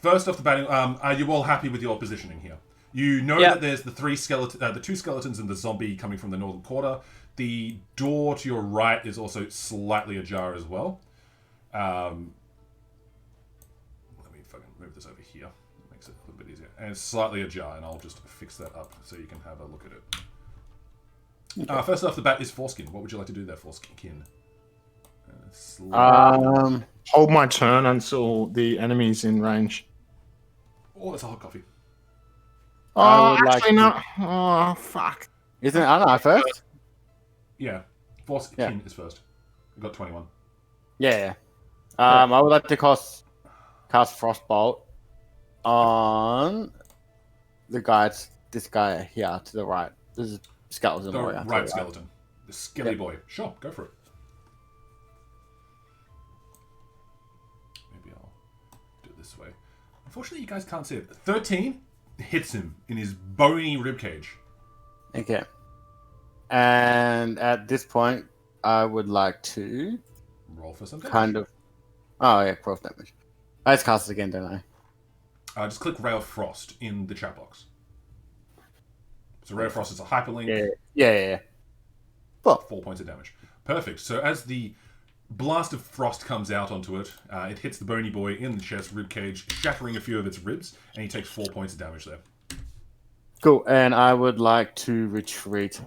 First off the bat, are you all happy with your positioning here? You know that there's the the two skeletons and the zombie coming from the northern quarter. The door to your right is also slightly ajar as well. Let me fucking move this over here. It makes it a little bit easier. And it's slightly ajar, and I'll just fix that up so you can have a look at it. Okay. First off the bat is Foreskin. What would you like to do there, Foreskin? Hold my turn until the enemy's in range. Oh, that's a hot coffee. Oh, actually not. Oh, fuck. Isn't it Anna first? Yeah. Foreskin is first. We got 21. Yeah. I would like to cast Frostbolt on this guy here to the right. This is skeleton. The right skeleton. The skilly boy. Sure, go for it. Maybe I'll do it this way. Unfortunately, you guys can't see it. 13 hits him in his bony ribcage. Okay. And at this point, I would like to roll for some damage. kind of. Oh yeah, 12 damage. I just cast it again, don't I? Just click Ray of Frost in the chat box. So Ray of Frost is a hyperlink. Yeah. 4 points of damage. Perfect. So as the blast of frost comes out onto it, it hits the bony boy in the chest ribcage, shattering a few of its ribs, and he takes 4 points of damage there. Cool. And I would like to retreat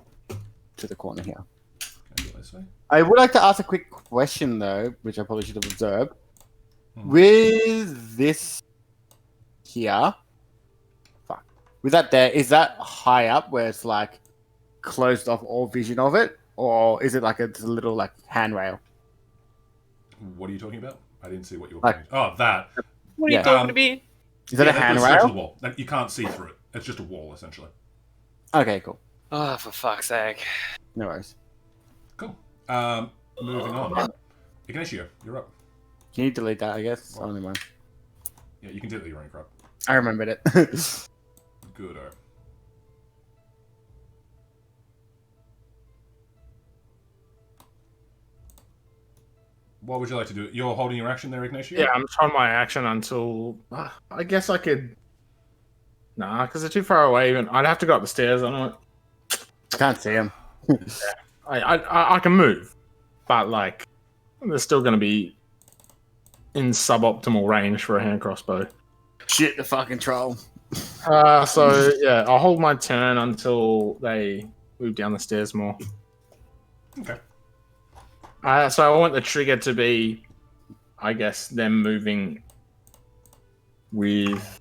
to the corner here. Can I go this way? I would like to ask a quick question though, which I probably should have observed. With this here, with that there, is that high up where it's like closed off all vision of it, or is it like a little like handrail? What are you talking about? I didn't see what you were Like- pointing. Oh, that. What are you talking to me? Is that a that's handrail? the wall. You can't see through it. It's just a wall, essentially. Okay, cool. Oh, for fuck's sake. No worries. Cool. Moving on. Ignacio, you're up. Can you delete that? I guess. Oh, never mind. Yeah, you can delete your rank up. I remembered it. Goodo. What would you like to do? You're holding your action there, Ignacio? Yeah, I'm trying my action until I guess I could. Nah, because they're too far away. Even I'd have to go up the stairs. I know. Can't see him. I can move, but like they're still going to be in suboptimal range for a hand crossbow. Shit, the fucking troll. So yeah, I'll hold my turn until they move down the stairs more. Okay. So I want the trigger to be, I guess, them moving with.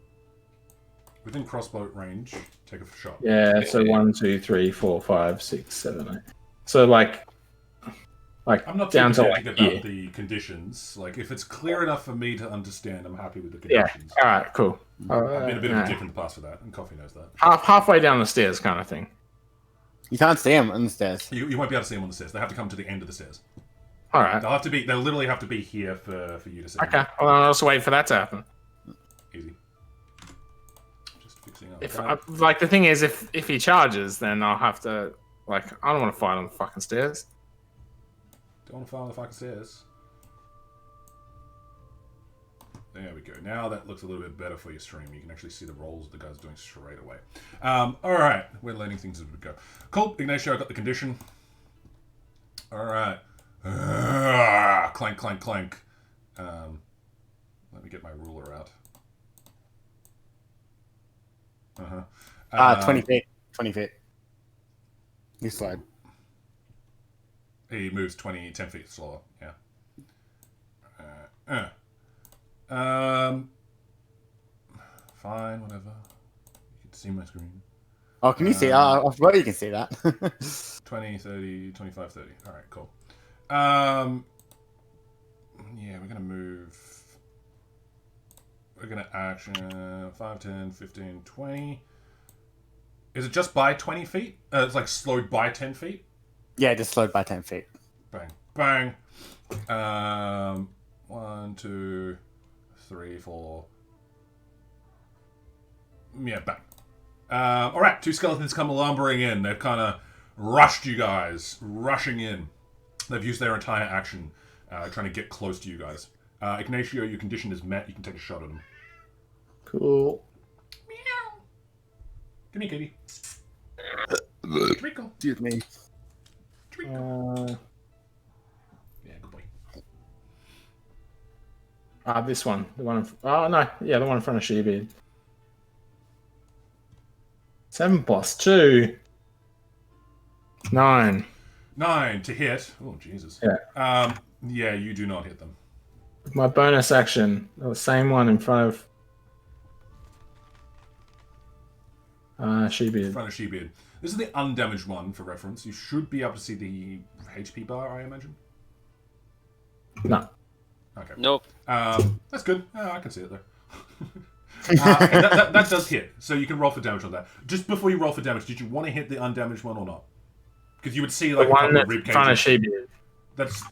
Within crossbow range, take a shot. Yeah, so 1, 2, 3, 4, 5, 6, 7, 8. So like I'm not down too to particular like about here. the conditions. Like, if it's clear enough for me to understand, I'm happy with the Yeah. conditions. All right. Cool. I've been a bit of a dick in the past for that, and Coffee knows that. Halfway down the stairs, kind of thing. You can't see him on the stairs. You won't be able to see them on the stairs. They have to come to the end of the stairs. All right. They'll literally have to be here for you to see them. Okay. Well, I'll just wait for that to happen. Easy. Just fixing up. If like the thing is, if he charges, then I'll have to like I don't want to fight on the fucking stairs. Don't want to fall on the fucking stairs. There we go. Now that looks a little bit better for your stream. You can actually see the rolls the guy's doing straight away. Alright. We're learning things as we go. Cool. Ignacio, I got the condition. Alright. Clank, clank, clank. Let me get my ruler out. 20 feet. 20 feet. You slide. He moves 10 feet slower. Yeah. Fine, whatever. You can see my screen. Oh, can you see? I forgot you can see that. 20, 30, 25, 30. Alright, cool. Yeah, we're gonna move. We're gonna action 5, 10, 15, 20. Is it just by 20 feet? It's like slowed by 10 feet? Yeah, just slowed by 10 feet. Bang. Bang. 1, 2, 3, 4. Yeah, bang. Alright, 2 skeletons come lumbering in. They've kind of rushed you guys. Rushing in. They've used their entire action trying to get close to you guys. Ignacio, your condition is met. You can take a shot at them. Cool. Meow. Give me, kitty. Treacle. Excuse me. Treacle. Yeah, good boy. This one. The one. Oh no, yeah, the one in front of Shebeard. 7 + 2. 9. 9 to hit. Oh, Jesus. Yeah. Yeah, you do not hit them. My bonus action, the same one in front of Shebeard. In front of Shebeard. This is the undamaged one for reference. You should be able to see the HP bar, I imagine. No. Okay. Nope. That's good. I can see it there. Okay, that does hit. So you can roll for damage on that. Just before you roll for damage, did you want to hit the undamaged one or not? Because you would see like The a one couple that's of rib in front of cages. Shebeard.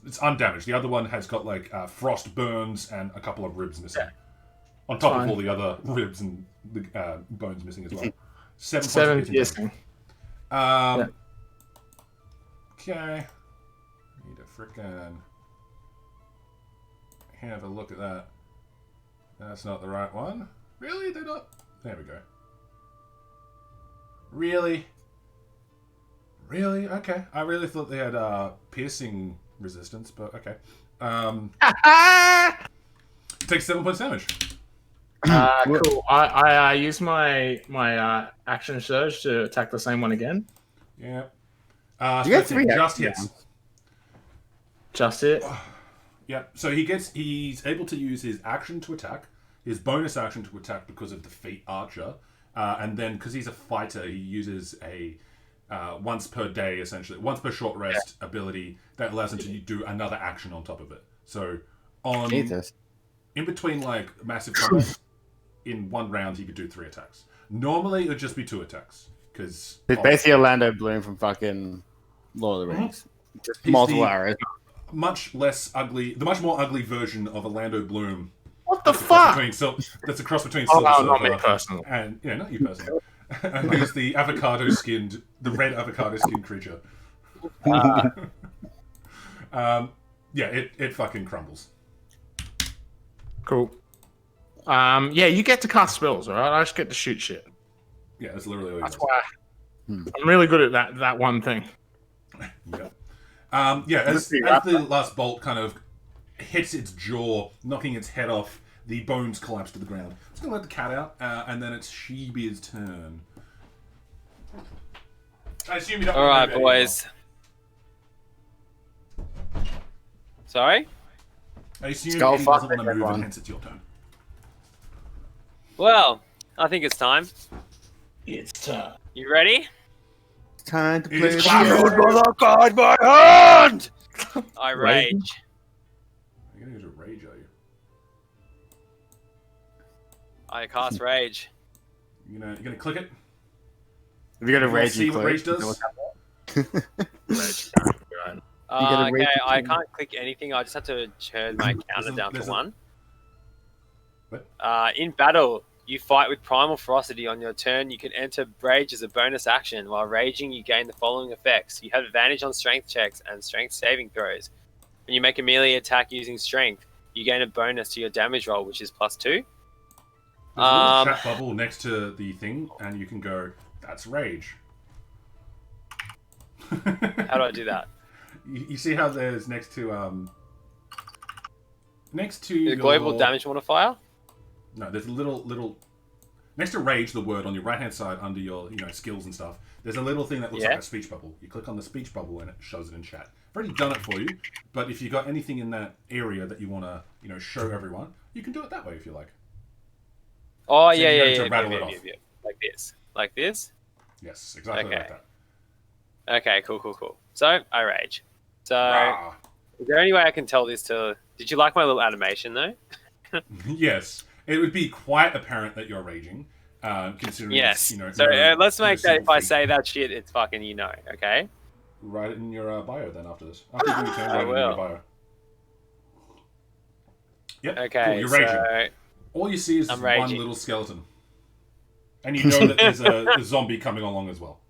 It's undamaged. The other one has got like frost burns and a couple of ribs missing. On top of all the other ribs and the bones missing as well. 7 points of piercing. Okay. Need to frickin' have a look at that. That's not the right one. Really? They're not? There we go. Really? Really? Okay. I really thought they had piercing resistance, but okay. Takes 7 points damage. Cool. I use my action surge to attack the same one again. Yeah. You get 3 just hits. hits. Just hit. Yeah. So he's able to use his action to attack, his bonus action to attack because of the feat archer, and then because he's a fighter, he uses a once per day, essentially once per short rest ability that allows him to do another action on top of it. So on Jesus. in between like massive combat, in one round he could do 3 attacks. Normally it would just be 2 attacks because It's basically Orlando Bloom from fucking Lord of the Rings. Just He's multiple the- arrows. much less ugly, the much more ugly version of Orlando Bloom. What the That's a cross fuck? between that's a cross between Oh, Silver no, not me Surfer personally. and not you personally. And he's the the red avocado skinned creature. Yeah, it fucking crumbles. Cool. Yeah, you get to cast spells, alright? I just get to shoot shit. Yeah, that's literally all he That's does. why I'm really good at that one thing. Yeah. Yeah, as the last bolt kind of hits its jaw, knocking its head off, the bones collapse to the ground. I'm just going to let the cat out, and then it's Shebeard's turn. I assume you don't All right, remember boys. Sorry? I assume Skull Eddie doesn't fuck want to move, everyone. and hence it's your turn. Well, I think it's time. It's time. You ready? Time to It play is the clamor. God, my hand! I Rage? rage. You're going to use a rage, are you? I cast rage. You're gonna click it? If you're gonna You wanna rage, see you what click. rage does? Right. gotta rage Okay, I between- can't click anything. I just have to turn my counter down to there's a- 1. What? In battle, you fight with primal ferocity. On your turn, you can enter rage as a bonus action. While raging, you gain the following effects. You have advantage on strength checks and strength saving throws. When you make a melee attack using strength, you gain a bonus to your damage roll, which is +2. There's a little chat bubble next to the thing, and you can go, that's rage. How do I do that? You see how there's next to The your global damage modifier? No, there's a little next to rage, the word on your right hand side under your skills and stuff. There's a little thing that looks Yeah. like a speech bubble. You click on the speech bubble and it shows it in chat. I've already done it for you, but if you got anything in that area that you want to show everyone, you can do it that way if you like. Oh, So yeah, you yeah, have to yeah, rattle yeah, it yeah, off. yeah. Like this. Like this? Yes, exactly Okay. like that. Okay, cool. So, I rage. So, Rah. is there any way I can tell this to Did you like my little animation though? Yes, it would be quite apparent that you're raging, considering Yes. you know. So no- let's no make that if I single say that shit, it's fucking okay? Write it in your bio then after this. After you do your turn, I write it in your will. bio. Yep. Okay. Cool, you're raging. So All you see is I'm one raging. little skeleton, and you know that there's a zombie coming along as well.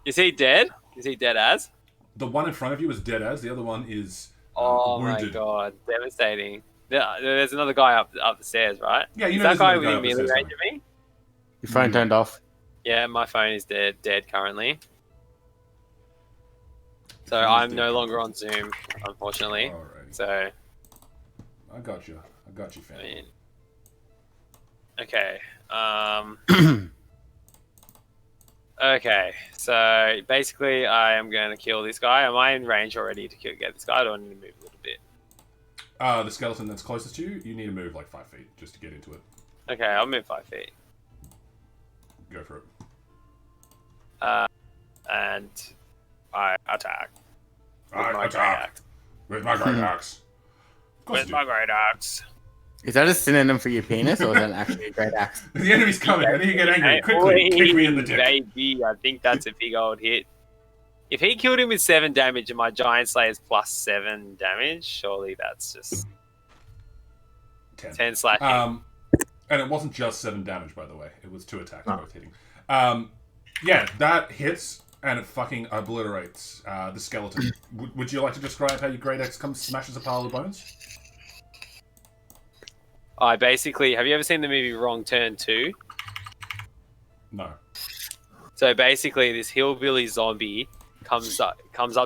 is he dead? Is he dead as? The one in front of you is dead as. The other one is Oh wounded. my god, devastating. There's another guy up the stairs, right? Yeah, you Is know that there's guy another guy within up the melee stairs range of me? Your phone turned off. Yeah, my phone is dead currently. So Phone's I'm dead. no longer on Zoom, unfortunately. Alrighty. So, I got you, I fam. mean, okay. Okay. So basically, I am going to kill this guy. Am I in range already to get this guy? Or do I need to move a little bit? The skeleton that's closest to you, you need to move like 5 feet just to get into it. Okay, I'll move 5 feet. Go for it. And I attack. With I my attack. great axe. With my great axe. Of course With you my great axe. Is that a synonym for your penis, or is that actually a great axe? do. The enemy's coming. I need to get angry. Quickly, kick me in the dick. Baby, I think that's a big old hit. If he killed him with 7 damage and my giant slayer's plus 7 damage, surely that's just 10 slashing. And it wasn't just 7 damage, by the way. It was 2 attacks, both hitting. Yeah, that hits, and it fucking obliterates the skeleton. Would you like to describe how your great axe comes smashes a pile of bones? I basically, have you ever seen the movie Wrong Turn 2? No. So basically, this hillbilly zombie comes up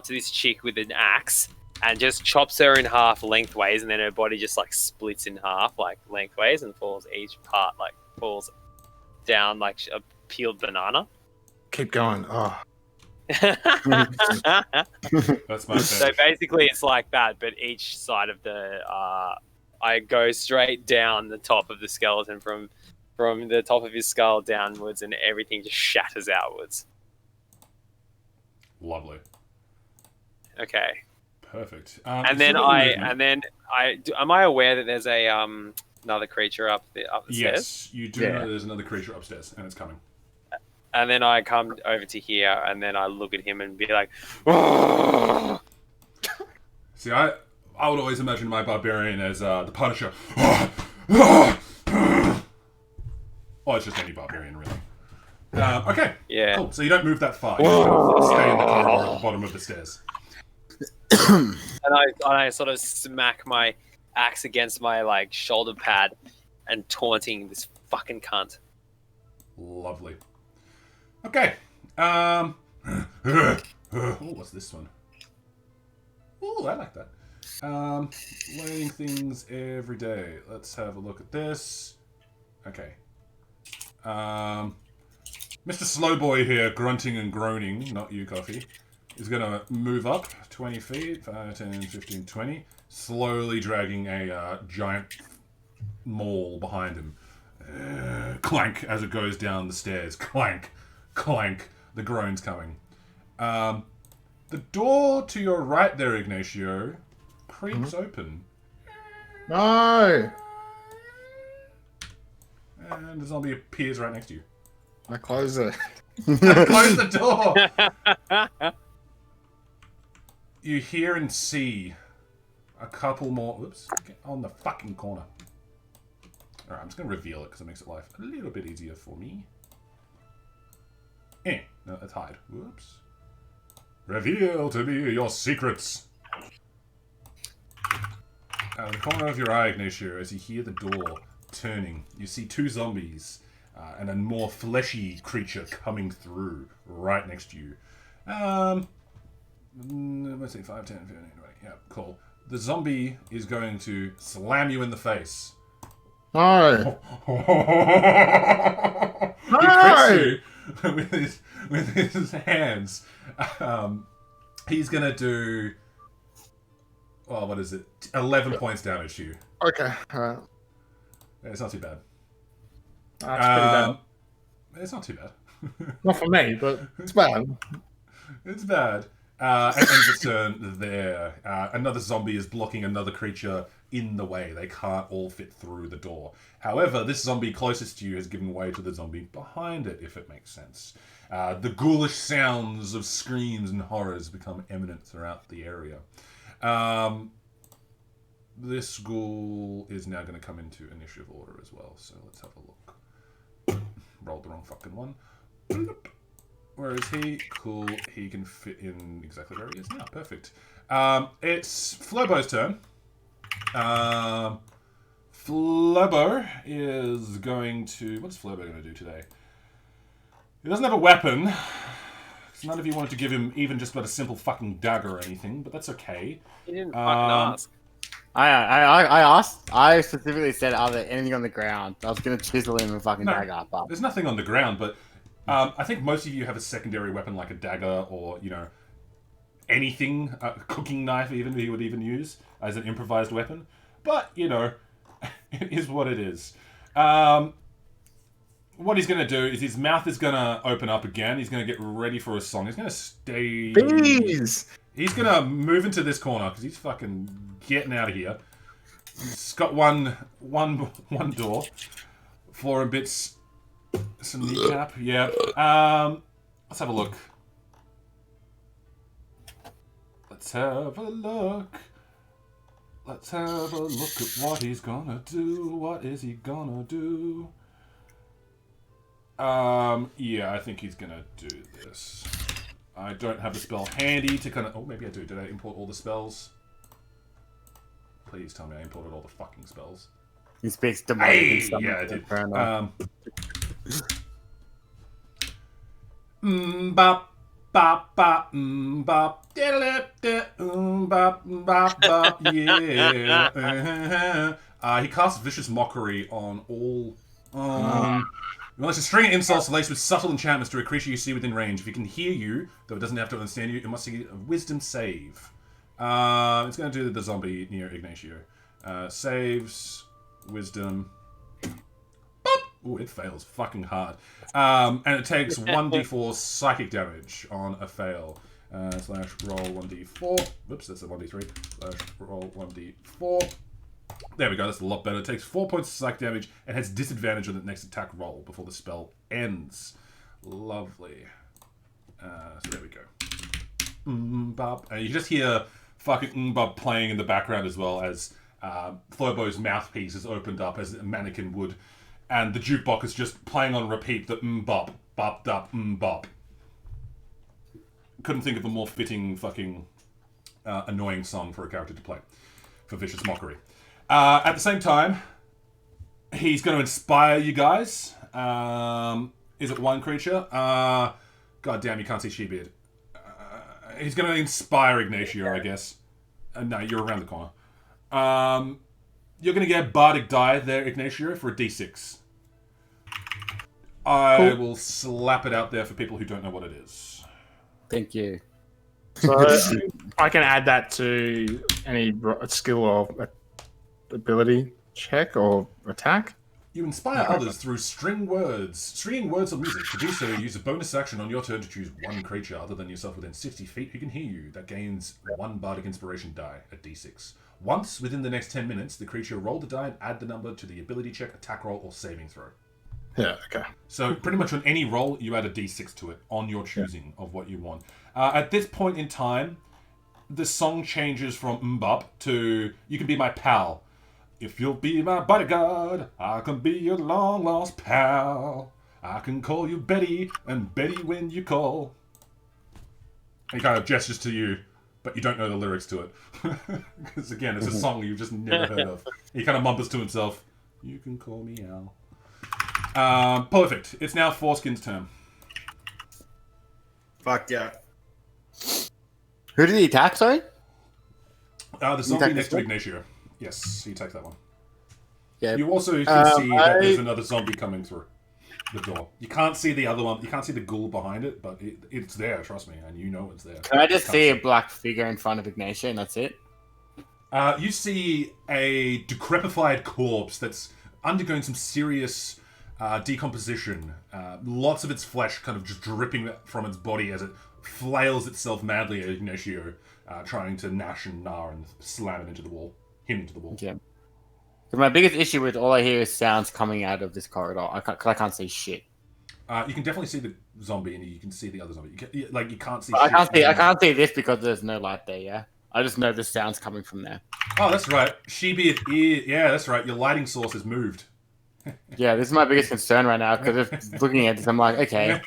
to this chick with an axe and just chops her in half lengthways, and then her body just like splits in half like lengthways and falls each part like falls down like a peeled banana. Keep going. Oh. That's my So bad. basically, it's like that, but each side of the I go straight down the top of the skeleton from the top of his skull downwards, and everything just shatters outwards. Lovely. Okay. Perfect. And then am I aware that there's a another creature up the stairs? Yes, you do Yeah. know there's another creature upstairs, and it's coming. And then I come over to here, and then I look at him and be like, "Oh!" See, I would always imagine my barbarian as the Punisher. Oh, it's just any barbarian, really. Okay. Yeah. Cool. So you don't move that far. You just stay in the corridor at the bottom of the stairs. And I sort of smack my axe against my like shoulder pad and taunting this fucking cunt. Lovely. Okay. Oh, what's this one? Oh, I like that. Learning things every day. Let's have a look at this. Okay. Mr. Slowboy here, grunting and groaning, not you, Coffee, is going to move up 20 feet, 5, 10, 15, 20, slowly dragging a giant maul behind him. Clank as it goes down the stairs. Clank, clank. The groan's coming. The door to your right there, Ignacio, creaks open. No! And the zombie appears right next to you. I close it. Close the door! You hear and see a couple more... Oops. Get on the fucking corner. Alright, I'm just going to reveal it because it makes it life a little bit easier for me. No, let's hide. Whoops. Reveal to me your secrets. Out of the corner of your eye, Ignacio, as you hear the door turning, you see 2 zombies and a more fleshy creature coming through right next to you. Let's see, 5, 10, 15, 20. Yeah, cool. The zombie is going to slam you in the face. No! He crits you with his hands. He's gonna do. Oh, what is it? 11 points damage to you. Okay, alright. It's not too bad. That's pretty bad. It's not too bad. Not for me, but it's bad. It's bad. And just turn there. Another zombie is blocking another creature in the way. They can't all fit through the door. However, this zombie closest to you has given way to the zombie behind it, if it makes sense. The ghoulish sounds of screams and horrors become eminent throughout the area. This ghoul is now going to come into initiative order as well, so let's have a look. Rolled the wrong fucking one. Where is he? Cool, he can fit in exactly where he is now. Perfect. It's Flobo's turn. Flobo is going to... What's Flobo going to do today? He doesn't have a weapon. None of you wanted to give him even just about a simple fucking dagger or anything, but that's okay. He didn't fucking ask. I asked. I specifically said, "Are there anything on the ground?" I was gonna chisel him a fucking dagger, but there's nothing on the ground. But I think most of you have a secondary weapon like a dagger or anything, a cooking knife even he would even use as an improvised weapon. But it is what it is. What he's gonna do is his mouth is gonna open up again. He's gonna get ready for a song. He's gonna stay. Bees! He's gonna move into this corner because he's fucking getting out of here. He's got one door. Floor and bits. Some kneecap. Yeah. Let's have a look. Let's have a look. Let's have a look at what he's gonna do. What is he gonna do? Yeah, I think he's gonna do this. I don't have the spell handy to kind of... Oh, maybe I do. Did I import all the spells? Please tell me I imported all the fucking spells. he speaks to Hey! Yeah, I did. Bop, bop, bop, bop, bop, bop, bop, yeah. He casts Vicious Mockery on all... You must string of insults laced with subtle enchantments to a creature you see within range. If it can hear you, though it doesn't have to understand you, it must see a wisdom save. It's going to do the zombie near Ignacio. Saves, wisdom. Ooh, it fails fucking hard. And it takes 1d4 psychic damage on a fail. Slash roll 1d4. Whoops, that's a 1d3. Slash roll 1d4. There we go, that's a lot better. It takes 4 points of psychic damage and has disadvantage on the next attack roll before the spell ends. Lovely. So there we go. Bop. And you just hear fucking bop playing in the background as well as Flobo's mouthpiece is opened up as a mannequin would. And the jukebox is just playing on repeat the bop, bop, dup, bop. Couldn't think of a more fitting fucking annoying song for a character to play for Vicious Mockery. At the same time, he's going to inspire you guys. Is it one creature? God damn, you can't see Shebeard. He's going to inspire Ignacio, I guess. No, you're around the corner. You're going to get Bardic Die there, Ignacio, for a d6. I will slap it out there for people who don't know what it is. Thank you. So I can add that to any skill or ability check or attack. You inspire others through stringing words of music. To do so, use a bonus action on your turn to choose one creature other than yourself within 60 feet who can hear you. That gains one Bardic Inspiration die, a d6. Once, within the next 10 minutes, the creature roll the die and add the number to the ability check, attack roll, or saving throw. Yeah, okay. So pretty much on any roll, you add a d6 to it, on your choosing of what you want. At this point in time, the song changes from mbop to you can be my pal. If you'll be my bodyguard, I can be your long-lost pal. I can call you Betty, and Betty when you call. He kind of gestures to you, but you don't know the lyrics to it. Because again, it's a song you've just never heard of. He kind of mumbles to himself, you can call me Al. Perfect. It's now Foreskin's turn. Fuck yeah. Who did he attack, sorry? The zombie next to Ignacio. Yes, he takes that one. Yeah. You also can see that there's another zombie coming through the door. You can't see the other one. You can't see the ghoul behind it, but it's there, trust me, and you know it's there. Can I just see a black figure in front of Ignacio and that's it? You see a decrepified corpse that's undergoing some serious decomposition. Lots of its flesh kind of just dripping from its body as it flails itself madly at Ignacio, trying to gnash and gnaw and slam it into the wall. him into the wall. Okay. So my biggest issue with all I hear is sounds coming out of this corridor. I can't see shit. You can definitely see the zombie, and you can see the other zombie. You can't see. I shit. can't see this because there's no light there. Yeah, I just know the sounds coming from there. Oh, that's right. Shebeard ear. Yeah, that's right. Your lighting source has moved. Yeah, this is my biggest concern right now because if looking at this, I'm like, okay.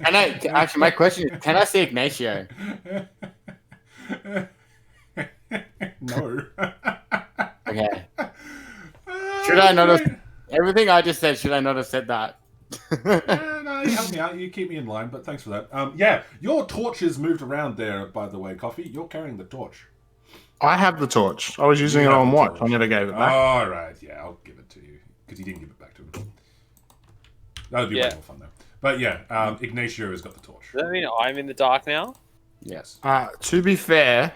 Actually, my question is, can I see Ignacio? No. Okay. Should I not have everything I just said? Should I not have said that? No, you help me out. You keep me in line, but thanks for that. Yeah, your torch has moved around there, by the way, Coffee. You're carrying the torch. I have the torch. I was using it on watch. I never gave it back. All right, yeah, I'll give it to you because you didn't give it back to him. That would be way more fun though. But yeah, Ignacio has got the torch. Does that mean I'm in the dark now? Yes. To be fair,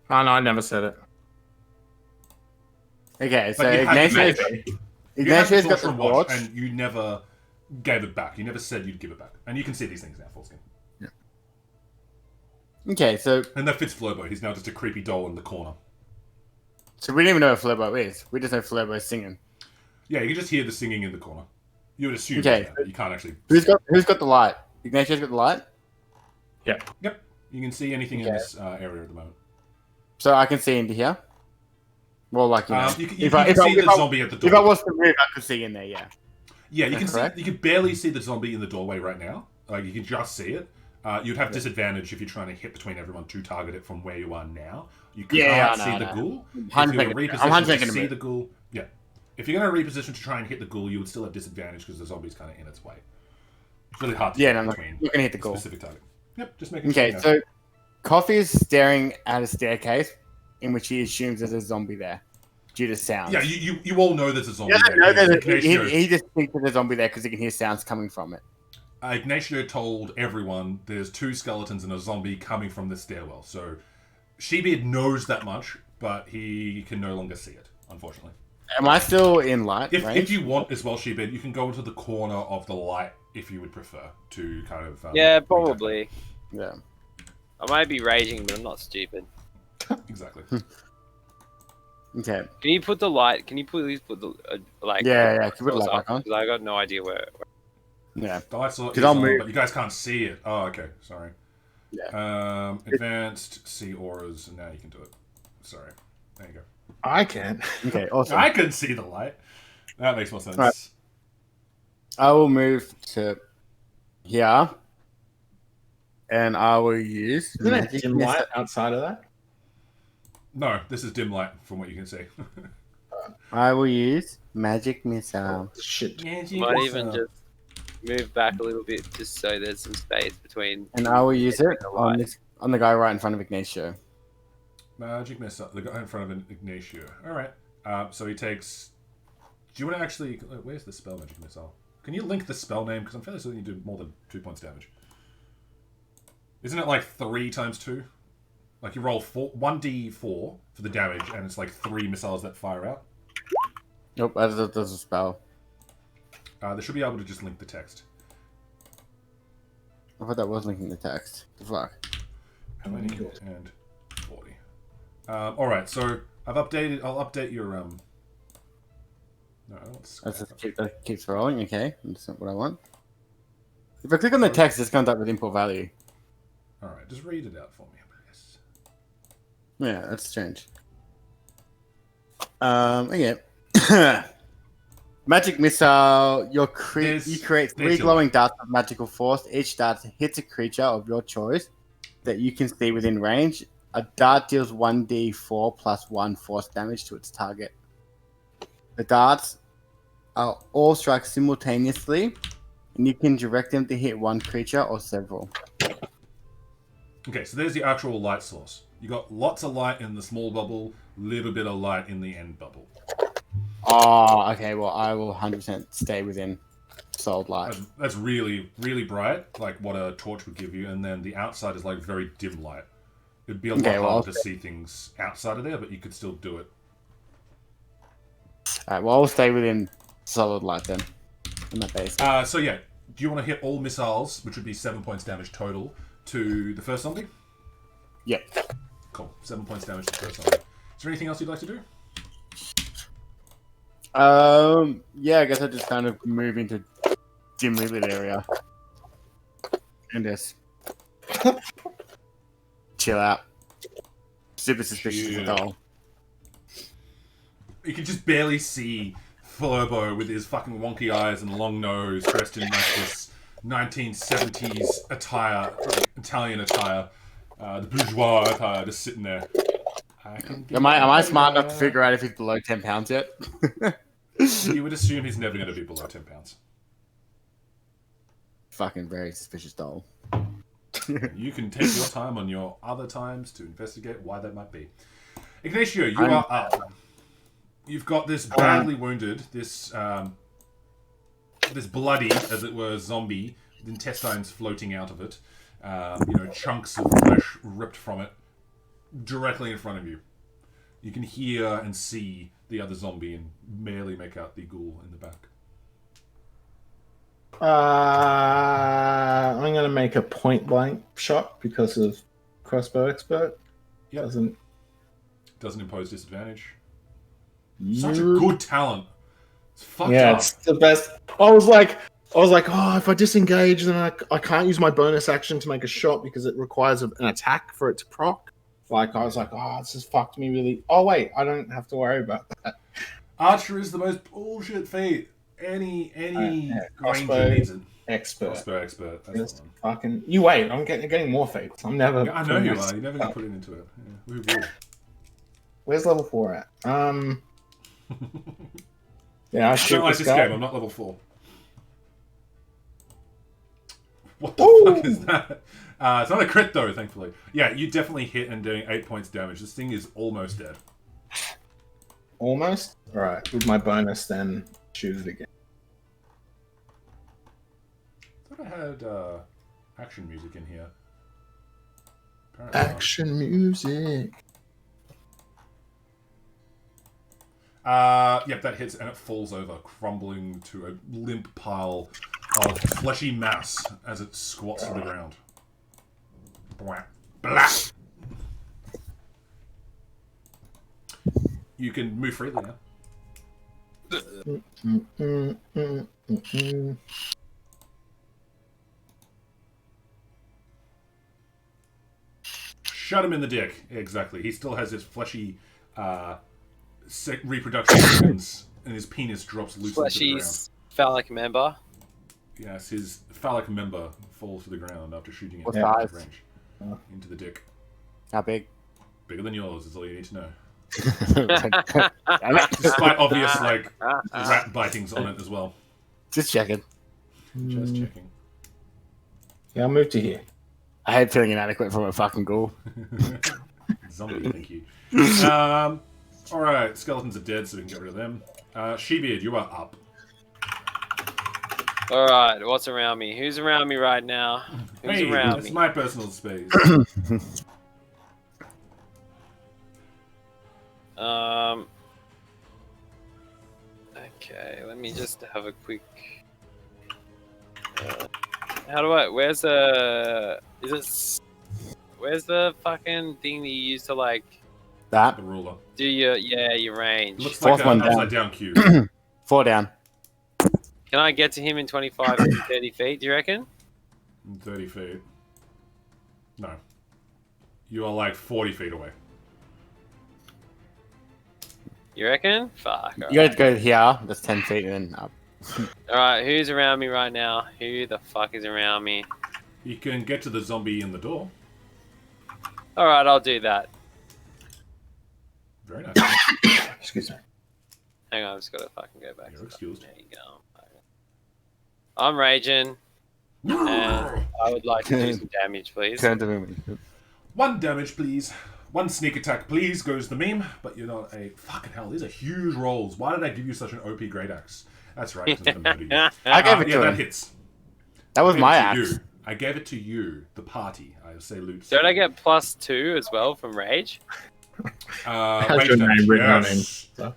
no, I never said it. Okay, so But you had Ignacio's the got torch the from watch, torch. and you never gave it back. You never said you'd give it back, and you can see these things now, Fullskin. Okay, so And that fits Flobo. He's now just a creepy doll in the corner. we don't even know what Flobo is. We just know Flobo's singing. Yeah, you can just hear the singing in the corner. You would assume. Okay. That. You can't actually. Who's got the light? Ignacio's got the light. Yep. You can see anything in this area at the moment. So I can see into here. Well, like you know, You can see the zombie at the door. If I was to move, I could see in there. Yeah. Yeah, you can see. correct? You can barely see the zombie in the doorway right now. Like you can just see it. You'd have disadvantage if you're trying to hit between everyone to target it from where you are now. You can't see the ghoul. I'm If you're thinking- repositioned to to see move. the ghoul, yeah. If you're going to reposition to try and hit the ghoul, you would still have disadvantage because the zombie's kind of in its way. It's really hard to Yeah, hit no, between you're gonna hit the a ghoul. specific target. Yep, just making Okay, sure. so Coffee is staring at a staircase in which he assumes there's a zombie there due to sounds. Yeah, you all know there's a zombie Yeah, there. no, no, Ignacio, he just thinks there's a zombie there because he can hear sounds coming from it. Ignacio told everyone there's 2 skeletons and a zombie coming from the stairwell. So Shebeard knows that much, but he can no longer see it, unfortunately. Am I still in light If range? you want as well, Shebeard, you can go into the corner of the light if you would prefer to kind of... Yeah, probably. Yeah. I might be raging, but I'm not stupid. Exactly. Okay. Can you put the light? Can you please put the like? Yeah. Can we put the light back on? Because I got no idea where. Yeah. The lights are I'll on, move. but you guys can't see it. Oh, okay. Sorry. Yeah. Advanced, see auras, and now you can do it. Sorry. There you go. I can. Okay. Awesome. I can see the light. That makes more sense. Right. I will move to here, and I will use. Isn't it magic dim missile. light outside of that? No, this is dim light from what you can see. I will use magic missile. Shit. Might even just move back a little bit, just so there's some space between. And I will use it the on light. on the guy right in front of Ignacio. Magic missile. The guy in front of Ignacio. Alright. So he takes... Do you want to actually... Where's the spell magic missile? Can you link the spell name? Because I'm fairly certain you do more than 2 points damage. Isn't it like 3 times 2? Like you roll 1d4 for the damage, and it's like 3 missiles that fire out. Nope, there's a spell. They should be able to just link the text. I thought that was linking the text. The fuck. 20 and 40. Alright, so I'll update your... No, I don't want That keeps rolling, okay. That's not what I want. If I click on the text, this comes up with import value. Alright, just read it out for me, please. Yeah, that's strange. Okay. Magic missile. You create 3 there's glowing darts of magical force. Each dart hits a creature of your choice that you can see within range. A dart deals 1d4 plus 1 force damage to its target. The darts are all struck simultaneously, and you can direct them to hit one creature or several. Okay, so there's the actual light source. You got lots of light in the small bubble, little bit of light in the end bubble. Oh, okay. Well, I will 100% stay within solid light. That's really, really bright, like what a torch would give you, and then the outside is like very dim light. It'd be a lot harder to see things outside of there, but you could still do it. Alright, well, I'll stay within solid light then. On that base. So yeah, do you want to hit all missiles, which would be 7 points damage total, to the first zombie? Yep. Cool. 7 points damage to the first zombie. Is there anything else you'd like to do? Yeah, I guess I just kind of move into dimly lit area and just chill out. Super suspicious at all. You can just barely see Flurbo with his fucking wonky eyes and long nose, dressed in like this 1970s attire, Italian attire, the bourgeois attire, just sitting there. Am I smart enough to figure out if he's below 10 pounds yet? You would assume he's never going to be below 10 pounds. Fucking very suspicious doll. You can take your time on your other times to investigate why that might be. Ignacio, you are up. You've got this badly wounded, this bloody, as it were, zombie, with intestines floating out of it. Chunks of flesh ripped from it, directly in front of you. You can hear and see the other zombie and barely make out the ghoul in the back. I'm going to make a point blank shot because of crossbow expert. Yep. Doesn't impose disadvantage. You... Such a good talent. It's fucked yeah, up. it's the best. I was like, oh, if I disengage, then I can't use my bonus action to make a shot because it requires an attack for it to proc. Like, I was like, oh, this has fucked me really. Oh, wait, I don't have to worry about that. Archer is the most bullshit feat. Any crossbow ranger needs it. Expert. Crossbow expert. That's Just the one. fucking. You wait, I'm getting more feats. I'm never. I know you are. You're never gonna put it into it. Yeah. Woo-woo. Where's level 4 at? Yeah, I I shoot don't like this this guy. game. I'm not level 4. What the fuck is that? It's not a crit though, thankfully. Yeah, you definitely hit and doing 8 points damage. This thing is almost dead. Almost? Alright, with my bonus, then shoot it again. I thought I had action music in here. Apparently not. Action music. Yep, that hits and it falls over, crumbling to a limp pile of fleshy mass as it squats to the ground. Blah. Blah. You can move freely now. Shut him in the dick. Exactly. He still has his fleshy reproduction organs, and his penis drops loose into the Fleshy ground. phallic member. Yes, his phallic member falls to the ground after shooting it What out of size? range into the dick. How big? Bigger than yours is all you need to know. Damn it. Despite obvious rat bitings on it as well. Just checking. Just checking. Yeah, I'll move to here. I hate feeling inadequate from a fucking ghoul. Zombie, thank you. Alright, skeletons are dead, so we can get rid of them. Shebeard, you are up. Alright, what's around me? Who's around me right now? Who's Hey, around it's me? my personal space. Okay, let me just have a quick. How do I? Where's the? Is this? Where's the fucking thing that you use to like That. The ruler. do your range? Looks Fourth like one an down. upside down cube. 4 down. Can I get to him in 25 to 30 feet? Do you reckon? 30 feet. No. You are like 40 feet away. You reckon? Fuck. You gotta go here. That's 10 feet and then up. Alright, who's around me right now? Who the fuck is around me? You can get to the zombie in the door. Alright, I'll do that. Very nice. Excuse me. Hang on, I've just gotta fucking go back. You're excused. There you go. I'm raging, and I would like to do some damage, please. Turn to me. 1 damage, please. 1 sneak attack, please, goes the meme. But you're not a... Fucking hell, these are huge rolls. Why did I give you such an OP great axe? That's right, because I'm going to murder you. I gave it yeah, to that him. hits. That was I gave my it to axe. you. I gave it to you, the party. I say loot. Don't I get +2 as well from rage? Has Rage your name damage, written on yes. him.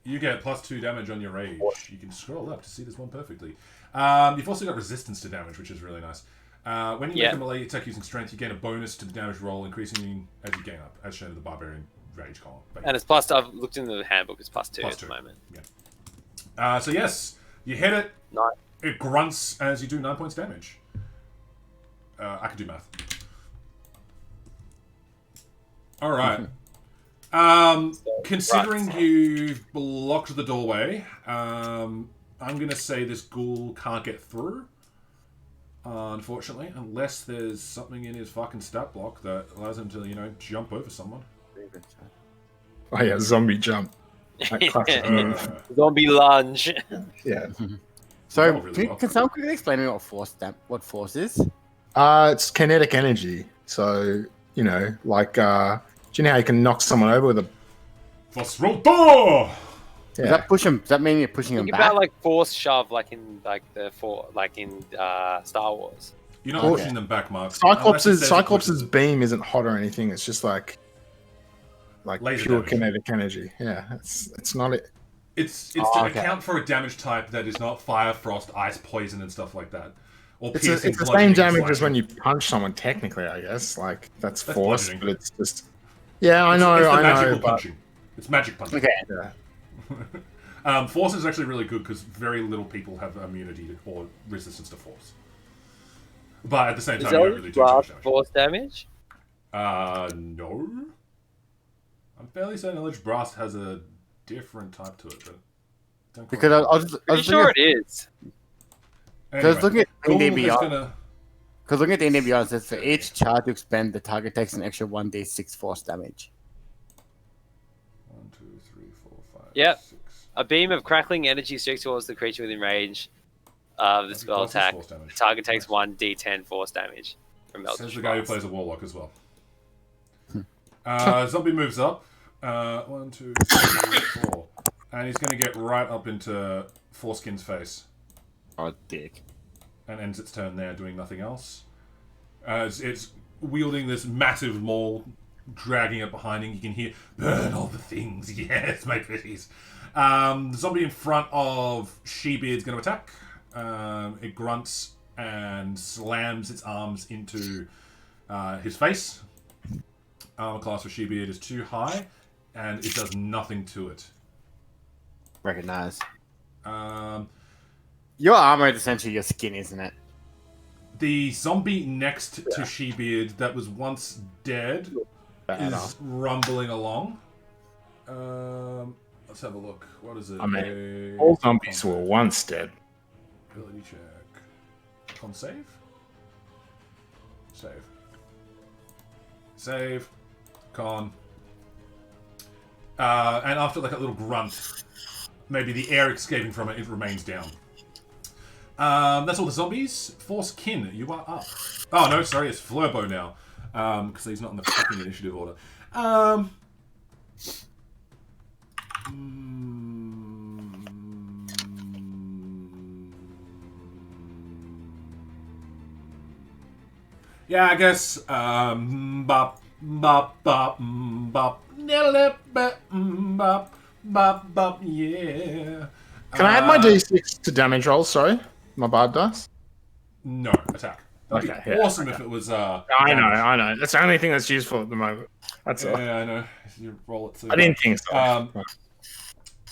You get +2 damage on your rage. You can scroll up to see this one perfectly. You've also got resistance to damage, which is really nice. When you make a melee attack using strength, you gain a bonus to the damage roll, increasing as you gain up, as shown in the barbarian rage column. But And it's +2. I've looked in the handbook. It's +2 at +2. the moment. Yeah. So yes, you hit it. Nice. It grunts as you do 9 points damage. I can do math. All right. Considering you've blocked the doorway, I'm gonna say this ghoul can't get through. Unfortunately, unless there's something in his fucking stat block that allows him to, jump over someone. Oh yeah, zombie jump. That classic move. Zombie lunge. Yeah. So, really well. can someone quickly explain to me what force is? It's kinetic energy. So, like, do you know how you can knock someone over with a... Force roll door! Does that push him? Does that mean you're pushing him Think back? about like force shove, like in Star Wars. You're not pushing them back, Mark. Cyclops' beam isn't hot or anything. It's just like Laser pure damage. kinetic energy. Yeah, it's not it. It's to account for a damage type that is not fire, frost, ice, poison, and stuff like that. Or It's piercing, the same bludgeoning, damage as slashing. when you punch someone. Technically, I guess that's force, bludgeoning. but it's just. Yeah, I It's know. the I magical know. But, punching. It's magic punching. Okay. yeah. Force is actually really good because very little people have immunity or resistance to force. But at the same Is time, you don't really do too much Eldritch damage. force damage? No. I'm fairly certain Eldritch Blast has a different type to it, but don't quote Because me. I was Pretty sure it is. Anyway, looking at Ghoul D&D is Beyond. gonna... Because looking at the D&D Beyond, it says for each charge you expend, the target takes an extra 1d6 force damage. 1, 2, 3, 4, 5, Yep. 6. A beam of crackling energy streaks towards the creature within range of the spell Plus attack. force damage. The target takes Nice. 1d10 force damage from Says Eldritch the guy who Blast. plays a warlock as well. Zombie moves up. 1, 2, 3, 4. And he's going to get right up into Foreskin's face. Oh, dick. And ends its turn there, doing nothing else. As it's wielding this massive maul, dragging it behind him. You can hear, burn all the things. Yes, my pretties. The zombie in front of Shebeard's going to attack. It grunts and slams its arms into his face. Armor class for Shebeard is too high, and it does nothing to it. Recognize. Um, Your armor is essentially your skin, isn't it? the zombie next to Shebeard that was once dead is rumbling along. Let's have a look. What is it? I mean, all zombies were once dead. Ability check. Con save? Save. Save. Con. And after like a little grunt, maybe the air escaping from it, it remains down. That's all the zombies. Force-kin, you are up. Oh no, sorry, it's Flurbo now. Because he's not in the fucking initiative order. Yeah, I guess. Bop, bop, bop, bop, bop, bop, bop, yeah. Can I add my d6 to damage roll? Sorry, my bard dice. No, attack. That'd Okay, be yeah, awesome if it was. I damage. know. That's the only thing that's useful at the moment. That's all. Yeah, I know. You roll it through. I didn't think so.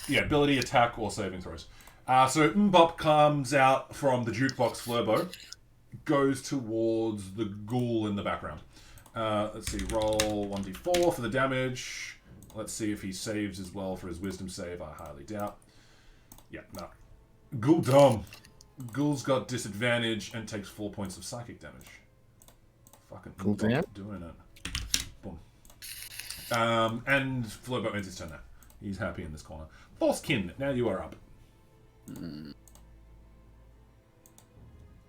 Yeah, ability, attack, or saving throws. So Mbop comes out from the jukebox Flurbo, goes towards the ghoul in the background. Let's see, roll 1d4 for the damage. Let's see if he saves as well for his wisdom save. I highly doubt. Yeah, no. Ghoul dumb. Ghoul's got disadvantage and takes 4 points of psychic damage. Fucking Ghoul Mbop damn. doing it. Boom. And Flurbo ends his turn now. He's happy in this corner. Forcekin, now you are up.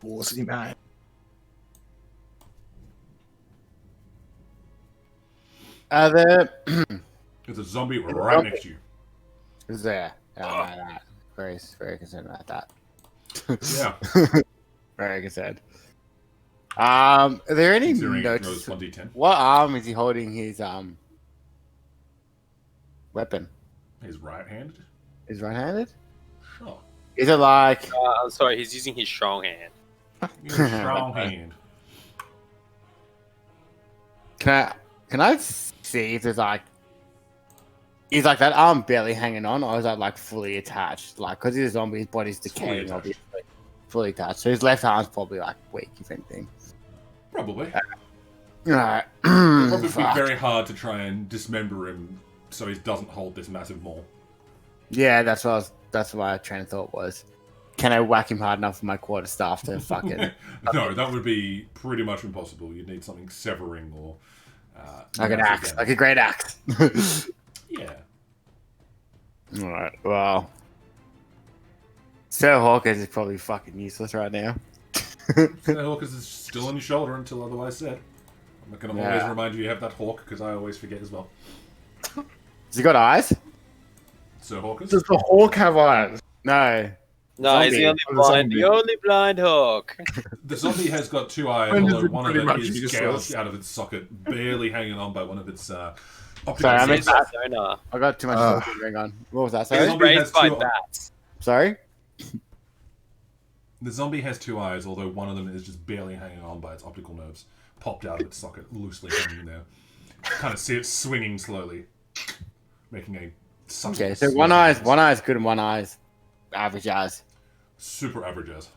Ballsy man. There There's a zombie right next to you. is there. Oh, no, that. Very concerned about that. Yeah. Very concerned. Are there any Considering it notes? throws 1d10. What arm is he holding his weapon? He's right-handed. Is right-handed? Sure. Is it like? I'm sorry, he's using his strong hand. He's a strong hand. Can I see if there's like Is like that arm barely hanging on, or is that like fully attached? Like, because he's a zombie, his body's It's decaying, obviously. Fully attached. So his left arm's probably like weak, if anything. Probably. Alright. It'll probably be very hard to try and dismember him so he doesn't hold this massive maul. Yeah, that's what my train of thought was. Can I whack him hard enough with my quarterstaff to fucking... No, that would be pretty much impossible. You'd need something severing or... like an axe. Like a great axe. Yeah. Alright, well... Sir Hawkins is probably fucking useless right now. That hawk is still on your shoulder until otherwise said. I'm not going to always remind you have that hawk, because I always forget as well. Has he got eyes? Sir Hawkins? Does the hawk have eyes? No. No, he's the only blind. The only blind hawk. The zombie has got 2 eyes, When does although it one of pretty them much is useless? gouged out of its socket, barely hanging on by one of its optical Sorry, I senses. missed that. Sonar. I got too much talking going on. What was that? Sorry? Sorry? Zombie has Raised by 2 bats. Sorry? The zombie has 2 eyes, although one of them is just barely hanging on by its optical nerves, popped out of its socket, loosely hanging there. Kind of see it swinging slowly, making a Okay, so one eye is good and one eye is average eyes. super average as.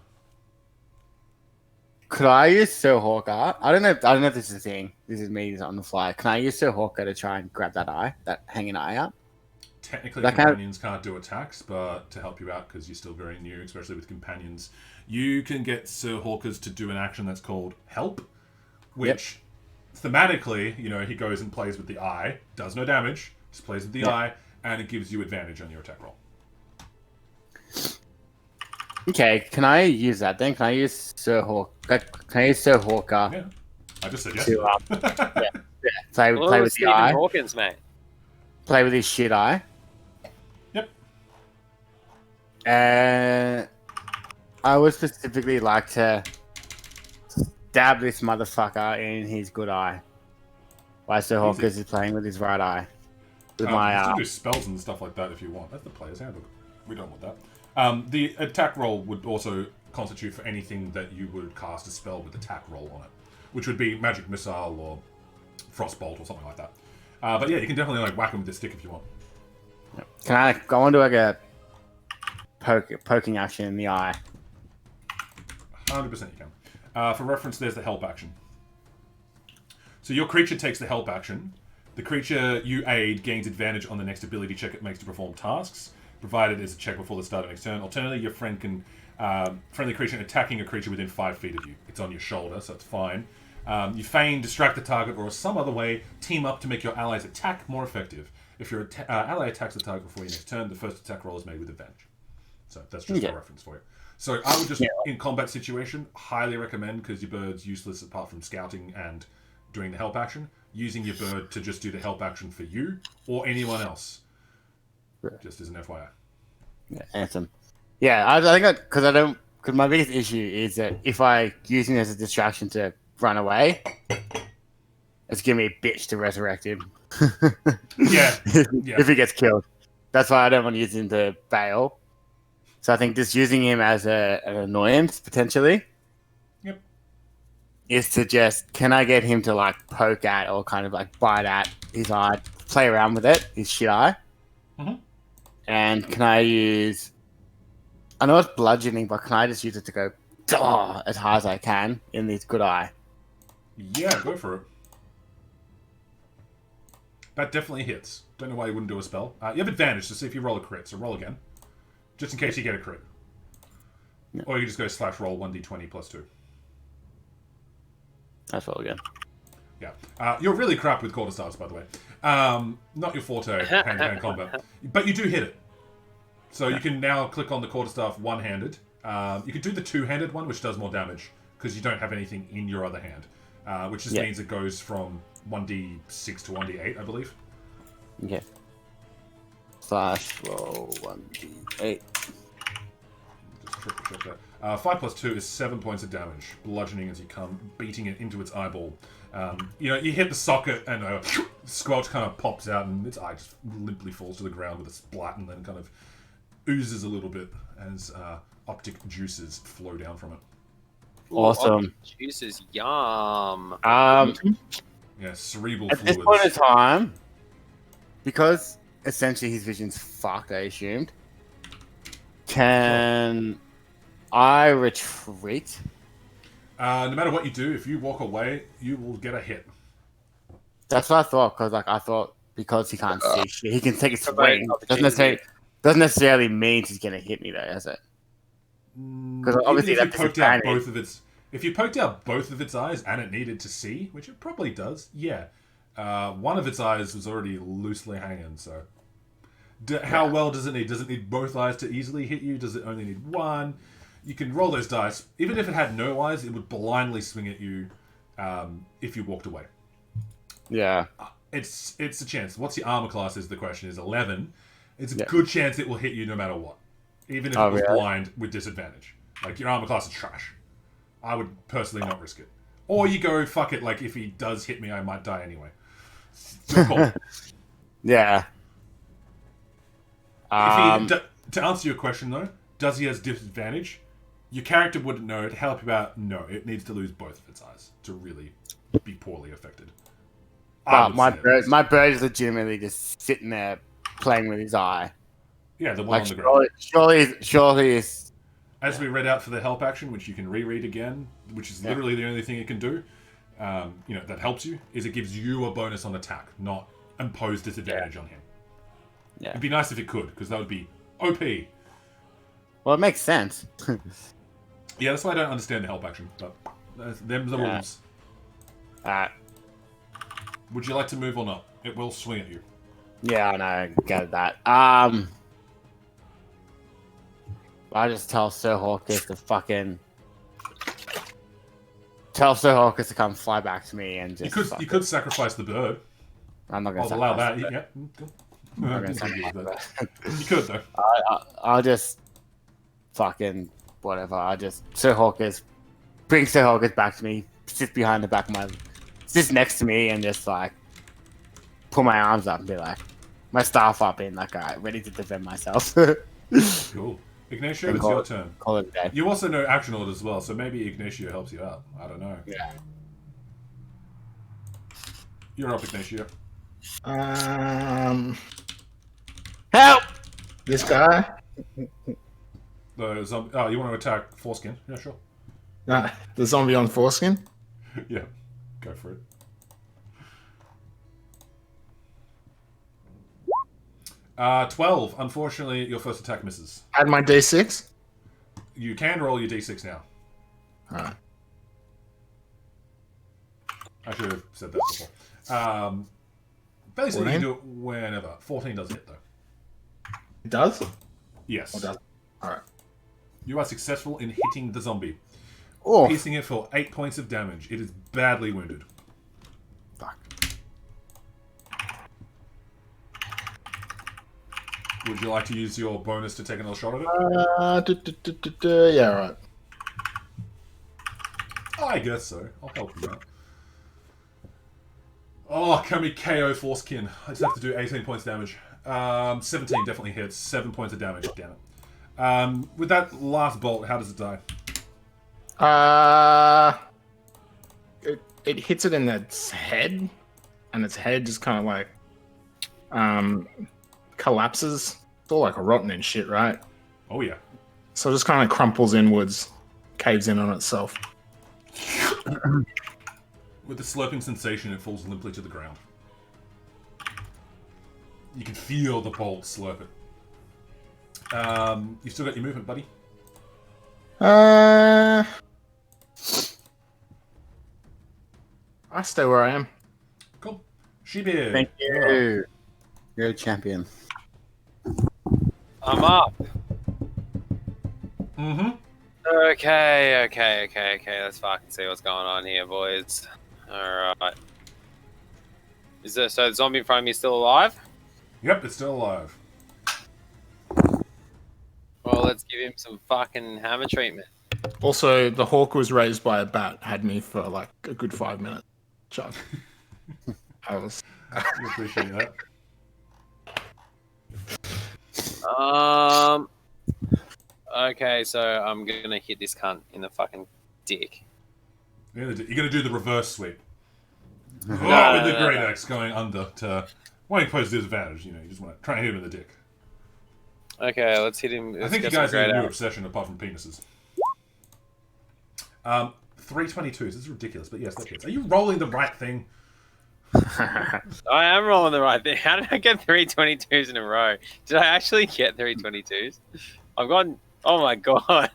Could I use Sir Hawker? I don't know if this is a thing. This is me on the fly. Can I use Sir Hawker to try and grab that eye, that hanging eye out? Technically, That companions can't do attacks, but to help you out, because you're still very new, especially with companions, you can get Sir Hawkers to do an action that's called Help, which thematically, he goes and plays with the eye, does no damage, just plays with the eye, and it gives you advantage on your attack roll. Okay, can I use that then? Can I use Sir Hawker? Yeah, I just said yes. To, play Well, with the Stephen eye? Hawkins, mate. Play with his shit eye? Yep. I would specifically like to stab this motherfucker in his good eye. Why Sir Hawkins is playing with his right eye. With my You can do spells and stuff like that if you want. That's the player's handbook. We don't want that. The attack roll would also constitute for anything that you would cast a spell with attack roll on it, which would be magic missile or frostbolt or something like that. But yeah, you can definitely whack him with the stick if you want. Can I go on to a poking action in the eye? 100% you can. For reference, there's the help action. So your creature takes the help action. The creature you aid gains advantage on the next ability check it makes to perform tasks, provided it's a check before the start of next turn. Alternatively, your friend can friendly creature attacking a creature within 5 feet of you. It's on your shoulder, so it's fine. You feign, distract the target, or some other way team up to make your ally's attack more effective. If your ally attacks the target before your next turn, the first attack roll is made with advantage. So that's just a reference for you. So I would just, in combat situation, highly recommend, because your bird's useless apart from scouting and doing the help action, using your bird to just do the help action for you or anyone else. Just as an FYI. Yeah, Anthem. Yeah, I think because my biggest issue is that if I use him as a distraction to run away, it's gonna be a bitch to resurrect him. Yeah. If he gets killed. That's why I don't want to use him to bail. So I think just using him as an annoyance, potentially, is to just, can I get him to poke at or kind of bite at his eye, play around with it, his shit eye? Mm-hmm. And can I use, I know it's bludgeoning, but can I just use it to go as high as I can in this good eye? Yeah, go for it. That definitely hits. Don't know why you wouldn't do a spell. You have advantage to see if you roll a crit, so roll again. Just in case you get a crit. Yeah. Or you just go /roll 1d20 plus 2. That's roll again. Yeah. You're really crap with quarterstaffs, by the way. Not your forte, hand-to-hand combat. But you do hit it. So you can now click on the quarterstaff one-handed. You can do the two-handed one, which does more damage, because you don't have anything in your other hand. Which just means it goes from 1d6 to 1d8, I believe. Okay. /roll 1d8. Just triple check that. 5 plus 2 is 7 points of damage, bludgeoning as you come, beating it into its eyeball. You hit the socket and a squelch kind of pops out and its eye just limply falls to the ground with a splat and then kind of oozes a little bit as optic juices flow down from it. Awesome. Juices, yum. Yeah, cerebral at fluids. this point in time, because essentially his vision's fucked, I assumed. Can I retreat? No matter what you do, if you walk away, you will get a hit. That's what I thought, because like I thought because he can't see shit, he can take a Promote swing. opportunity. Doesn't necessarily mean he's gonna hit me though, does it? Because Even obviously if you that's poked out disadvantage. if you poked out both of its eyes and it needed to see, which it probably does, yeah. One of its eyes was already loosely hanging, so. How well does it need? Does it need both eyes to easily hit you? Does it only need one? You can roll those dice. Even if it had no eyes, it would blindly swing at you if you walked away. Yeah. It's a chance. What's your armor class is the question, is 11. It's a Yeah. good chance it will hit you no matter what. Even if Oh, it was really? blind with disadvantage. Like, your armor class is trash. I would personally not risk it. Or you go, fuck it, like, if he does hit me, I might die anyway. So cool. Yeah. To answer your question, though, does he have disadvantage? Your character wouldn't know. To help you out, no. It needs to lose both of its eyes to really be poorly affected. But my bird is legitimately just sitting there playing with his eye. Yeah, the one Like on the ground. surely is. As we read out for the help action, which you can reread again, which is literally the only thing it can do, that helps you, is it gives you a bonus on attack, not impose disadvantage on him. Yeah. It'd be nice if it could, because that would be OP. Well, it makes sense. Yeah, that's why I don't understand the help action, but them's the rules. Would you like to move or not? It will swing at you. Yeah, I know. I get that. I just tell Sir Hawkins to fucking come fly back to me and just. You could sacrifice the bird. I'm not gonna. I'll allow that. sacrifice Yeah. it. I'm not gonna sacrifice it. You could though. I'll just fucking whatever. Sir Hawkins bring Sir Hawkins back to me. Sits behind the back of sits next to me and just like put my arms up and be like my staff up and like alright, ready to defend myself. Cool. Ignacio, it's your turn. Call it a day. You also know action orders as well, so maybe Ignacio helps you out. I don't know. Yeah. You're up, Ignacio. Help! This guy. You want to attack Foreskin? Yeah, sure. The zombie on foreskin. Yeah, go for it. Uh, 12. Unfortunately, your first attack misses. Add my D6. You can roll your d6 now. Alright. I should have said that before. Basically, you can do it whenever. 14 does hit, though. It does? Yes. Or does? Alright. You are successful in hitting the zombie, Oh, piercing it for 8 points of damage. It is badly wounded. fuck. Would you like to use your bonus to take another shot at it? Yeah, right. I guess so. I'll help you out. Oh, can we KO Foreskin? I just have to do 18 points damage. 17 definitely hits. 7 points of damage. Damn it. With that last bolt, how does it die? It hits it in its head, and its head just kind of like collapses. It's all like rotten and shit, right? Oh, yeah. So it just kind of crumples inwards, caves in on itself. With the slurping sensation, it falls limply to the ground. You can feel the bolt slurp it. You've still got your movement, buddy. I stay where I am. Cool. Shebeard. Thank you're up. you. You're a champion. I'm up. Mm-hmm. Okay. Let's fucking see what's going on here, boys. Alright. So the zombie in front of me is still alive? Yep, it's still alive. Well, let's give him some fucking hammer treatment. Also, the hawk was raised by a bat. Had me for like a good 5 minutes. Chuck. I was. We appreciate that. Okay, so I'm gonna hit this cunt in the fucking dick. You're gonna do the reverse sweep. With the no, great no. axe going under to Why don't you pose disadvantage? You just want to try and hit him in the dick. Okay, let's hit him. I think you guys have a new obsession apart from penises. 322s. This is ridiculous, but yes, that hits. Are you rolling the right thing? I am rolling the right thing. How did I get 322s in a row? Did I actually get 322s? I've gotten. Oh my god.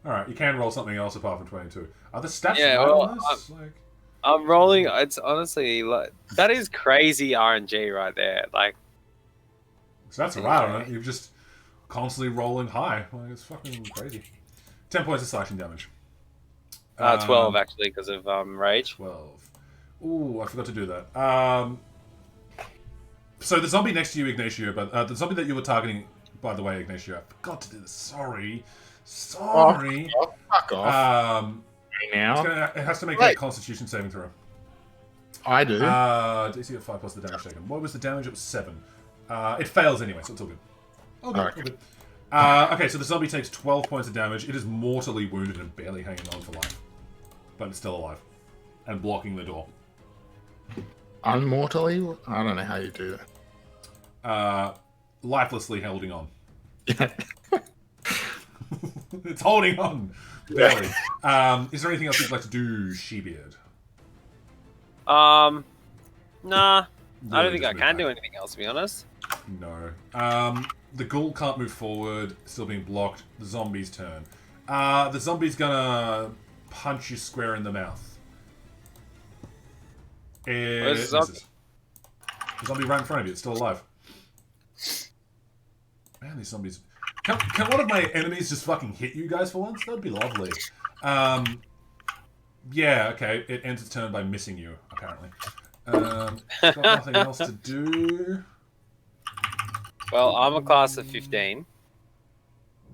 Alright, you can roll something else apart from 22. Are the stats Yeah, right well, on this? I'm rolling. It's honestly like that is crazy RNG right there. Like, So that's right on it. You're just constantly rolling high. Like, it's fucking crazy. 10 points of slashing damage. 12 actually because of rage. 12. Ooh, I forgot to do that. So the zombie next to you, Ignacio, but the zombie that you were targeting, by the way, Ignacio, I forgot to do this. Sorry. Fuck off. Now It has to make a Constitution saving throw. I do. DC of 5 plus the damage taken. What was the damage? It was 7. It fails anyway, so it's all good. All good. Okay, so the zombie takes 12 points of damage. It is mortally wounded and barely hanging on for life. But it's still alive. And blocking the door. Unmortally? I don't know how you do that. Lifelessly holding on. It's holding on. Barely. Is there anything else you'd like to do, Shebeard? Nah. I Really don't think just I move can back. do anything else, to be honest. No. The ghoul can't move forward, still being blocked. The zombie's turn. The zombie's gonna punch you square in the mouth. Where's the zombie? The zombie right in front of you. It's still alive. Man, these zombies. Can one of my enemies just fucking hit you guys for once? That'd be lovely. Yeah, okay. It ends its turn by missing you, apparently. Got nothing else to do. Well, I'm a class of 15.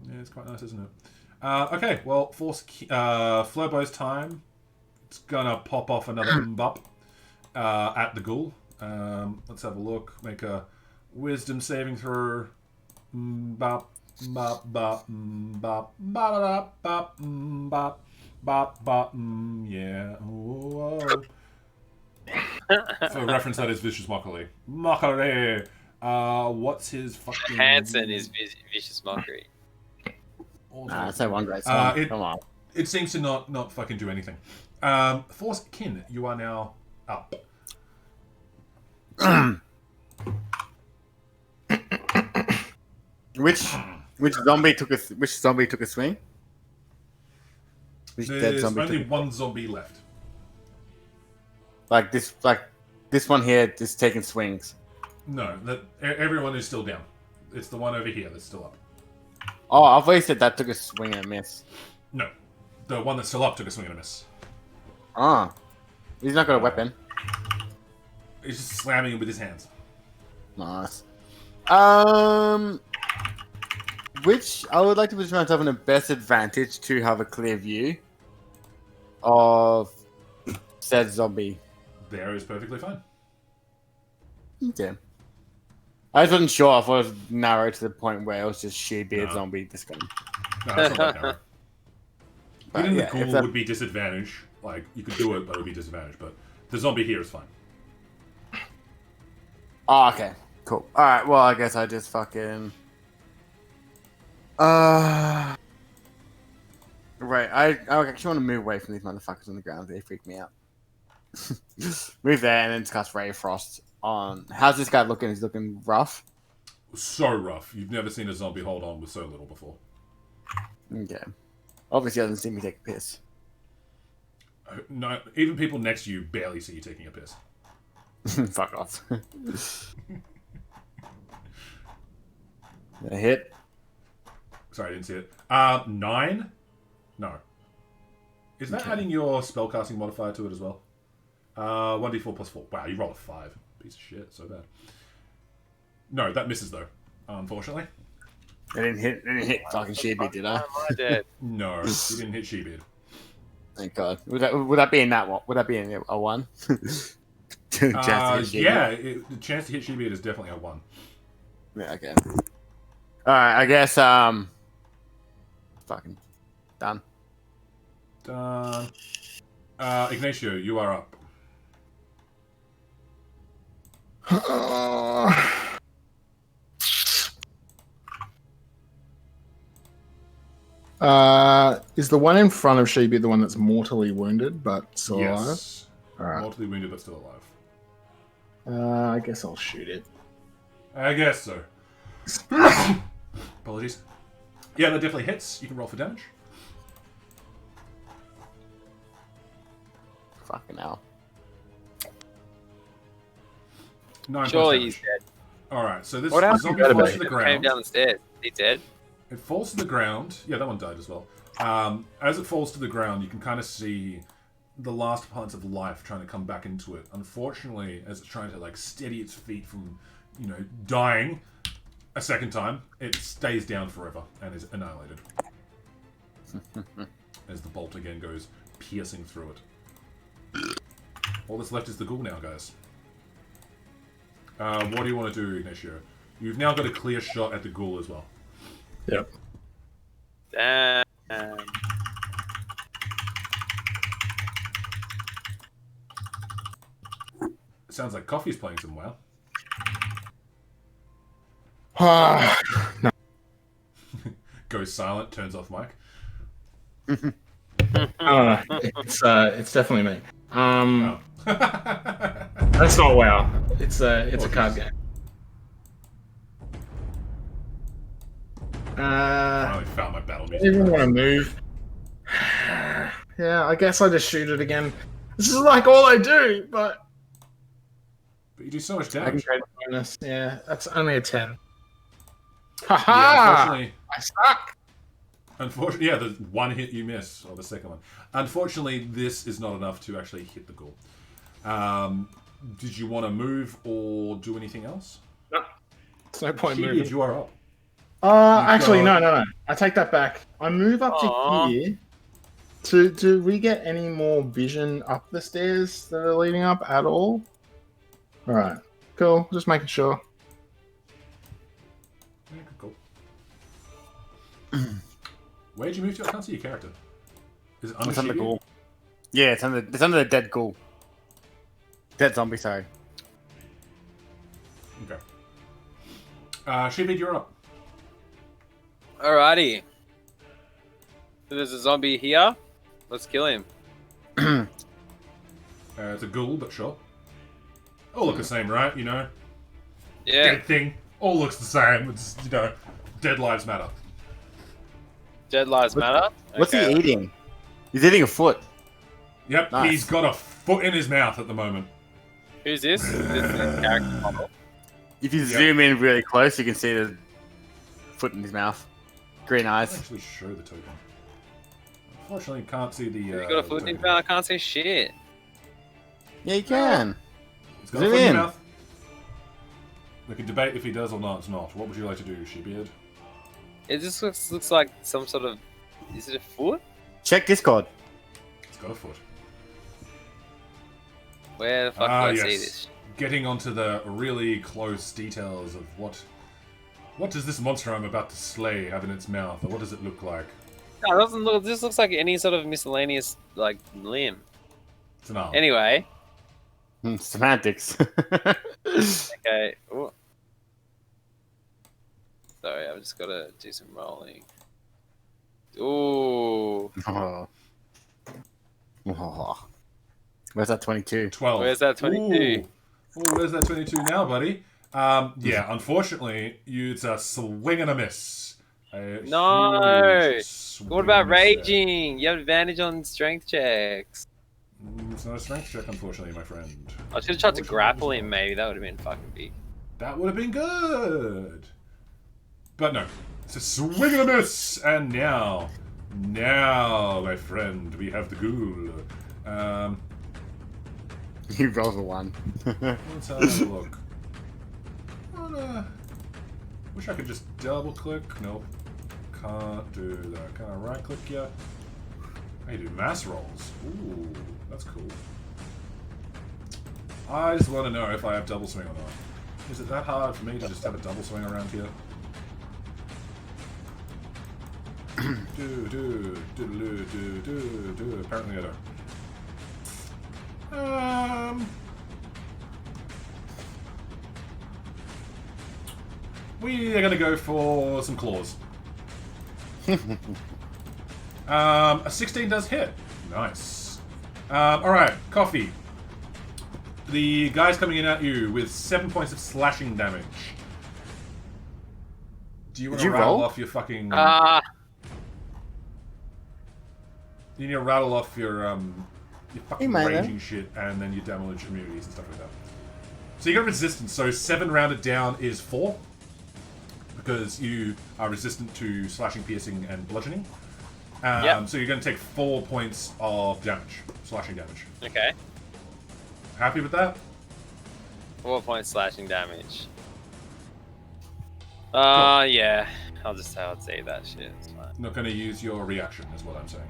Yeah, it's quite nice, isn't it? Okay, well, Flurbo's time. It's gonna pop off another mbop at the ghoul. Let's have a look. Make a wisdom saving throw. Mbop, mbop, bop, mbop, ba bop, mbop, bop, bop, yeah. Whoa. For reference, that is Vicious Mockery. Mockery! What's his fucking... Hanson is Vicious Mockery. That's no one great song. Come on. It seems to not fucking do anything. Force Kin, you are now up. Which zombie took a swing? Which dead There's zombie only took one zombie left. like this one here is taking swings. No, everyone is still down. It's the one over here that's still up. Oh, I thought you said that took a swing and a miss. No, the one that's still up took a swing and a miss. Ah, he's not got a weapon. He's just slamming it with his hands. Nice. Which I would like to position myself in the best advantage to have a clear view of said zombie. There is perfectly fine. Okay. I just wasn't sure if I was narrow to the point where it was just sheer beard zombie this gun. No, it's not that narrow. But Hitting yeah, the ghoul would be disadvantage. Like, you could do it, but it would be disadvantage. But the zombie here is fine. Oh, okay. Cool. Alright, well, I guess I just fucking... Right, I actually want to move away from these motherfuckers on the ground. They freak me out. Move there and then cast Ray of Frost on... How's this guy looking? He's looking rough? So rough. You've never seen a zombie hold on with so little before. Okay. Obviously, he doesn't see me take a piss. No, even people next to you barely see you taking a piss. Fuck off. A hit. Sorry, I didn't see it. 9? No. Is that Okay. adding your spellcasting modifier to it as well? 1d4 plus 4. Wow, you rolled a 5. Piece of shit, so bad. No, that misses though, unfortunately. I didn't hit fucking Sheebeard, did I? Am I dead? No, you didn't hit Shebeard. Thank God. Would that be in that one? Would that be in a 1? Yeah, the chance to hit Shebeard is definitely a 1. Yeah, okay. Alright, I guess, fucking done. Ignacio, you are up. Is the one in front of Sheeby the one that's mortally wounded but still alive? Yes. Alright. Mortally wounded but still alive. I guess I'll shoot it. I guess so. Apologies. Yeah, that definitely hits. You can roll for damage. Fucking hell. 9 Surely plus he's damage. dead. Alright, so this What happened? zombie Better falls be. to the Came ground. down the stairs. He dead? It falls to the ground. Yeah, that one died as well. As it falls to the ground, you can kind of see the last parts of life trying to come back into it. Unfortunately, as it's trying to like steady its feet from, you know, dying a second time, it stays down forever and is annihilated. As the bolt again goes piercing through it. All that's left is the ghoul now, guys. What do you want to do, Ignacio? You've now got a clear shot at the ghoul as well. Yep. Damn. It sounds like Coffee's playing some WoW. No. Goes silent, turns off mic. I don't know. It's definitely me. Oh. That's not WoW. It's a card game. I finally found my battle I music. even want to move. Yeah, I guess I just shoot it again. This is like all I do, but But you do so much I can damage. trade a bonus. Yeah, that's only a 10. Yeah, Haha! I suck. unfortunately, yeah, the one hit you miss, or the second one. Unfortunately, this is not enough to actually hit the ghoul. Did you want to move or do anything else? There's no point Sheepied, moving. you are up. Actually, got- no. I take that back. I move up Aw. to here. Do we get any more vision up the stairs that are leading up at all? Alright. Cool. Just making sure. Yeah, cool. Where'd you move to? I can't see your character. Is it under It's under the Sheepied? ghoul. Yeah, it's under the dead ghoul. Dead zombie, sorry. Okay. Sheepied, you're up. Alrighty. So there's a zombie here. Let's kill him. It's a ghoul, but sure. All look the same, right? You know? Yeah. Dead thing. All looks the same. It's, you know, dead lives matter. Dead lives matter. What's Okay. he eating? He's eating a foot. Yep, Nice. he's got a foot in his mouth at the moment. Who's this? Is this the character model? If you zoom in really close, you can see the foot in his mouth. Green I'll eyes. actually show the token. Unfortunately, can't see the. He's got a foot in his mouth. I can't see shit. Yeah, you can. He's got a Zoom foot in his in. mouth. We can debate if he does or not. What would you like to do, Sheebeard? It just looks like some sort of. Is it a foot? Check Discord. It's got a foot. Where the fuck do I see this? Getting onto the really close details of what does this monster I'm about to slay have in its mouth, or what does it look like? No, it doesn't look. This looks like any sort of miscellaneous like limb. It's an arm. Anyway, Semantics. okay. Ooh. Sorry, I've just got to do some rolling. Ooh, Oh. Oh. Where's that 22? 12. where's that 22? Ooh. Oh, where's that 22 now, buddy? Yeah, unfortunately, it's a swing and a miss. A No! huge swing What about and a miss there. raging? You have advantage on strength checks. It's not a strength check, unfortunately, my friend. I should have tried to grapple him. Maybe that would have been fucking big. That would have been good. But no, it's a swing and a miss. And now, my friend, we have the ghoul. He rolls a 1. Let's have a look. Wish I could just double click. Nope. Can't do that. Can I right click yet? I can do mass rolls. Ooh, that's cool. I just want to know if I have double swing or not. Is it that hard for me to just have a double swing around here? do. Apparently I don't. we are going to go for some claws. A 16 does hit. Nice. Alright, Coffee. The guy's coming in at you with 7 points of slashing damage. Do you want to rattle off your fucking... You need to rattle off your fucking raging shit and then your damage immunities and stuff like that. So you got resistance, so 7 rounded down is 4. Because you are resistant to slashing, piercing, and bludgeoning. So you're going to take 4 points of damage. Slashing damage. Okay. Happy with that? 4 points slashing damage. Yeah. I'll say that shit. It's fine. Not going to use your reaction, is what I'm saying.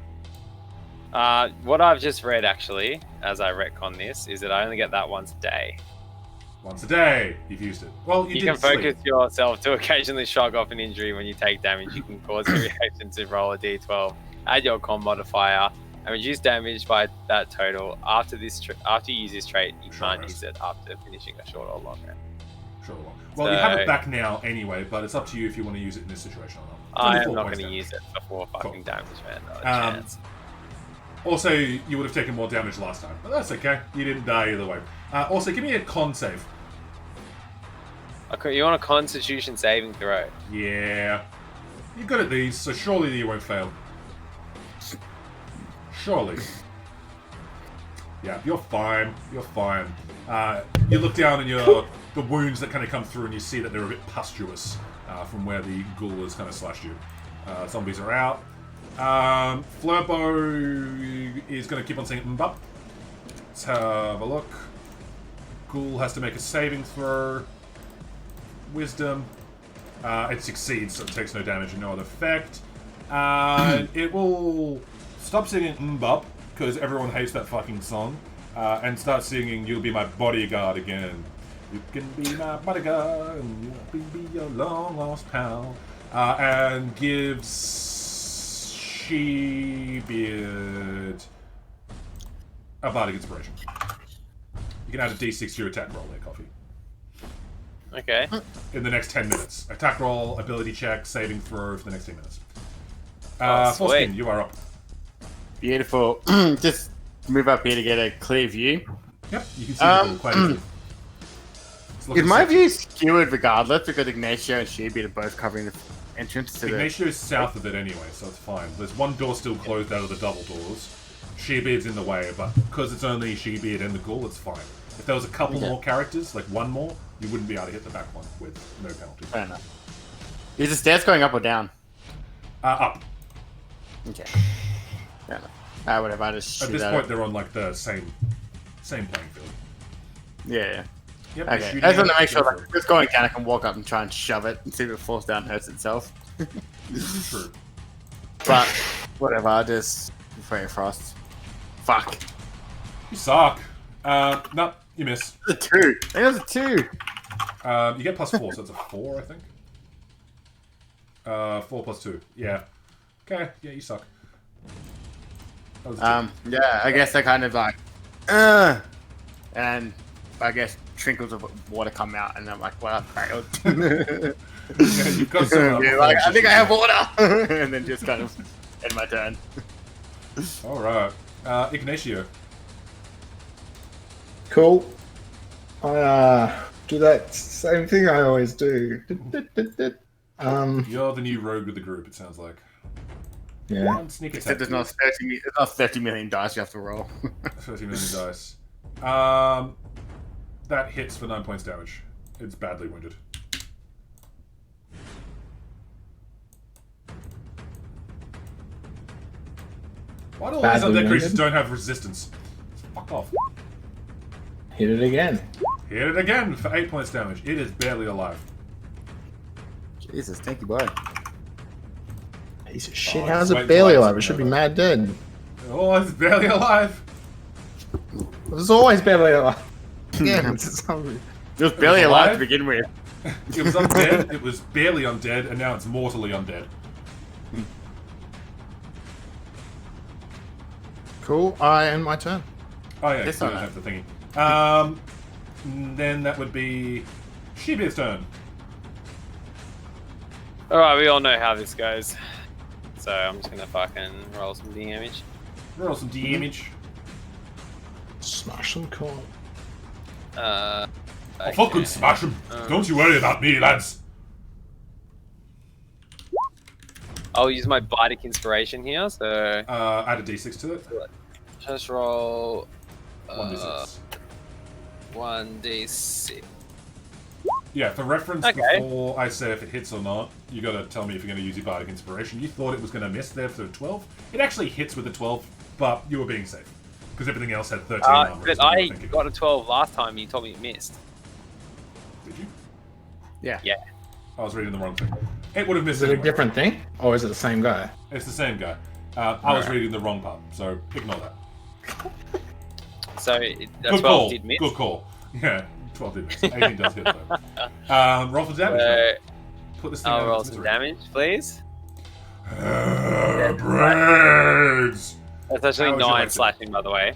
What I've just read, actually, as I retcon this, is that I only get that once a day. Once a day, you've used it. Well, you can focus yourself to occasionally shrug off an injury when you take damage. You can cause a reaction to roll a d12, add your con modifier, and reduce damage by that total. After you use this trait, you can't use it after finishing a short or long round. Short or long. Well, you have it back now anyway, but it's up to you if you want to use it in this situation or not. I am not going to use it for 4 fucking damage, man. Not a chance. Also, you would have taken more damage last time, but that's okay. You didn't die either way. Also, give me a con save. Okay, you want a Constitution saving throw? Yeah. You're good at these, so surely you won't fail. Surely. Yeah, you're fine. You're fine. You look down and the wounds that kind of come through, and you see that they're a bit pustulous from where the ghoul has kind of slashed you. Zombies are out. Flurbo is going to keep on saying "mbup." Let's have a look. Ghoul has to make a saving throw. Wisdom. It succeeds, so it takes no damage and no other effect. It will stop singing "mbup" because everyone hates that fucking song, and start singing "You'll Be My Bodyguard" again. You can be my bodyguard, and you'll be your long lost pal. And gives She-Beard a bardic inspiration. You can add a d6 to your attack roll there, Coffee. Okay. In the next 10 minutes. Attack roll, ability check, saving throw for the next 10 minutes. Forskin, you are up. Beautiful. Just move up here to get a clear view. Yep, you can see the ghoul quite easily. In my view, skewered regardless, because Ignacio and She-Beard are both covering the entrance to Ignacio is south of it anyway, so it's fine. There's one door still closed out of the double doors. She-Beard's in the way, but because it's only She-Beard and the ghoul, it's fine. If there was a couple more characters, like one more, you wouldn't be able to hit the back one with no penalty. Fair enough. Is the stairs going up or down? Up. Okay. Fair enough. Whatever, I just At this point, they're on like the same playing field. Yeah. Yep, Okay. I just want to make sure, like, if it's going down, I can walk up and try and shove it and see if it falls down and hurts itself. True. But, whatever, I'll just pray frost. Fuck. You suck. No, you miss. A 2. I think it was a 2. You get +4, so it's a 4, I think. 4 + 2. Yeah. Okay. Yeah, you suck. Yeah, I guess I kind of like, and I guess trinkles of water come out, and I'm like, well, I failed. Yeah, you've got some, like, I think I have water, and then just kind of end my turn. All right, Ignacio. Cool. I do that same thing I always do. You're the new rogue of the group. It sounds like. Yeah. Sneak attack. Except there's not 30 million dice you have to roll. 30 million dice. That hits for 9 points damage. It's badly wounded. Why do all these undead creatures don't have resistance? Fuck off. Hit it again. Hit it again for 8 points damage. It is barely alive. Jesus, thank you, boy. Piece of shit. Oh, How's it's it barely way alive? It should be mad dead. Oh, it's barely alive. It was always barely alive. Yeah, it's a zombie. It was barely alive to begin with. It was undead, it was barely undead, and now it's mortally undead. Cool. I end my turn. Oh yeah, This you one. don't have the thingy. Then that would be She-Beard's turn. Alright, we all know how this goes. So I'm just gonna fucking roll some damage. Roll some damage. Smash them, cool. Oh, fucking smash him. Don't you worry about me, lads. I'll use my Bardic Inspiration here, so Add a d6 to it. just roll 1d6. 1d6. Yeah, for reference, Okay. before I say if it hits or not, you gotta tell me if you're gonna use your Bardic Inspiration. You thought it was gonna miss there for the 12. It actually hits with the 12, but you were being safe. Because everything else had 13 armor. But I got a 12 last time, you told me it missed. Did you? Yeah. Yeah. I was reading the wrong thing. It would have missed Is it a anyway. different thing? Or is it the same guy? It's the same guy. I was reading the wrong part, so ignore that. So the Good 12 call. did miss. Good call. Yeah, 12 did miss. 18 does hit though. Roll for damage. mate. Put this thing out I'll of roll its some misery. damage, please. Brains! That's actually How would you 9 like to- slashing, by the way.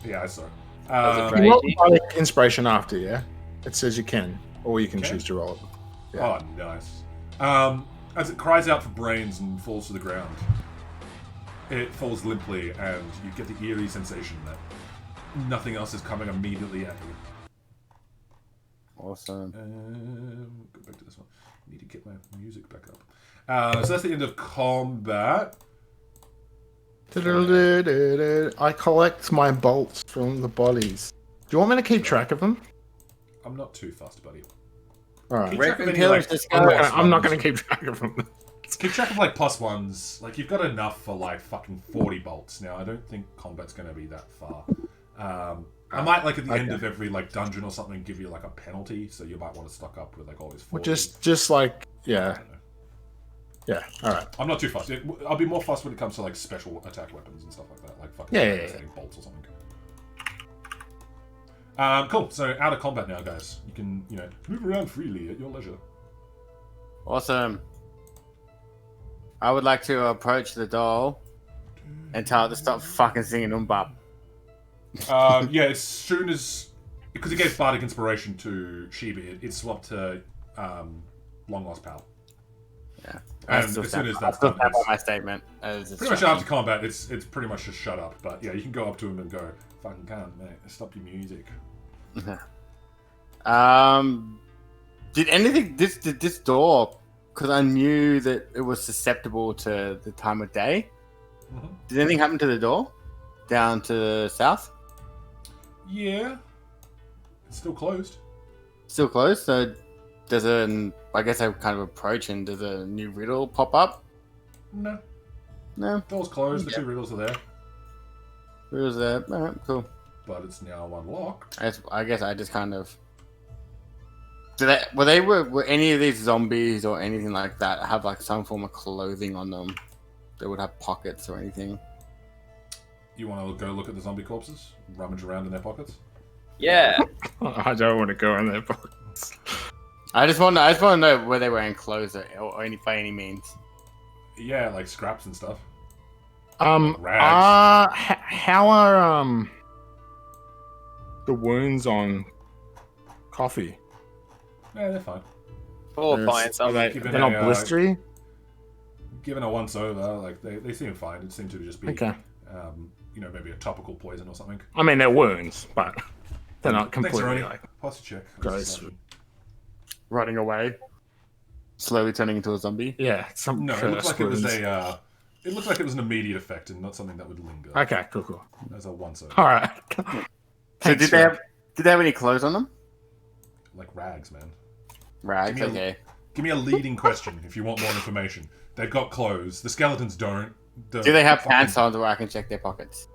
Yeah, I saw. That was a You great- roll the Bardic Inspiration after, yeah? It says you can. Or you can Okay. choose to roll it. Oh, nice. As it cries out for brains and falls to the ground, it falls limply, and you get the eerie sensation that nothing else is coming immediately at you. Awesome. Go back to this one. Need to get my music back up. So that's the end of combat. I collect my bolts from the bodies. Do you want me to keep track of them? I'm not too fussed, buddy. Alright. Keep track of any, Killers like, just I'm go. not gonna keep track of them. Keep track of like +1s. Like you've got enough for like fucking 40 bolts. Now I don't think combat's gonna be that far. I might like at the end Okay. of every like dungeon or something give you like a penalty, so you might want to stock up with like always 40. Well, just like, I yeah. don't know. Yeah, alright. I'm not too fussed. I'll be more fussed when it comes to like special attack weapons and stuff like that, like fucking Yeah. devastating bolts or something. Cool. So out of combat now, guys. You can move around freely at your leisure. Awesome. I would like to approach the doll and tell it to stop fucking singing Umbop. Yeah, as soon as because it gave Bardic Inspiration to Shiba, it swapped to Long Lost Pal. Yeah. And as soon as that's still done, stand by it's my statement. pretty much after combat, it's pretty much just shut up. But yeah, you can go up to him and go, "Fucking can't, mate, stop your music." Did anything did this door? Because I knew that it was susceptible to the time of day. Mhm. Did anything happen to the door down to the south? Yeah, it's still closed. Still closed. So does I guess I kind of approach and does a new riddle pop up? No, No, door's closed. The two riddles are there, riddle's there. All right, cool. but it's now unlocked. I guess I just kind of. Were any of these zombies or anything like that have like some form of clothing on them? They would have pockets or anything. You want to go look at the zombie corpses, rummage around in their pockets? Yeah. I don't want to go in there. But... I just want to know where they were enclosed or any by any means. Yeah, like scraps and stuff. Rags. How are the wounds on coffee? Yeah, they're fine. Or Yes. find Are something. they, Given they're not a, blistery? Given a once over, like they seem fine. It seemed to just be, Okay. Maybe a topical poison or something. I mean, they're wounds, but they're not Thanks, completely Ronnie. like Posture check. Gross. Running away, slowly turning into a zombie. yeah. Some No, it looked like it was wounds. it looked like it was an immediate effect and not something that would linger. Okay, cool. As a once over, All right. So Thanks, did they have any clothes on them? like rags, man. Rags. Give me Okay. Give me a leading question if you want more information. They've got clothes. The skeletons don't. Do they have fucking- pants on where I can check their pockets?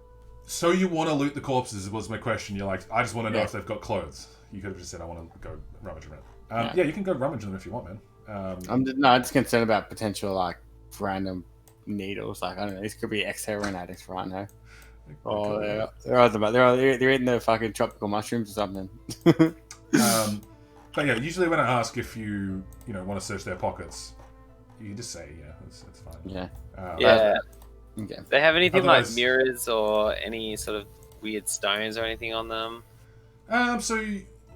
So you want to loot the corpses? Was my question. You're like, I just want to know Yeah. if they've got clothes. You could have just said, I want to go rummage around. Yeah. Yeah, you can go rummage them if you want, man. I'm just concerned about potential like random needles. Like I don't know, these could be ex-heroin addicts for all I know. Oh, they're eating the fucking tropical mushrooms or something. But yeah, usually when I ask if you want to search their pockets, you just say that's fine. Yeah. Yeah. Okay. They have anything Otherwise- like mirrors or any sort of weird stones or anything on them? So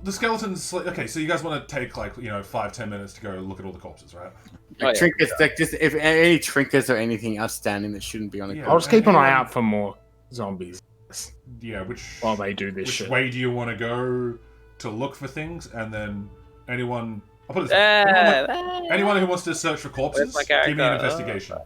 the skeletons. Okay, so you guys want to take like 5-10 minutes to go look at all the corpses, right? Like yeah. trinkets, like just if any trinkets or anything outstanding that shouldn't be on a Yeah. I'll just keep an eye Anyone- out for more zombies Yeah, which while they do this which shit. way do you want to go to look for things? And then anyone, I'll put it this way, anyone who wants to search for corpses, Where's my give me an character? investigation.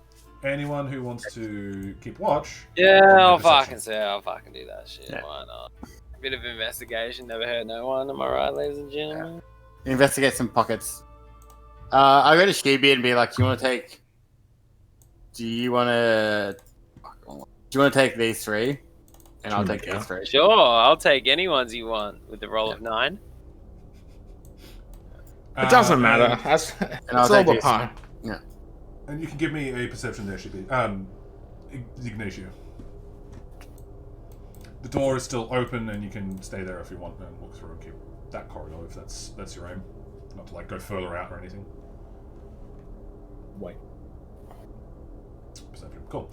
Anyone who wants to keep watch, Yeah, give me a I'll perception. fucking do that shit. Yeah. Why not? A bit of investigation, never hurt no one. Am I right, ladies and gentlemen? Investigate some pockets. I go to Skibi and be like, do you want to take these three? And I'll take these three. Sure, I'll take any ones you want with the roll of 9. It doesn't matter. And, That's I'll it's all take the these. pie. and you can give me a perception there, Shibi. Ignacio. The door is still open, and you can stay there if you want and walk through and keep that corridor if that's your aim. Not to like go further out or anything. Wait. Perception. Cool.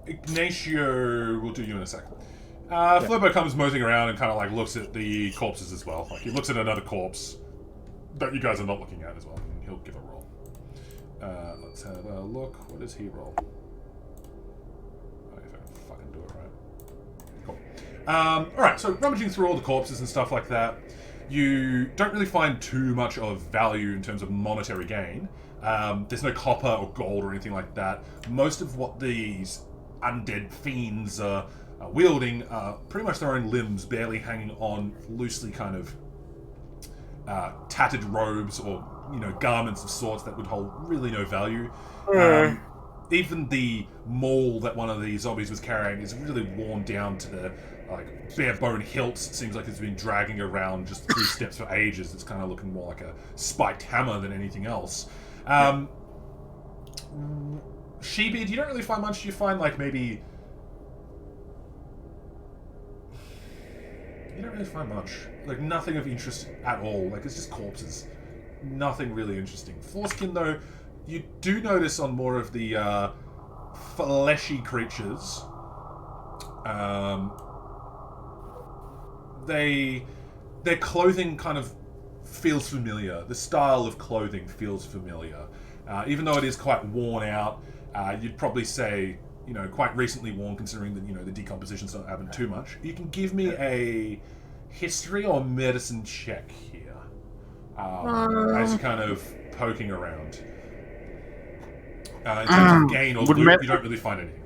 Ignacio, we'll do you in a second. Flurbo comes moseying around and kind of like looks at the corpses as well. Like he looks at another corpse that you guys are not looking at as well, and he'll give a roll. Let's have a look. What does he roll? Oh, if I can fucking do it right. Cool. Alright, so rummaging through all the corpses and stuff like that, you don't really find too much of value in terms of monetary gain. There's no copper or gold or anything like that. Most of what these undead fiends are wielding are pretty much their own limbs, barely hanging on loosely kind of tattered robes or garments of sorts that would hold really no value. Even the maul that one of the zombies was carrying is really worn down to the bare bone hilts. It seems like it's been dragging around just 3 steps for ages. It's kind of looking more like a spiked hammer than anything else. Sheebeard, you don't really find much. You find maybe. You don't really find much. Nothing of interest at all. It's just corpses. Nothing really interesting. Foreskin, though, you do notice on more of the fleshy creatures. Their clothing kind of feels familiar. The style of clothing feels familiar. Even though it is quite worn out, you'd probably say, quite recently worn, considering that, the decomposition's not happened too much. You can give me a history or medicine check here. As you're kind of poking around. In terms of gain or loot, you don't really find anything.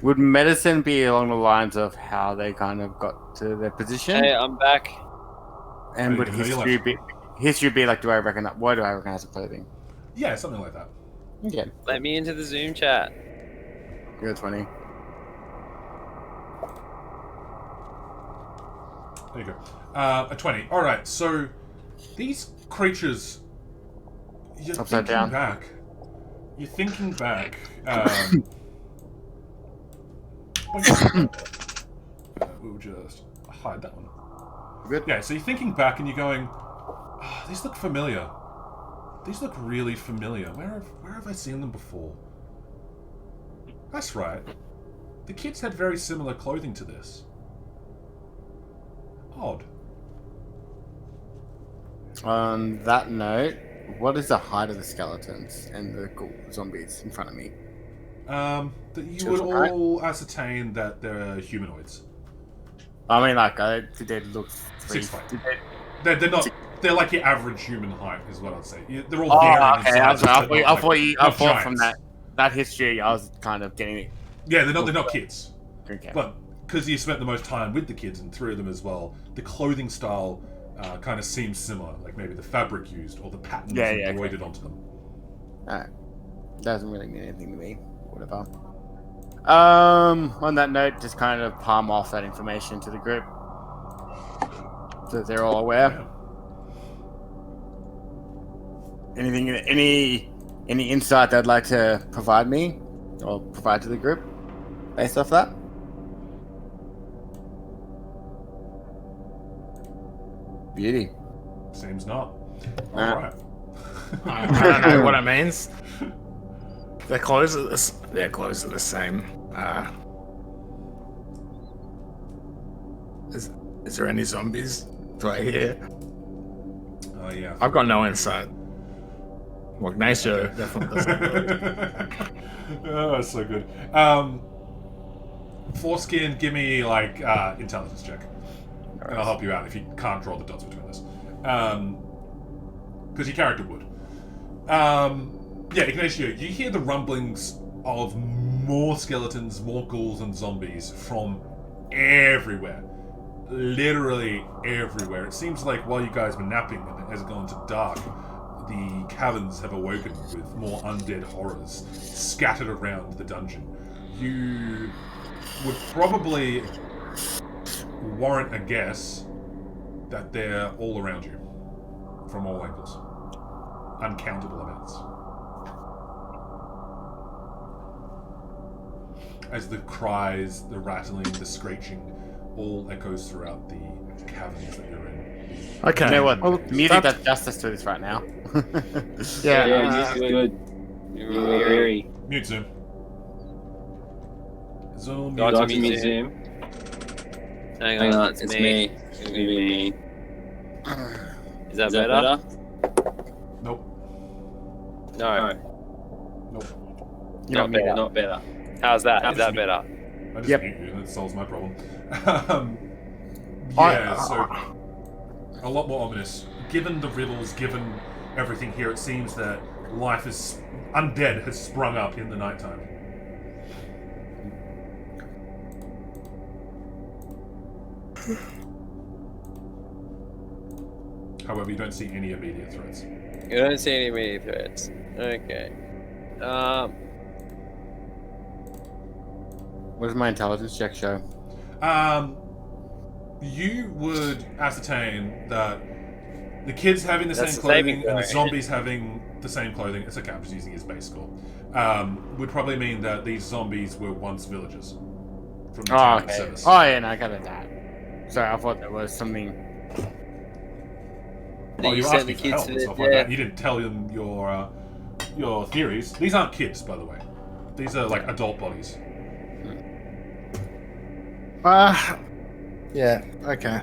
Would medicine be along the lines of how they kind of got to their position? Hey, I'm back. And would you can history be like, why do I recognize the clothing? Yeah, something like that. Okay. Let me into the Zoom chat. You're 20. There you go. A 20. Alright, so these creatures. You're Upside down. You're thinking back. We'll just hide that one. Good. Yeah, so you're thinking back and you're going, oh, these look familiar. These look really familiar. Where have I seen them before? That's right. The kids had very similar clothing to this. Odd. On that note, what is the height of the skeletons and the zombies in front of me? That you would all ascertain that they're humanoids. I mean, did they look 6 feet. Did They're not. They're like your average human height, is what I'd say. They're all Oh, varying okay. in size. I thought from that history, I was kind of getting it. Yeah, they're not kids. Okay. But because you spent the most time with the kids and 3 of them as well, the clothing style kind of seems similar. Like maybe the fabric used or the patterns embroidered onto them. Alright. Doesn't really mean anything to me. Whatever. On that note, just kind of palm off that information to the group, so that they're all aware. Yeah. Anything, any insight they'd like to provide me or provide to the group based off that? Beauty. Seems not. Nah. Alright. I don't know what it means. Their clothes are the same. Is there any zombies right here? Yeah. I've got no insight. Well, Ignacio definitely doesn't. Oh, that's so good. Foreskin, give me like intelligence check, and I'll help you out if you can't draw the dots between this, because your character would. Yeah, Ignacio, you hear the rumblings of more skeletons, more ghouls and zombies from everywhere. Literally everywhere. It seems like while you guys were napping and it has gone to dark, the caverns have awoken with more undead horrors scattered around the dungeon. You would probably warrant a guess that they're all around you from all angles. Uncountable amounts. As the cries, the rattling, the screeching all echoes throughout the caverns that you're in. Okay. You know what? Well, The music does justice to this right now. Yeah. good. You're very. Mute Zoom. Zoom. Go mute. to mute Zoom. Hang on, it's me. It's gonna be me. Is that better? Nope. No, Nope. not better. Not better. How's that? Is that better? I just Yep. mute you and it solves my problem. Yeah, so a lot more ominous. Given the riddles, given everything here, it seems that life is undead has sprung up in the nighttime. However, you don't see any immediate threats. You don't see any immediate threats. Okay. What does my intelligence check show? You would ascertain that the kids having the That's same the saving clothing and the throw. zombies having the same clothing, it's okay, I'm just using his base score, would probably mean that these zombies were once villagers from the Oh, town of okay. Ceres. Oh, yeah, no, I got that. Sorry, I thought there was something. Oh, you sent asked the me for kids help to and the stuff like that. death. You didn't tell them your theories. These aren't kids, by the way. These are like adult bodies. Yeah, okay.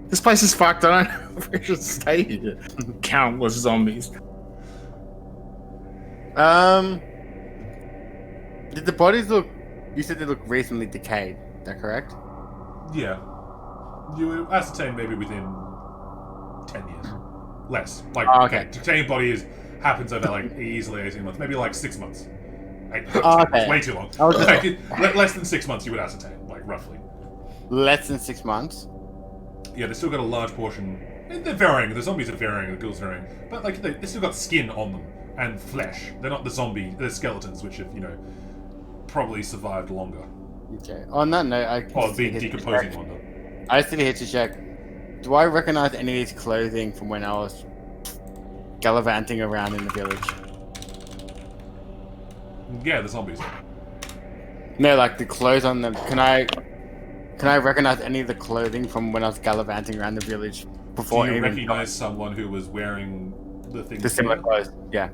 This place is fucked. I don't know if we should stay here. Countless zombies. Did the bodies look? You said they look reasonably decayed. Is that correct? Yeah. You would ascertain maybe within 10 years. Less. Like, Oh, okay. decaying body happens over like easily 18 months. Maybe like 6 months. Oh, okay. It's way too long. I was In fact, less than 6 months you would ascertain, like roughly. Less than 6 months. Yeah, they've still got a large portion. And they're varying. The zombies are varying, the ghouls varying. But like, they still got skin on them and flesh. They're not they're skeletons, which have, probably survived longer. Okay. On that note, Or been decomposing longer. I just did a history check. Do I recognize any of these clothing from when I was gallivanting around in the village? Yeah, the zombies. No, like the clothes on them. Can I recognize any of the clothing from when I was gallivanting around the village before Do you even recognize someone who was wearing the things? the similar here? clothes? Yeah.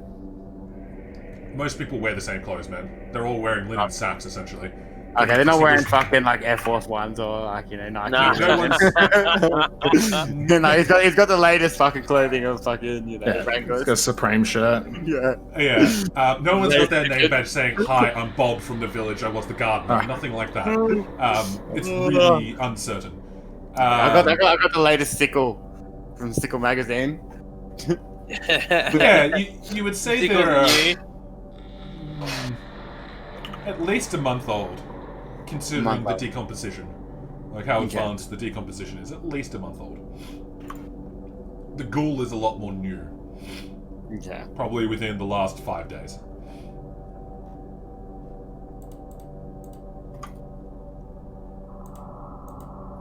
Most people wear the same clothes, man. They're all wearing linen sacks, essentially. Okay, they're not wearing Distinguish- fucking like Air Force Ones or like Nike. Nah. No one's. No, he's got the latest fucking clothing of fucking Yeah, Wranglers. it's got a Supreme shirt. Yeah. Yeah. No one's got their name badge saying, "Hi, I'm Bob from the village. I was the gardener." Nothing like that. It's really uncertain. I got the latest sickle from Sickle magazine. Yeah, you would say Sickle they're new. at least a month old, considering Month the old. decomposition. Like how Okay. advanced the decomposition is. At least a month old. The ghoul is a lot more new. Okay. Probably within the last 5 days.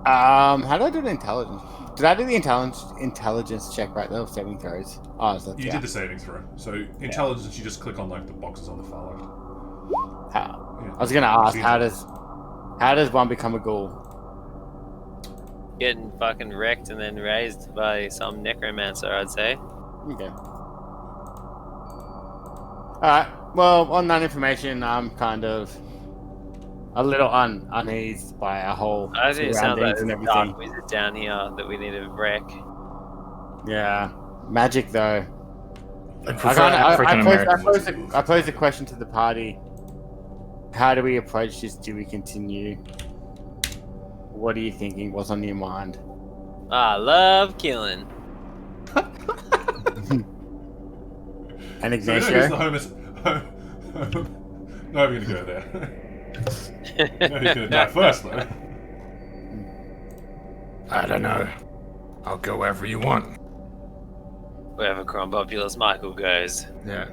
How did I do the intelligence? Did I do the intelligence check right there? Saving throws. Oh, so You did the saving throw. So intelligence, you just click on like the boxes on the far left. Yeah. I was gonna ask, See how that. does one become a ghoul? Getting fucking wrecked and then raised by some necromancer, I'd say. Okay. Alright, well, on that information, I'm kind of a little uneased by our whole I think it sounds like surroundings and there's a everything. dark wizard down here that we need to wreck. Yeah. Magic, though. I prefer African American. I pose a question to the party. How do we approach this? Do we continue? What are you thinking? What's on your mind? I love killing. And So we know who's Ignacio? the homeless. Not even gonna go there. You know who's gonna die first, though. I don't know. I'll go wherever you want. Wherever Crumbopulous Michael goes. Yeah.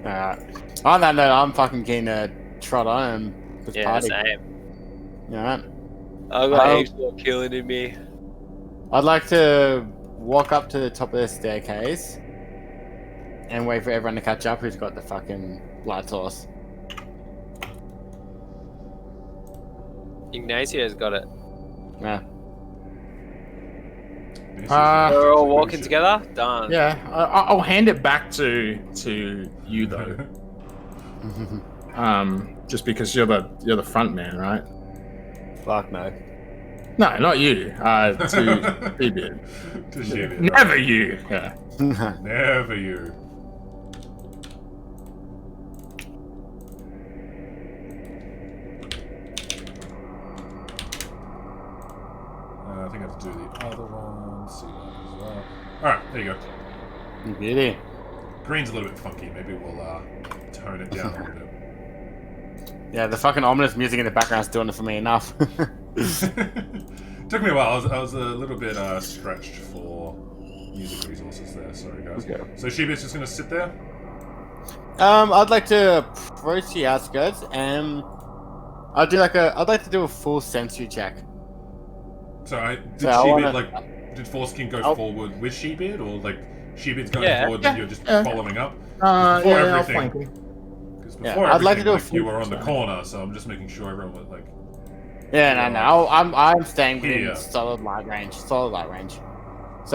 Alright. On that note, I'm fucking keen to trot on and just Yeah, party. same. Alright. I got heaps more killing in me. I'd like to walk up to the top of the staircase and wait for everyone to catch up who's got the fucking light source. Ignacio's got it. Yeah. We're all walking together? Done. Yeah, I'll hand it back to you though. Just because you're the front man, right? Fuck no. No, not you. To Beard. To Sheebeard. Never you. Yeah. Never you. I think I have to do the other one. See that as well. Alright, there you go. Beauty. Green's a little bit funky. Maybe we'll tone it down a little bit. Yeah, the fucking ominous music in the background's doing it for me enough. Took me a while. I was a little bit stretched for music resources there. Sorry, guys. Okay. So Sheebeard's just going to sit there? I'd like to approach the outskirts and I'd like to do a full sensory check. So did So I Sheebeard, did Foreskin go forward with Sheebeard, or like Sheebeard's going forward and you're just following up? I'll everything. flank him. Because Yeah, before I'd like to do a everything, you full- were on the corner, so I'm just making sure everyone was like... Yeah, no. I'm staying within Here. solid light range. So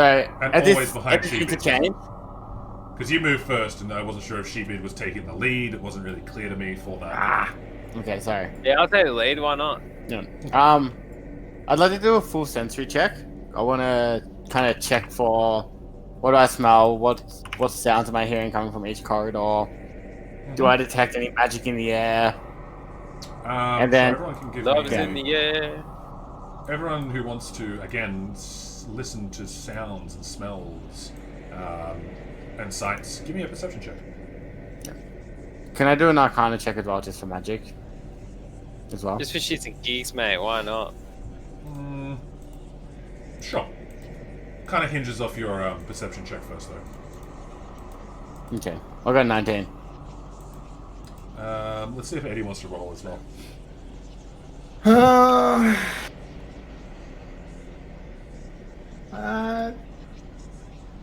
And at always this behind every Sheebeard. interchange. Because you moved first, and I wasn't sure if Sheebeard was taking the lead. It wasn't really clear to me for that. Okay, sorry. Yeah, I'll take the lead. Why not? Yeah. I'd like to do a full sensory check. I want to kind of check for what do I smell, what sounds am I hearing coming from each corridor. Do I detect any magic in the air? And then- so everyone can give Love's me, in the air. everyone who wants to again listen to sounds and smells and sights, give me a perception check. Can I do an Arcana check as well, just for magic? As well. Just for shits and geeks, mate. Why not? Sure. Kind of hinges off your perception check first, though. Okay, I got 19. Let's see if Eddie wants to roll as well.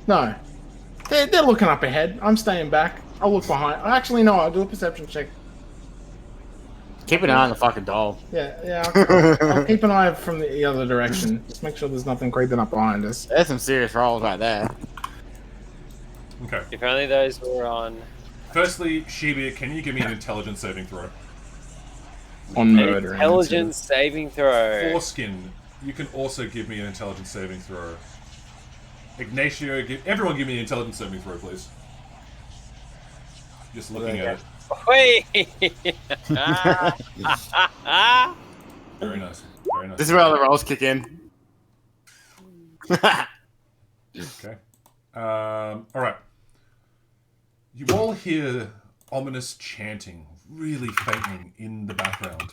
No. They're looking up ahead. I'm staying back. I'll look behind. Actually, no. I'll do a perception check. Keep an eye on the fucking doll. Yeah. I'll keep an eye from the other direction. Just make sure there's nothing creeping up behind us. There's some serious rolls right there. Okay. If only those were on. Firstly, Sheebeard, can you give me an intelligence saving throw? On murder. Intelligence saving throw. Foreskin, you can also give me an intelligence saving throw. Ignacio, everyone give me an intelligence saving throw, please. Just looking at it. Wait. Very nice. Very nice. This is where all the rolls kick in. Okay. Alright. You all hear ominous chanting, really faintly in the background.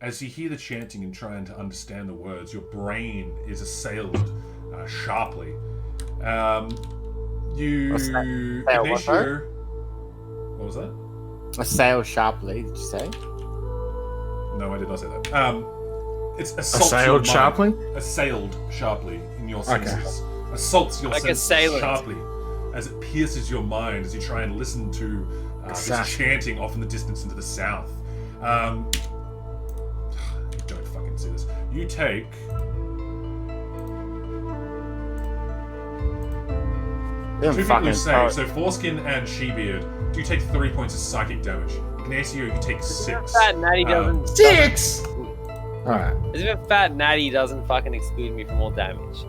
As you hear the chanting and trying to understand the words, your brain is assailed sharply. Ignacio... What was that? Assail sharply, did you say? No, I did not say that. It's assaults Assailed your mind. sharply? Assailed sharply in your Okay. senses. Assaults your Like a senses sailor. sharply as it pierces your mind as you try and listen to this Assassin. chanting off in the distance into the south. You don't fucking see this. You take... Them Two people fucking who say, so Foreskin and Sheebeard, do you take 3 points of psychic damage. Ignacio, you take 6. Fat Natty doesn't. 6! Alright. As if a fat Natty doesn't fucking exclude me from all damage.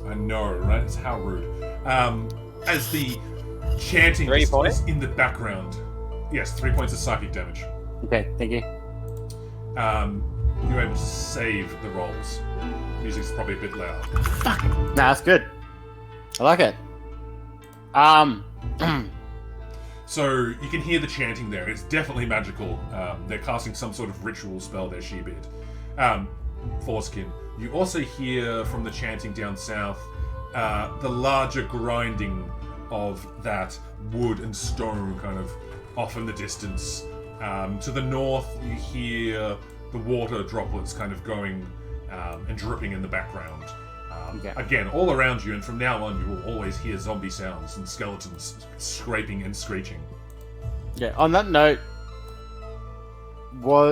I know, right? It's how rude. As the chanting 3 points? is in the background. Yes, 3 points of psychic damage. Okay, thank you. You're able to save the rolls. Music's probably a bit loud. Nah, that's good. I like it. So you can hear the chanting there. It's definitely magical. They're casting some sort of ritual spell there, Shebeard. Foreskin. You also hear from the chanting down south the larger grinding of that wood and stone kind of off in the distance. To the north, you hear the water droplets kind of going and dripping in the background. Again, all around you, and from now on, you will always hear zombie sounds and skeletons scraping and screeching. Yeah, on that note,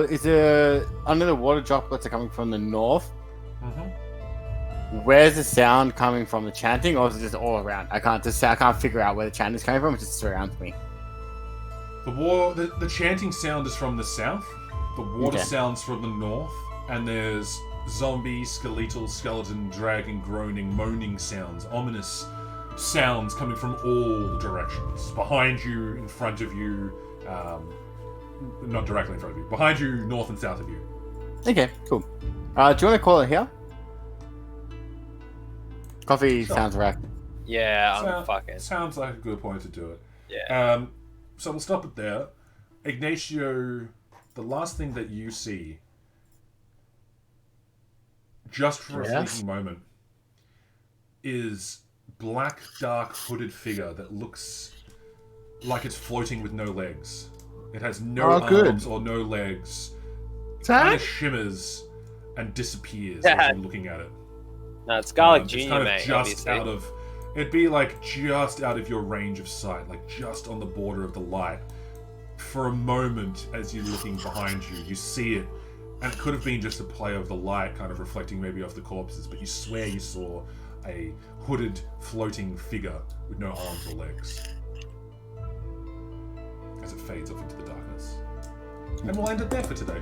is there under the water droplets are coming from the north? Mm-hmm. Where's the sound coming from? The chanting, or is it just all around? I can't figure out where the chanting is coming from. It just surrounds me. The chanting sound is from the south. The water sounds from the north, and there's zombie, skeletal, skeleton, dragon, groaning, moaning sounds, ominous sounds coming from all directions. Behind you, in front of you, not directly in front of you. Behind you, north and south of you. Okay, cool. Do you want to call it here? Coffee sounds right. Yeah, Sounds like a good point to do it. Yeah. So we'll stop it there. Ignacio, the last thing that you see, just for a fleeting moment, is black, dark, hooded figure that looks like it's floating with no legs. It has no arms or no legs. It kind of shimmers and disappears as you're looking at it. No, it's Garlic It's Jr., kind of mate. just Obviously. out of... It'd be like just out of your range of sight, like just on the border of the light. For a moment, as you're looking behind you, you see it, and it could have been just a play of the light kind of reflecting maybe off the corpses, but you swear you saw a hooded, floating figure with no arms or legs as it fades off into the darkness. And we'll end it there for today.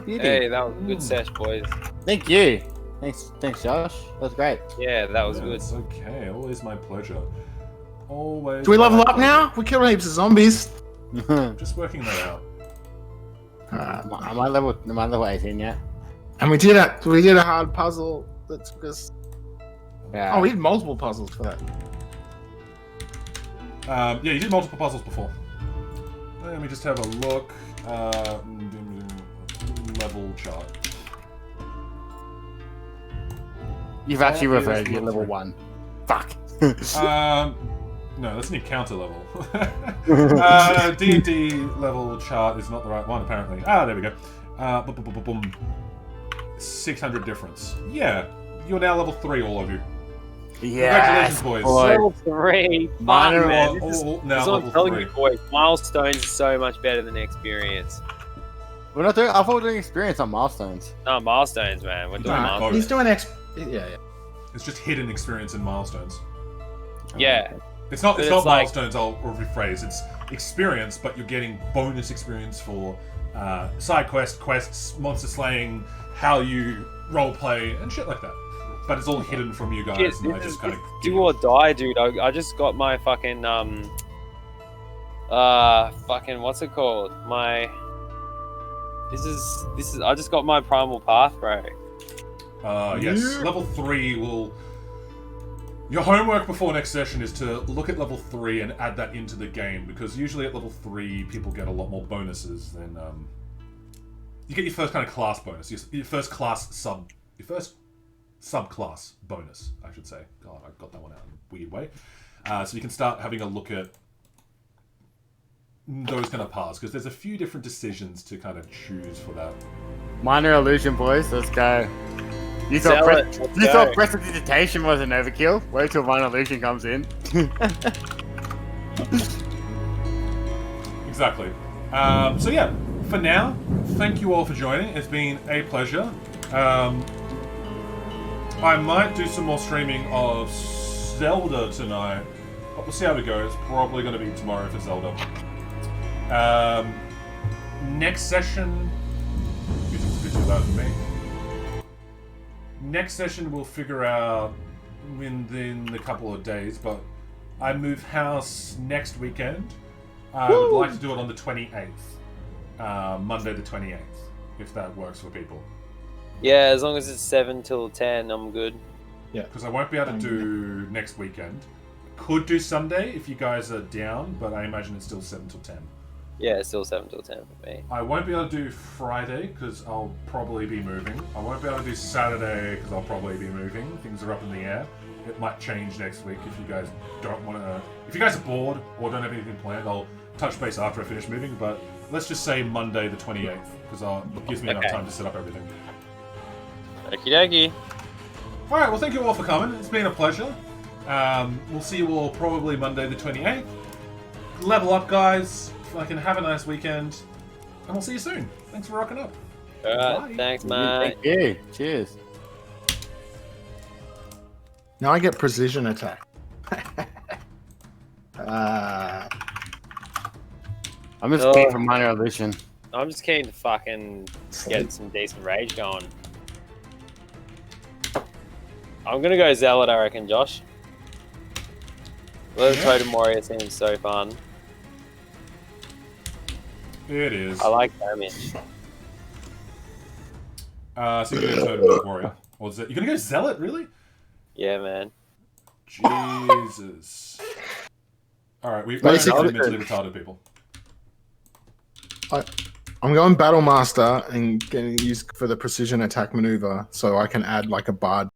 Hey, that was a good sesh, boys. Thank you. Thanks, Josh. That was great. Yeah, that was good. It's okay. Always my pleasure. Always. Do we level my up now? We killed heaps of zombies. pleasure. Just working that out. Am I level 18 yet? And we did a hard puzzle that took us. Yeah. Oh, we did multiple puzzles for that. Yeah, you did multiple puzzles before. Let me just have a look. Level chart. You've actually Okay, reverted. that's You're level level 1. Fuck. No, that's an encounter level. D&D level chart is not the right one, apparently. There we go. Boom. 600 difference. Yeah, you're now level 3, all of you. Yes, Congratulations, boys. boy. Level 3. Fuck, Minor man. All This is now what I'm level telling 3. you, boys. Milestones is so much better than experience. We're not doing. I thought we were doing experience on milestones. No, milestones, man. We're doing Nah, milestones. He's doing Yeah. It's just hidden experience and milestones. Yeah. It's not But it's not it's like- milestones, I'll rephrase. It's experience, but you're getting bonus experience for side quests, monster slaying, how you roleplay, and shit like that. But it's all hidden from you guys, Shit, and I this just is kind of... do or die, dude. I just got my fucking what's it called? This is I just got my primal path, bro. Yes, level 3 will... Your homework before next session is to look at level 3 and add that into the game, because usually at level 3 people get a lot more bonuses than... You get your first kind of class bonus, your first subclass bonus, I should say. God, I got that one out in a weird way. So you can start having a look at those kind of paths, because there's a few different decisions to kind of choose for that. Minor illusion, boys. Let's go. You Sell thought it. Let's go. prestidigitation was an overkill? Wait till minor illusion comes in. Exactly. So yeah, for now, thank you all for joining. It's been a pleasure. I might do some more streaming of Zelda tonight, but we'll see how it goes. Probably going to be tomorrow for Zelda. Next session... Music's a bit too loud for me. Next session we'll figure out within a couple of days, but I move house next weekend. I would like to do it on the 28th. Monday the 28th, if that works for people. Yeah, as long as it's 7 till 10, I'm good. Yeah. Because I won't be able to do next weekend. Could do Sunday if you guys are down, but I imagine it's still 7 till 10. Yeah, it's still 7 till 10 for me. I won't be able to do Friday because I'll probably be moving. I won't be able to do Saturday because I'll probably be moving. Things are up in the air. It might change next week if you guys don't want to. If you guys are bored or don't have anything planned, I'll touch base after I finish moving. But let's just say Monday the 28th because it gives me enough time to set up everything. Okie dokie. All right. Well, thank you all for coming. It's been a pleasure. We'll see you all probably Monday the 28th. Level up, guys. Fucking have a nice weekend, and we'll see you soon. Thanks for rocking up. Alright, Bye. thanks, mate. Thank you. Cheers. Now I get precision attack. I'm just keen for minor illusion. I'm just keen to fucking get some decent rage going. I'm gonna go Zealot, I reckon, Josh. The Totem Warrior seems so fun. It is. I like damage. So you're gonna go Totem Warrior. Or is it? You're gonna go Zealot, really? Yeah, man. Jesus. Alright, we've Basically- got mentally retarded people. I'm going Battle Master and getting used for the precision attack maneuver, so I can add like a bard